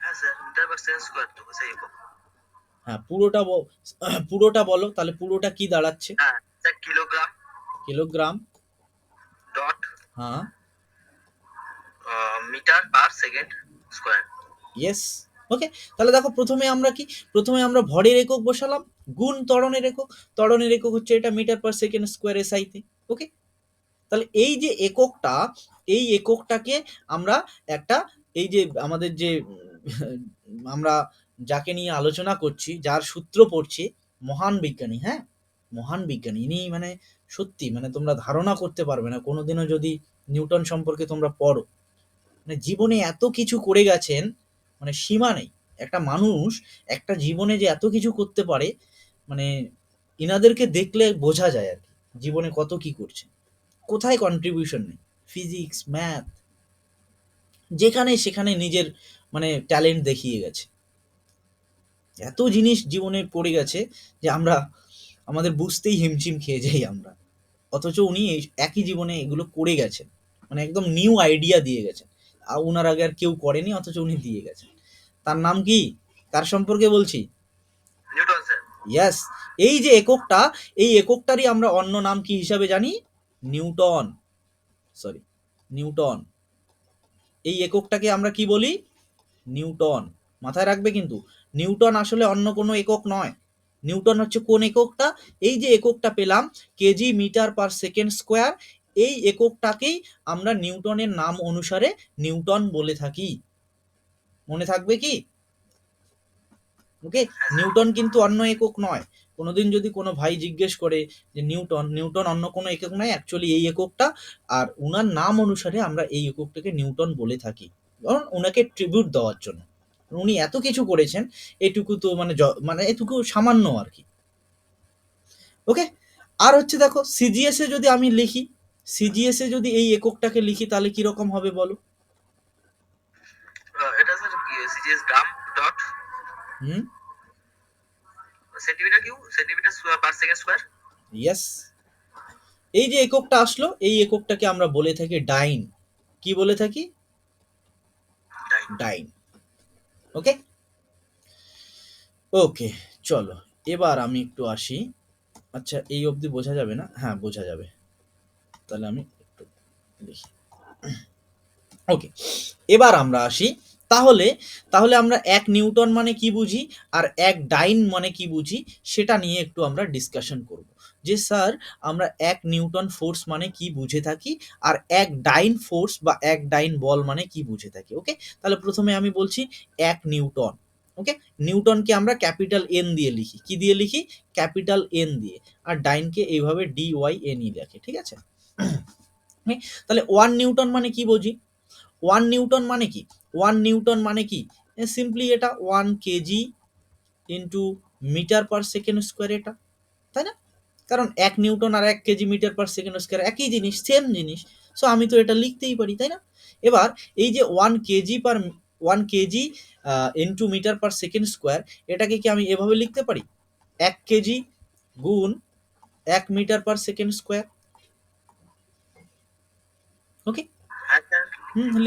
হ্যাঁ sir, metre per second square তো এসআই একক। হ্যাঁ পুরোটা বলো, তাহলে পুরোটা কি দাঁড়াচ্ছে? হ্যাঁ স্যার, কিলোগ্রাম কিলোগ্রাম ডট হ্যাঁ metre per second square. Yes. Okay, তাহলে দেখো প্রথমে আমরা ভরের একক বসালাম, গুণ ত্বরণের একক। ত্বরণের একক হচ্ছে এটা মিটার পার সেকেন্ড স্কোয়ার এসআইতে। ওকে, তাহলে এই যে এককটা, এই এককটাকে আমরা একটা, এই যে আমাদের যে আমরা যাকে নিয়ে আলোচনা করছি, যার সূত্র পড়ছি, মহান বিজ্ঞানী, হ্যাঁ মহান বিজ্ঞানী, ইনি মানে সত্যি মানে তোমরা ধারণা করতে পারবে না কোনোদিনও যদি নিউটন সম্পর্কে তোমরা পড়ো। মানে জীবনে এত কিছু করে গেছেন, মানে সীমা নেই। একটা মানুষ একটা জীবনে যে এত কিছু করতে পারে, মানে ইনাদেরকে দেখলে বোঝা যায় আর কি জীবনে কত কি করছে, কোথায় কন্ট্রিবিউশন নেই। ফিজিক্স, ম্যাথ, যেখানে সেখানে নিজের মানে ট্যালেন্ট দেখিয়ে গেছে। এত জিনিস জীবনে পড়ে গেছে যে আমরা আমাদের বুঝতেই হিমশিম খেয়ে যাই আমরা। অথচ উনি এই একই জীবনে এগুলো করে গেছেন, মানে একদম নিউ আইডিয়া দিয়ে গেছেন। আর উনার আগে আর কেউ করেনি, অথচ উনি দিয়ে গেছেন। তার নাম কি? কার সম্পর্কে বলছি? Newton sir. ইয়াস। এই যে এককটা, এই এককটারই আমরা অন্য নাম কি হিসাবে জানি? নিউটন। Sorry, Newton. এই এককটাকে আমরা কি বলি? নিউটন। মাথায় রাখবে কিন্তু, নিউটন আসলে অন্য কোনো একক নয়। নিউটন হচ্ছে কোন এককটা? এই যে এককটা পেলাম, KG metre per second square, এই এককটাকেই আমরা নিউটনের নাম অনুসারে নিউটন বলে থাকি। মনে থাকবে কি? ওকে, হ্যাঁ স্যার। নিউটন কিন্তু অন্য একক নয়। কোনোদিন যদি কোনো ভাই জিজ্ঞেস করে যে নিউটন, নিউটন অন্য কোনো একক নয়, অ্যাকচুয়ালি এই এককটা, আর উনার নাম অনুসারে আমরা এই এককটাকে নিউটন বলে থাকি, কারণ উনাকে ট্রিবিউট দেওয়ার জন্য। উনি এত কিছু করেছেন, এটুকু তো মানে মানে এটুকু সামান্য আর কি। ওকে, আর হচ্ছে দেখো সিজিএস এ যদি আমি লিখি, সিজিএস এ যদি এই এককটাকে লিখি তাহলে কি রকম হবে বলো? এটা sir CGS gram dot hmm, centimetre cube, centimetre per second square. Yes. এই যে এককটা আসলো, এই এককটাকে আমরা বলে থাকি ডাইন। কি বলে থাকি? ডাইন। ওকে, ওকে, চলো এবার আমি একটু আসি। আচ্ছা, এই অবধি বোঝা যাবে না? হ্যাঁ বোঝা যাবে। তাহলে আমি একটু লিখি। ওকে, এবার আমরা আসি। তাহলে তাহলে আমরা এক নিউটন মানে কি বুঝি আর এক ডাইন মানে কি বুঝি, সেটা নিয়ে একটু আমরা ডিসকাশন করব। যে স্যার, আমরা এক নিউটন ফোর্স মানে কি বুঝে থাকি, আর এক ডাইন ফোর্স বা এক ডাইন বল মানে কি বুঝে থাকি। ওকে, তাহলে প্রথমে আমি বলছি এক নিউটন। ওকে, নিউটনকে আমরা ক্যাপিটাল এন দিয়ে লিখি। কি দিয়ে লিখি? ক্যাপিটাল এন দিয়ে। আর ডাইনকে এইভাবে ডি ওয়াই এন ই লেখে, ঠিক আছে? তাহলে ওয়ান নিউটন মানে কি বুঝি? ওয়ান নিউটন মানে কি? ওয়ান নিউটন মানে কি? সিম্পলি এটা 1 KG into metre per second square, এটা, তাই না? কারণ 1 নিউটন আর 1 KG metre per second square একই জিনিস, সেম জিনিস। সো আমি তো এটা লিখতেই পারি, তাই না? এবার এই যে 1 KG into metre per second square, এটাকে কি আমি এভাবে লিখতে পারি? 1 কেজি গুণ 1 মিটার পার সেকেন্ড স্কোয়ার। ওকে, হ্যাঁ স্যার।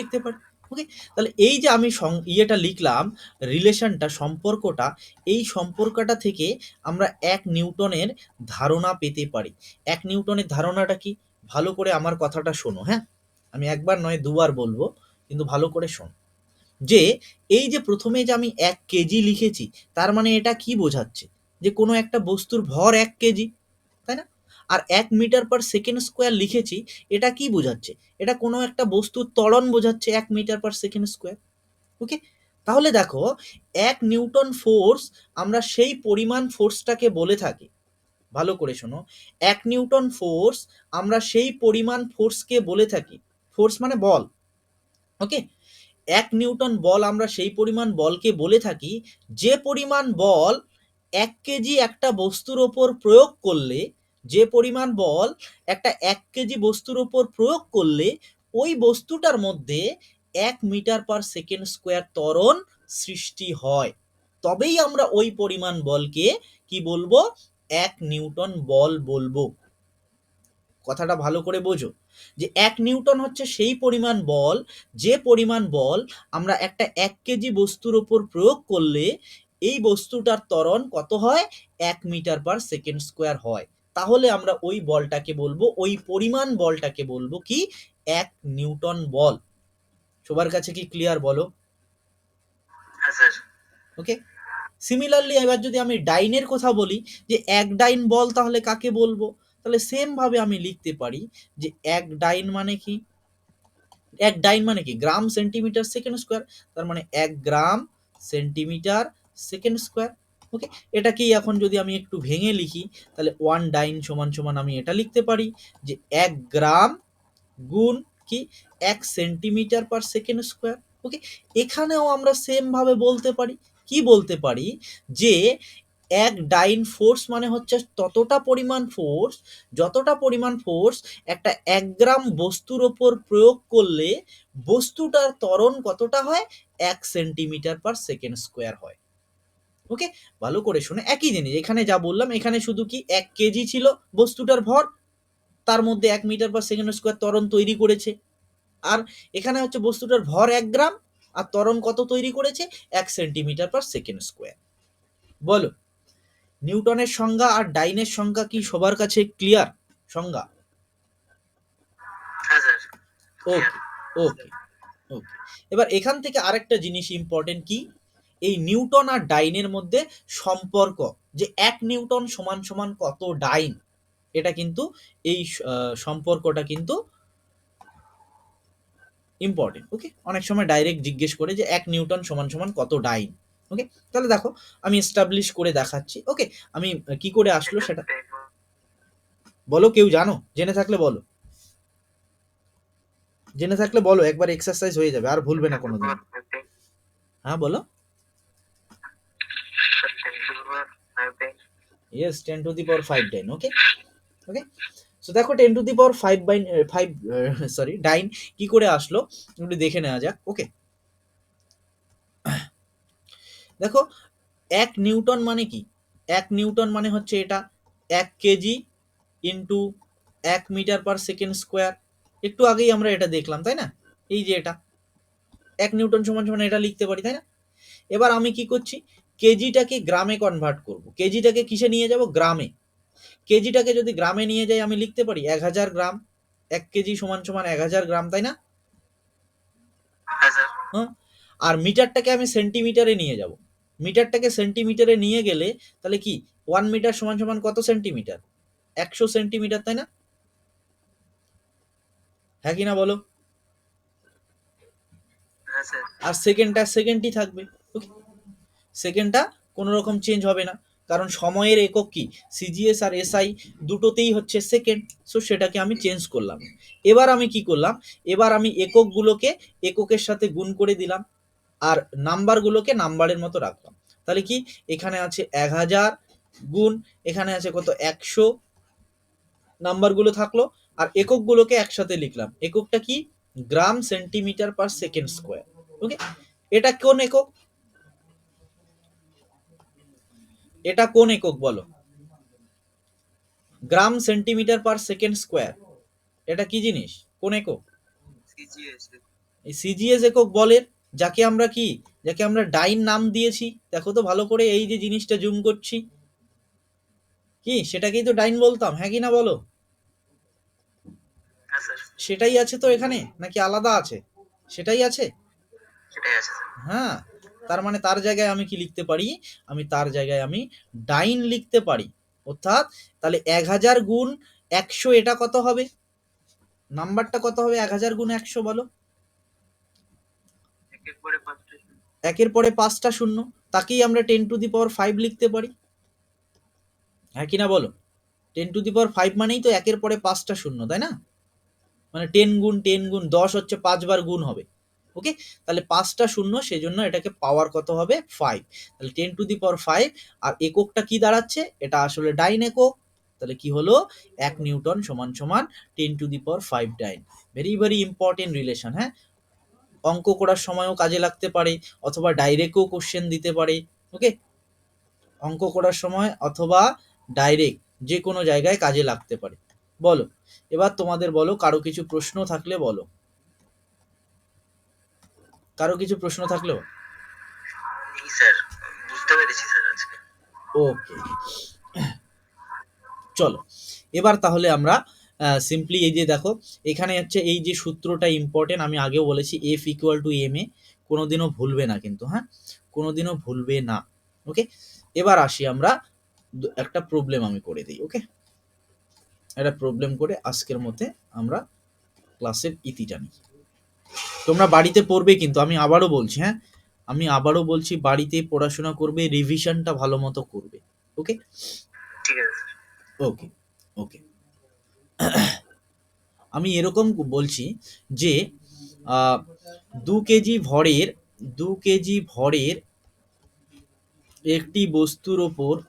লিখতে পারি। ওকে, তাহলে এই যে আমি ইয়েটা লিখলাম, রিলেশনটা, সম্পর্কটা, এই সম্পর্কটা থেকে আমরা এক নিউটনের ধারণা পেতে পারি। এক নিউটনের ধারণাটা কি? ভালো করে আমার কথাটা শোনো, হ্যাঁ, আমি একবার নয় দুবার বলবো, কিন্তু ভালো করে শোনো। যে এই যে প্রথমে যে আমি 1 কেজি লিখেছি, তার মানে এটা কি বোঝাচ্ছে? যে কোনো একটা বস্তুর ভর 1 কেজি, তাই না? আর 1 মিটার পার সেকেন্ড স্কোয়ার লিখেছি, এটা কি বোঝাচ্ছে? এটা কোনো একটা বস্তুর ত্বরণ বোঝাচ্ছে 1 মিটার পার সেকেন্ড স্কোয়ার। ওকে, তাহলে দেখো, 1 নিউটন ফোর্স, আমরা সেই পরিমাণ ফোর্সটাকে বলে থাকি, ভালো করে শোনো, 1 নিউটন ফোর্স, আমরা সেই পরিমাণ ফোর্সকে বলে থাকি, ফোর্স মানে বল। ওকে, 1 নিউটন বল, আমরা সেই পরিমাণ বলকে বলে থাকি যে পরিমাণ বল 1 কেজি একটা বস্তুর ওপর প্রয়োগ করলে, যে পরিমাণ বল একটা 1 কেজি বস্তুর ওপর প্রয়োগ করলে ওই বস্তুটার মধ্যে 1 মিটার পার সেকেন্ড স্কোয়ার ত্বরণ সৃষ্টি হয়, তবেই আমরা ওই পরিমাণ বলকে কি বলবো? এক নিউটন বল বলবো। কথাটা ভালো করে বোঝো, যে এক নিউটন হচ্ছে সেই পরিমাণ বল, যে পরিমাণ বল আমরা একটা 1 কেজি বস্তুর ওপর প্রয়োগ করলে এই বস্তুটার ত্বরণ কত হয়, 1 মিটার/সেকেন্ড স্কোয়ার হয়। তাহলে আমরা ওই বলটাকে বলবো, ওই পরিমাণ বলটাকে বলবো কি, 1 নিউটন বল। সবার কাছে কি ক্লিয়ার বলো? হ্যাঁ স্যার। ওকে। সিমিলারলি এবার যদি আমি ডাইনের কথা বলি, যে এক ডাইন বল তাহলে কাকে বলবো, তাহলে সেম ভাবে আমি লিখতে পারি যে এক ডাইন মানে কি, এক ডাইন মানে কি গ্রাম সেন্টিমিটার সেকেন্ড স্কোয়ার, তার মানে 1 গ্রাম সেন্টিমিটার সেকেন্ড স্কোয়ার। ওকে। এটাকেই এখন যদি আমি একটু ভেঙে লিখি, তাহলে 1 ডাইন সমান সমান আমি এটা লিখতে পারি যে 1 গ্রাম গুণ কি, 1 সেন্টিমিটার/সেকেন্ড স্কোয়ার। ওকে। এখানেও আমরা সেম ভাবে বলতে পারি, কি বলতে পারি, যে এক ডাইন ফোর্স মানে হচ্ছে ততটা পরিমাণ ফোর্স, যতটা পরিমাণ ফোর্স একটা 1 গ্রাম বস্তুর ওপর প্রয়োগ করলে বস্তুটার ত্বরণ কতটা হয়, 1 সেন্টিমিটার/সেকেন্ড স্কোয়ার হয়। ওকে। ভালো করে শুনে, একই জিনিস এখানে যা বললাম, এখানে শুধু কি 1 কেজি ছিল বস্তুটার ভর, তার মধ্যে 1 মিটার/সেকেন্ড স্কোয়ার ত্বরণ তৈরি করেছে। আর এখানে হচ্ছে বস্তুটার ভর 1 গ্রাম, আর ত্বরণ কত তৈরি করেছে, 1 সেন্টিমিটার/সেকেন্ড স্কোয়ার। বলো, নিউটনের সংজ্ঞা আর ডাইনের সংজ্ঞা কি সবার কাছে ক্লিয়ার সংজ্ঞা? হ্যাঁ স্যার। ওকে, ওকে, ওকে। এবার এখান থেকে আরেকটা জিনিস ইম্পর্টেন্ট কি, এই নিউটন আর ডাইনের মধ্যে সম্পর্ক, যে 1 নিউটন সমান সমান কত ডাইন, এটা কিন্তু এই সম্পর্কটা কিন্তু ইম্পর্টেন্ট। ওকে। অনেক সময় ডাইরেক্ট জিজ্ঞেস করে যে 1 নিউটন সমান সমান কত ডাইন। ওকে। তাহলে দেখো আমি এস্টাবলিশ করে দেখাচ্ছি। ওকে। আমি কি করে আসলো সেটা বলো, কেউ জানো? জেনে থাকলে বলো, জেনে থাকলে বলো, একবার এক্সারসাইজ হয়ে যাবে, আর ভুলবে না কোনোদিন। হ্যাঁ বলো। ইয়েস, 10⁵ ডাইন। ওকে। ওকে। সো দেখো 10⁵ সরি ডাইন কি করে আসলো একটু দেখে নেওয়া যাক। ওকে। দেখো 1 নিউটন মানে কি, 1 নিউটন মানে হচ্ছে এটা 1 কেজি ইন্টু 1 মিটার/সেকেন্ড স্কোয়ার। একটু আগেই আমরা এটা দেখলাম, তাই না? এই যে এটা 1 নিউটন সমান সমান এটা লিখতে পারি, তাই না? এবার আমি কি করছি, কেজিটাকে গ্রামে কনভার্ট করব, কেজিটাকে কিসে নিয়ে যাব, গ্রামে। কেজিটাকে যদি গ্রামে নিয়ে যাই আমি লিখতে পারি 1000 গ্রাম, 1 কেজি সমান সমান 1000 গ্রাম, তাই না? হ্যাঁ স্যার। হ্যাঁ। আর মিটারটাকে আমি সেন্টিমিটারে নিয়ে যাব, মিটারটাকে সেন্টিমিটারে নিয়ে গেলে তাহলে কি 1 মিটার সমান সমান কত সেন্টিমিটার, 100 সেন্টিমিটার, তাই না? হ্যাঁ কি না বলো? হ্যাঁ স্যার। আর সেকেন্ডটা সেকেন্ডই থাকবে। ওকে। সেকেন্ডটা কোনো রকম চেঞ্জ হবে না, কারণ সময়ের একক কি, সিজিএস আর এসআই দুটোতেই হচ্ছে সেকেন্ড। সো সেটাকে আমি চেঞ্জ করলাম। এবার আমি কি করলাম, এবার আমি এককগুলোকে এককের সাথে গুণ করে দিলাম, আর নাম্বারগুলোকে নাম্বারের মতো রাখলাম। তাহলে কি, এখানে আছে 1000 গুণ, এখানে আছে কত, 100, নাম্বারগুলো থাকলো, আর এককগুলোকে একসাথে লিখলাম। এককটা কি, গ্রাম সেন্টিমিটার/সেকেন্ড স্কোয়ার। ওকে। এটা কোন একক, এটা কোন একক বলো, গ্রাম সেন্টিমিটার/সেকেন্ড স্কোয়ার, এটা কি জিনিস, কোন একক? সিজিএস। এই সিজিএস একক বলের, যাকে আমরা কি, যাকে আমরা ডাইন নাম দিয়েছি। দেখো তো ভালো করে, এই যে জিনিসটা জুম করছি, কি সেটাকেই তো ডাইন বলতাম, হ্যাঁ কি না বলো? হ্যাঁ স্যার। সেটাই আছে তো এখানে, নাকি আলাদা আছে? সেটাই আছে। সেটাই আছে স্যার। হ্যাঁ। তার মানে তার জায়গায় আমি কি লিখতে পারি, আমি তার জায়গায় আমি ডাইন লিখতে পারি। অর্থাৎ তাহলে 1000 গুণ 100, এটা কত হবে, নাম্বারটা কত হবে 1000 গুণ 100 বলো? একের পরে পাঁচটা। একের পরে 5টা শূন্য, তাকেই আমরা 10⁵ লিখতে পারি, হ্যাঁ কিনা বলো? 10⁵ মানেই তো একের পরে 5টা শূন্য, তাই না? মানে 10 গুণ 10 হচ্ছে 5 বার গুণ হবে। ওকে। তাহলে 5টা শূন্য, সেজন্য এটাকে পাওয়ার কত হবে, 5। তাহলে 10⁵, আর এককটা কি দাঁড়াচ্ছে, এটা আসলে ডাইন একক। তাহলে কি হলো, 1 নিউটন সমান সমান 10⁵ dyne. Very very important relation. হ্যাঁ, অঙ্ক করার সময়ও কাজে লাগতে পারে, অথবা ডাইরেক্টও কোশ্চেন দিতে পারে। ওকে। অঙ্ক করার সময় অথবা ডাইরেক্ট যে কোনো জায়গায় কাজে লাগতে পারে। বলো, এবার তোমাদের বলো, কারো কিছু প্রশ্ন থাকলে বলো, কারো কিছু প্রশ্ন থাকলেও। নেই স্যার, বুঝতে পেরেছি স্যার আজকে। ওকে, চলো এবার তাহলে আমরা সিম্পলি এই যে দেখো, এখানে হচ্ছে এই যে সূত্রটা ইম্পর্টেন্ট, আমি আগেও বলেছি এফ ইকুয়াল টু এম এ, কোনোদিনও ভুলবে না কিন্তু, হ্যাঁ কোনোদিনও ভুলবে না। ওকে, এবার আসি আমরা, একটা প্রবলেম আমি করে দিই। ওকে, একটা প্রবলেম করে আজকের মধ্যে আমরা ক্লাসের ইতি জানি। তোমরা বাড়িতে পড়বে কিন্তু, আমি আবারও বলছি, হ্যাঁ আমি আবারও বলছি, বাড়িতে পড়াশোনা করবে, রিভিশনটা ভালো মতো করবে। ওকে, ঠিক আছে স্যার। ওকে, ওকে। আমি এরকম বলছি যে 2 কেজি ভরের একটি বস্তুর ওপর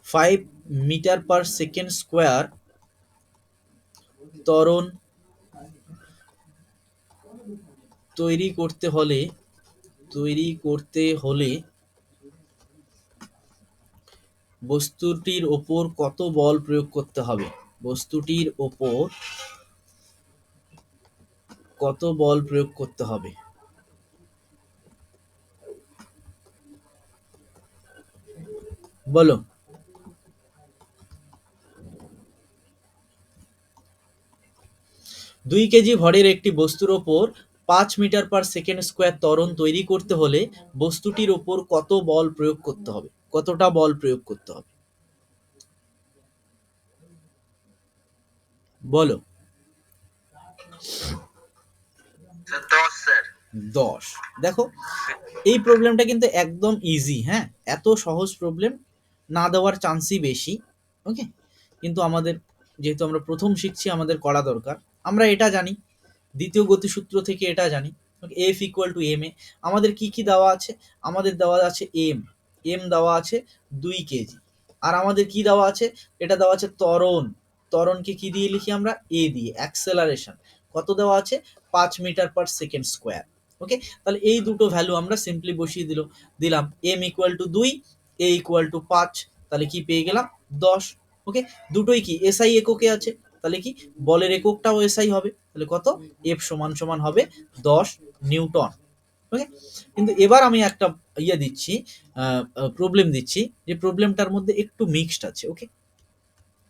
5 মিটার/সেকেন্ড স্কোয়ার ত্বরণ তৈরি করতে হলে বস্তুটির ওপর কত বল প্রয়োগ করতে হবে? বস্তুটির ওপর কত বল প্রয়োগ করতে হবে? বলো। 2 কেজি ভরের একটি বস্তুর ওপর 5 মিটার/সেকেন্ড স্কোয়ার ত্বরণ তৈরি করতে হলে বস্তুটির ওপর কত বল প্রয়োগ করতে হবে? কতটা বল প্রয়োগ করতে হবে? বলো। Sir 10 sir. 10। দেখো, এই প্রবলেমটা কিন্তু একদম ইজি, হ্যাঁ এত সহজ প্রবলেম না দেওয়ার চান্সই বেশি। ওকে, কিন্তু আমাদের যেহেতু আমরা প্রথম শিখছি, আমাদের করা দরকার। আমরা এটা জানি, দ্বিতীয় গতিসূত্র থেকে এটা জানি, এফ ইকুয়াল টু এম এ। আমাদের কি কি দেওয়া আছে? আমাদের দেওয়া আছে এম দেওয়া আছে 2 কেজি। আর আমাদের কি দেওয়া আছে? এটা দেওয়া আছে ত্বরণ। ত্বরণকে কি দিয়ে লিখি আমরা? এ দিয়ে। অ্যাক্সেলারেশন কত দেওয়া আছে? 5 মিটার/সেকেন্ড স্কোয়ার। ওকে, তাহলে এই দুটো ভ্যালু আমরা সিম্পলি বসিয়ে দিলাম। M equal to 2, A equal to 5, তাহলে কি পেয়ে গেলাম? 10। ওকে, দুটোই কি এসআই এককে আছে, তাহলে কি বলের এককটাও এসআই হবে, তাহলে কত? এফ সমান সমান হবে 10 নিউটন। ওকে, কিন্তু এবার আমি একটা দিচ্ছি, প্রবলেম দিচ্ছি, যে প্রবলেমটার মধ্যে একটু মিক্সড আছে। ওকে,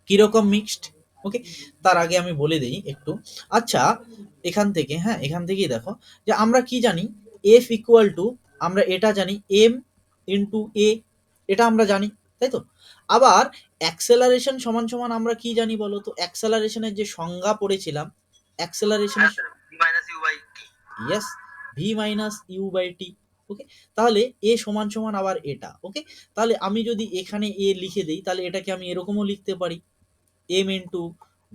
কিরকম মিক্সড? ওকে, তার আগে আমি বলে দিই একটু। আচ্ছা, এখান থেকেই দেখো যে আমরা কি জানি, এফ ইকুয়াল টু, আমরা এটা জানি এম ইন্টু এ, এটা আমরা জানি, তাই তো? আবার অ্যাক্সেলারেশন সমান সমান আমরা কি জানি বলো তো? অ্যাক্সেলারেশনের যে সংজ্ঞা পড়েছিলাম, হ্যাঁ অ্যাক্সেলারেশনের, sir, v minus U by T. Yes, V minus U by T. Okay, তাহলে এ সমান সমান আবার এটা। ওকে, তাহলে আমি যদি এখানে এ লিখে দিই, তাহলে এটাকে আমি এরকমও লিখতে পারি, M into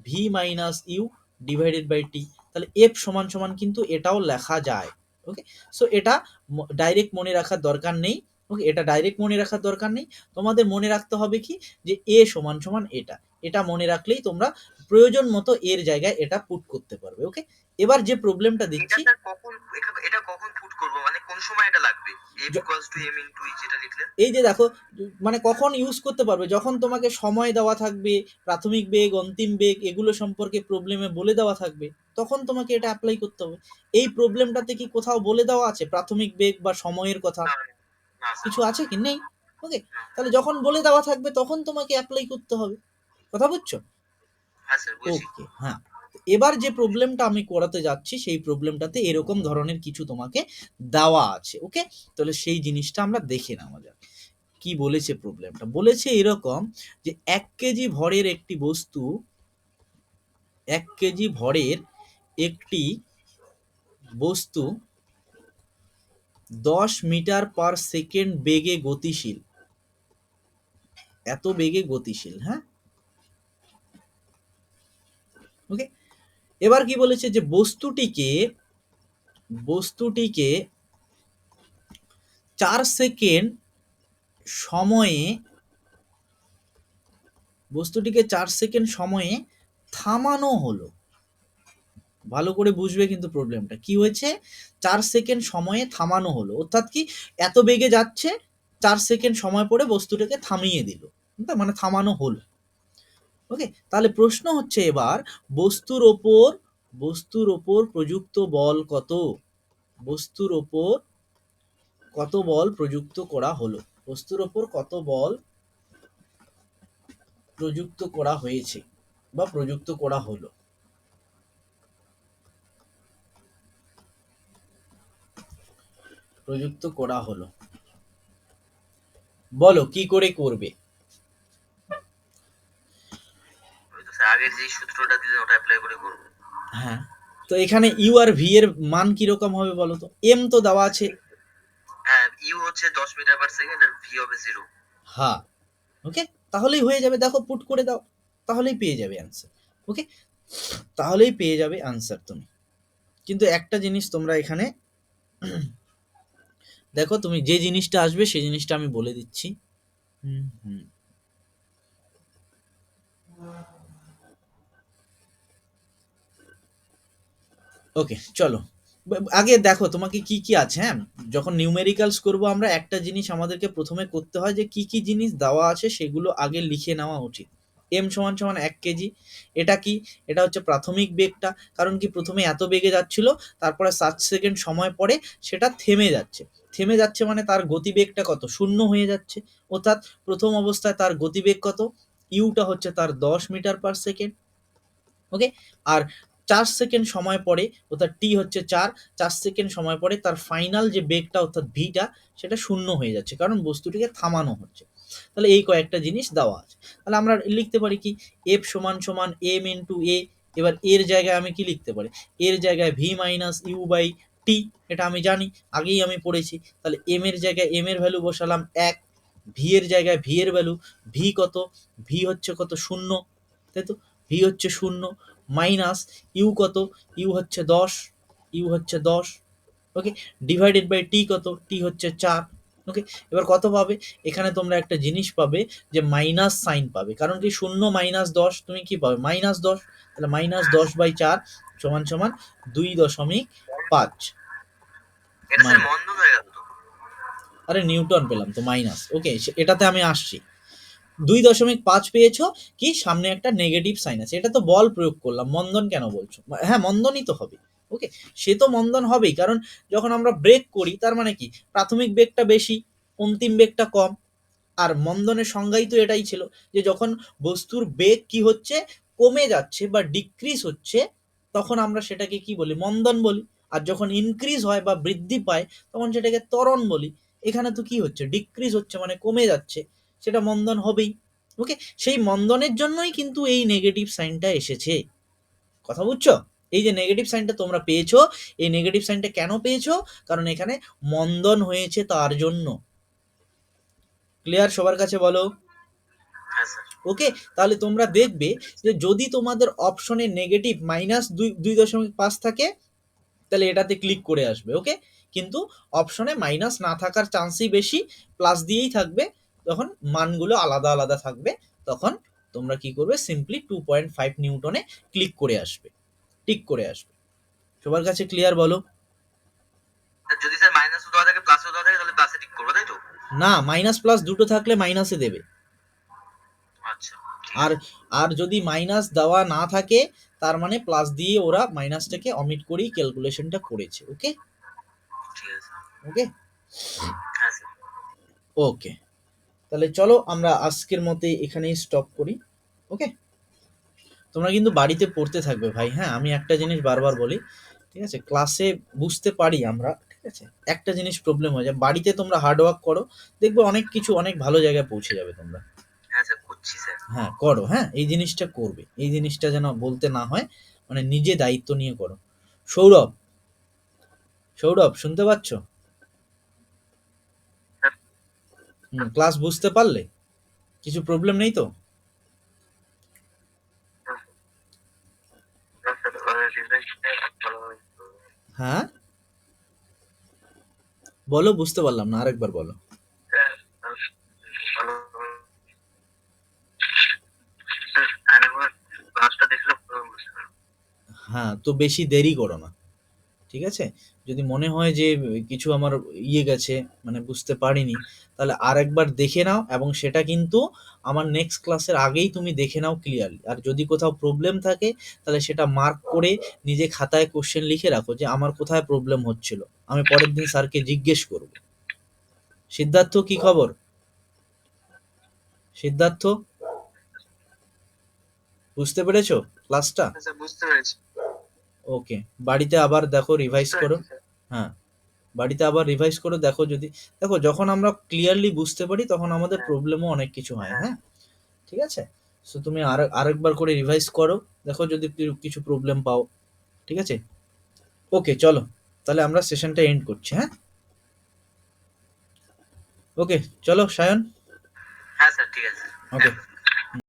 V minus U divided by T. তাহলে এফ সমান সমান কিন্তু এটাও লেখা যায়। ওকে, সো এটা ডাইরেক্ট মনে রাখার দরকার নেই। ওকে, এটা ডাইরেক্ট মনে রাখার দরকার নেই। তোমাদের মনে রাখতে হবে কি, যে এ সমান সমান এটা, এটা মনে রাখলেই তোমরা প্রয়োজন মতো এর জায়গায় এটা পুট করতে পারবে। ওকে, এবার যে প্রবলেমটা এটা দিচ্ছি, স্যার কখন, এটা কখন পুট করব, মানে কোন সময় এটা লাগবে? f য- equals to m into e যেটা লিখলেন। এই যে দেখো, মানে কখন ইউজ করতে পারবে? যখন তোমাকে সময় দেওয়া থাকবে, প্রাথমিক বেগ, অন্তিম বেগ, এগুলো সম্পর্কে প্রবলেমে বলে দেওয়া থাকবে, তখন তোমাকে এটা অ্যাপ্লাই করতে হবে। এই প্রবলেমটাতে কি কোথাও বলে দেওয়া আছে প্রাথমিক বেগ বা সময়ের কথা? না, না স্যার। কিছু আছে কি? নেই। ওকে, না। তাহলে যখন বলে দেওয়া থাকবে তখন তোমাকে অ্যাপ্লাই করতে হবে। কথা বুঝছো? হ্যাঁ স্যার, বুঝি। ওকে, হ্যাঁ। তো এবার যে প্রবলেমটা আমি করাতে যাচ্ছি, সেই প্রবলেমটাতে এরকম ধরনের কিছু তোমাকে দেওয়া আছে। ওকে, তাহলে সেই জিনিসটা আমরা দেখে নেওয়া যাক। কি বলেছে প্রবলেমটা? বলেছে এরকম যে 1 কেজি ভরের একটি বস্তু 10 মিটার/সেকেন্ড বেগে গতিশীল। এত বেগে গতিশীল, হ্যাঁ। ওকে, এবার কি বলেছে, যে বস্তুটিকে 4 সেকেন্ড সময়ে থামানো হলো। ভালো করে বুঝবে কিন্তু প্রবলেমটা কি হয়েছে, 4 সেকেন্ড সময়ে থামানো হলো, অর্থাৎ কি এত বেগে যাচ্ছে, 4 সেকেন্ড সময় পরে বস্তুটাকে থামিয়ে দিল, তার মানে থামানো হলো। ওকে, তাহলে প্রশ্ন হচ্ছে এবার, বস্তুর ওপর প্রযুক্ত বল কত, বস্তুর ওপর কত বল প্রযুক্ত করা হলো, বস্তুর ওপর কত বল প্রযুক্ত করা হয়েছে বা প্রযুক্ত করা হলো। প্রযুক্ত করা হলো, বলো কি করে করবে। ওই তো স্যার আগের যে সূত্রটা দিলেন ওটা অ্যাপ্লাই করে করবো। হ্যাঁ, তো এখানে ইউ আর ভি এর মান কিরকম হবে বলো তো, এম তো দেওয়া আছে। হ্যাঁ, ইউ হচ্ছে 10 মিটার/সেকেন্ড আর ভি হবে 0। হ্যাঁ, ওকে, তাহলেই হয়ে যাবে, দেখো পুট করে দাও, তাহলেই পেয়ে যাবে অ্যান্সার। ওকে, তাহলেই পেয়ে যাবে অ্যান্সার তুমি। কিন্তু একটা জিনিস তোমরা এখানে দেখো, তুমি যে জিনিসটা আসবে সেই জিনিসটা আমি বলে দিচ্ছি। হুম হুম, ওকে চলো, আগে দেখো তোমাকে কি কি আছে। হ্যাঁ, যখন নিউমেরিক্যালস করব আমরা, একটা জিনিস আমাদেরকে প্রথমে করতে হয় যে কি কি জিনিস দেওয়া আছে সেগুলো আগে লিখে নেওয়া উচিত। এম সমান সমান 1 কেজি, এটা কি, এটা হচ্ছে প্রাথমিক বেগটা, কারণ কি প্রথমে এত বেগে যাচ্ছিল, তারপরে 7 সেকেন্ড সময় পরে সেটা থেমে যাচ্ছে, থেমে যাচ্ছে মানে তার গতিবেগটা কত, শূন্য হয়ে যাচ্ছে, অর্থাৎ প্রথম অবস্থায় তার গতিবেগ কত, ইউটা হচ্ছে তার 10 মিটার/সেকেন্ড। ওকে, আর 4 সেকেন্ড সময় পরে, অর্থাৎ টি হচ্ছে 4 সেকেন্ড সময় পরে তার ফাইনাল যে বেগটা অর্থাৎ ভিটা, সেটা শূন্য হয়ে যাচ্ছে, কারণ বস্তুটিকে থামানো হচ্ছে। তাহলে এই কয়েকটা জিনিস দেওয়া আছে, তাহলে আমরা লিখতে পারি কি, এফ সমান সমান এম ইন্টু এ। এবার এর জায়গায় আমি কি লিখতে পারি, এর জায়গায় ভি মাইনাস ইউ বাই টি, এটা আমি জানি, আগেই আমি পড়েছি। তাহলে এম এর জায়গায় এম এর ভ্যালু বসালাম 1, ভি এর জায়গায় ভি এর ভ্যালু, ভি কত, ভি হচ্ছে কত, শূন্য, তাই তো, ভি হচ্ছে শূন্য, মাইনাস ইউ কত, ইউ হচ্ছে 10, ইউ হচ্ছে 10। ওকে, ডিভাইডেড বাই টি কত, টি হচ্ছে 4। ওকে, এবার কত পাবে, এখানে তোমরা একটা জিনিস পাবে যে মাইনাস সাইন পাবে, কারণ কি 0 - 10 তুমি কি পাবে, -10, তাহলে -10/4 সমান সমান 2.5। এটা স্যার মাইন, মন্দ হয়ে গেল তো। আরে নিউটন পেলাম তো মাইনাস, ওকে এটাতে আমি আসছি। 2.5 পেয়েছো, কি সামনে একটা নেগেটিভ সাইন আছে, এটা তো বল প্রয়োগ করলাম, মন্দন কেন বলছো, হ্যাঁ মন্দনই তো হবে। ওকে, সে তো মন্দন হবেই, কারণ যখন আমরা ব্রেক করি তার মানে কি প্রাথমিক বেগটা বেশি, অন্তিম বেগটা কম। আর মন্দনের সংজ্ঞাই তো এটাই ছিল, যে যখন বস্তুর বেগ কি হচ্ছে, কমে যাচ্ছে বা ডিক্রিজ হচ্ছে, তখন আমরা সেটাকে কি বলি, মন্দন বলি। আর যখন ইনক্রিজ হয় বা বৃদ্ধি পায়, তখন সেটাকে ত্বরণ বলি। এখানে তো কি হচ্ছে, ডিক্রিজ হচ্ছে মানে কমে যাচ্ছে, সেটা মন্দন হবেই। ওকে, সেই মন্দনের জন্যই কিন্তু এই নেগেটিভ সাইনটা এসেছে, কথা বুঝছো। এই যে নেগেটিভ সাইনটা তোমরা পেয়েছো, এই নেগেটিভ সাইনটা কেন পেয়েছো, কারণ এখানে মন্দন হয়েছে তার জন্য। ক্লিয়ার সবার কাছে বলো। হ্যাঁ স্যার। ওকে, তাহলে তোমরা দেখবে যে যদি তোমাদের অপশনে নেগেটিভ -2.5 থাকে, তাহলে এটাতে ক্লিক করে আসবে। ওকে, কিন্তু অপশনে মাইনাস না থাকার চান্সই বেশি, প্লাস দিয়েই থাকবে, তখন মানগুলো আলাদা আলাদা থাকবে, তখন তোমরা কি করবে, সিম্পলি 2.5 নিউটনে ক্লিক করে আসবে, টিক করে আসবে। সবার কাছে ক্লিয়ার বলো। যদি স্যার মাইনাসও দেওয়া থাকে প্লাসও দেওয়া থাকে তাহলে প্লাসে টিক করবো, তাই তো? না, মাইনাস প্লাস দুটো থাকলে মাইনাসে দেবে। আচ্ছা, ঠিক আর আছে। আর যদি মাইনাস দেওয়া না থাকে, তার মানে প্লাস দিয়ে ওরা মাইনাসটাকে অমিট করেই ক্যালকুলেশনটা করেছে। ওকে, ঠিক আছে। ওকে, হ্যাঁ স্যার। ওকে, তাহলে চলো আমরা আজকের মতে এখানেই স্টপ করি। ওকে, তোমরা কিন্তু বাড়িতে পড়তে থাকবে ভাই, হ্যাঁ আমি একটা জিনিস বারবার বলি, ঠিক আছে, ক্লাসে বুঝতে পারি আমরা, ঠিক আছে, একটা জিনিস প্রবলেম হয়ে যায়, বাড়িতে তোমরা হার্ডওয়ার্ক করো, দেখবে অনেক কিছু অনেক ভালো জায়গায় পৌঁছে যাবে তোমরা। হ্যাঁ স্যার, করছি স্যার। হ্যাঁ করো, হ্যাঁ এই জিনিসটা করবে, এই জিনিসটা যেন বলতে না হয়, মানে নিজে দায়িত্ব নিয়ে করো। সৌরভ, সৌরভ শুনতে পাচ্ছ, ক্লাস বুঝতে পারলে, কিছু প্রবলেম নেই তো। হ্যাঁ বলো, বুঝতে পারলাম না, আরেকবার বলো। হ্যাঁ, তো বেশি দেরি করো না, ঠিক আছে? যদি মনে হয় যে কিছু আমার ইয়ে গেছে, মানে বুঝতে পারিনি, তাহলে আরেকবার দেখে নাও, এবং সেটা কিন্তু আমার নেক্সট ক্লাসের আগেই তুমি দেখে নাও ক্লিয়ারলি। আর যদি কোথাও প্রবলেম থাকে তাহলে সেটা মার্ক করে নিজে খাতায় কোশ্চেন লিখে রাখো যে আমার কোথায় প্রবলেম হচ্ছিল, আমি পরের দিন স্যারকে জিজ্ঞেস করব। সিদ্ধার্থ, কি খবর? সিদ্ধার্থ, বুঝতে পেরেছো ক্লাসটা? স্যার বুঝতে পেরেছি। ওকে, বাড়িতে আবার দেখো, রিভাইজ বুঝতে করো। পেরেছি স্যার। হ্যাঁ, বাড়িতে আবার রিভাইজ করে দেখো, যদি দেখো যখন আমরা ক্লিয়ারলি বুঝতে পারি তখন আমাদের হ্যাঁ প্রবলেমও অনেক কিছু হয়, হ্যাঁ হ্যাঁ? ঠিক আছে? সো তুমি আরেকবার করে রিভাইজ করো, দেখো যদি কিছু প্রবলেম পাও, ঠিক আছে? ওকে, চলো, তাহলে আমরা সেশনটা এন্ড করছি, হ্যাঁ? ওকে, চলো সায়ন। হ্যাঁ স্যার, ঠিক আছে। ওকে। হ্যাঁ।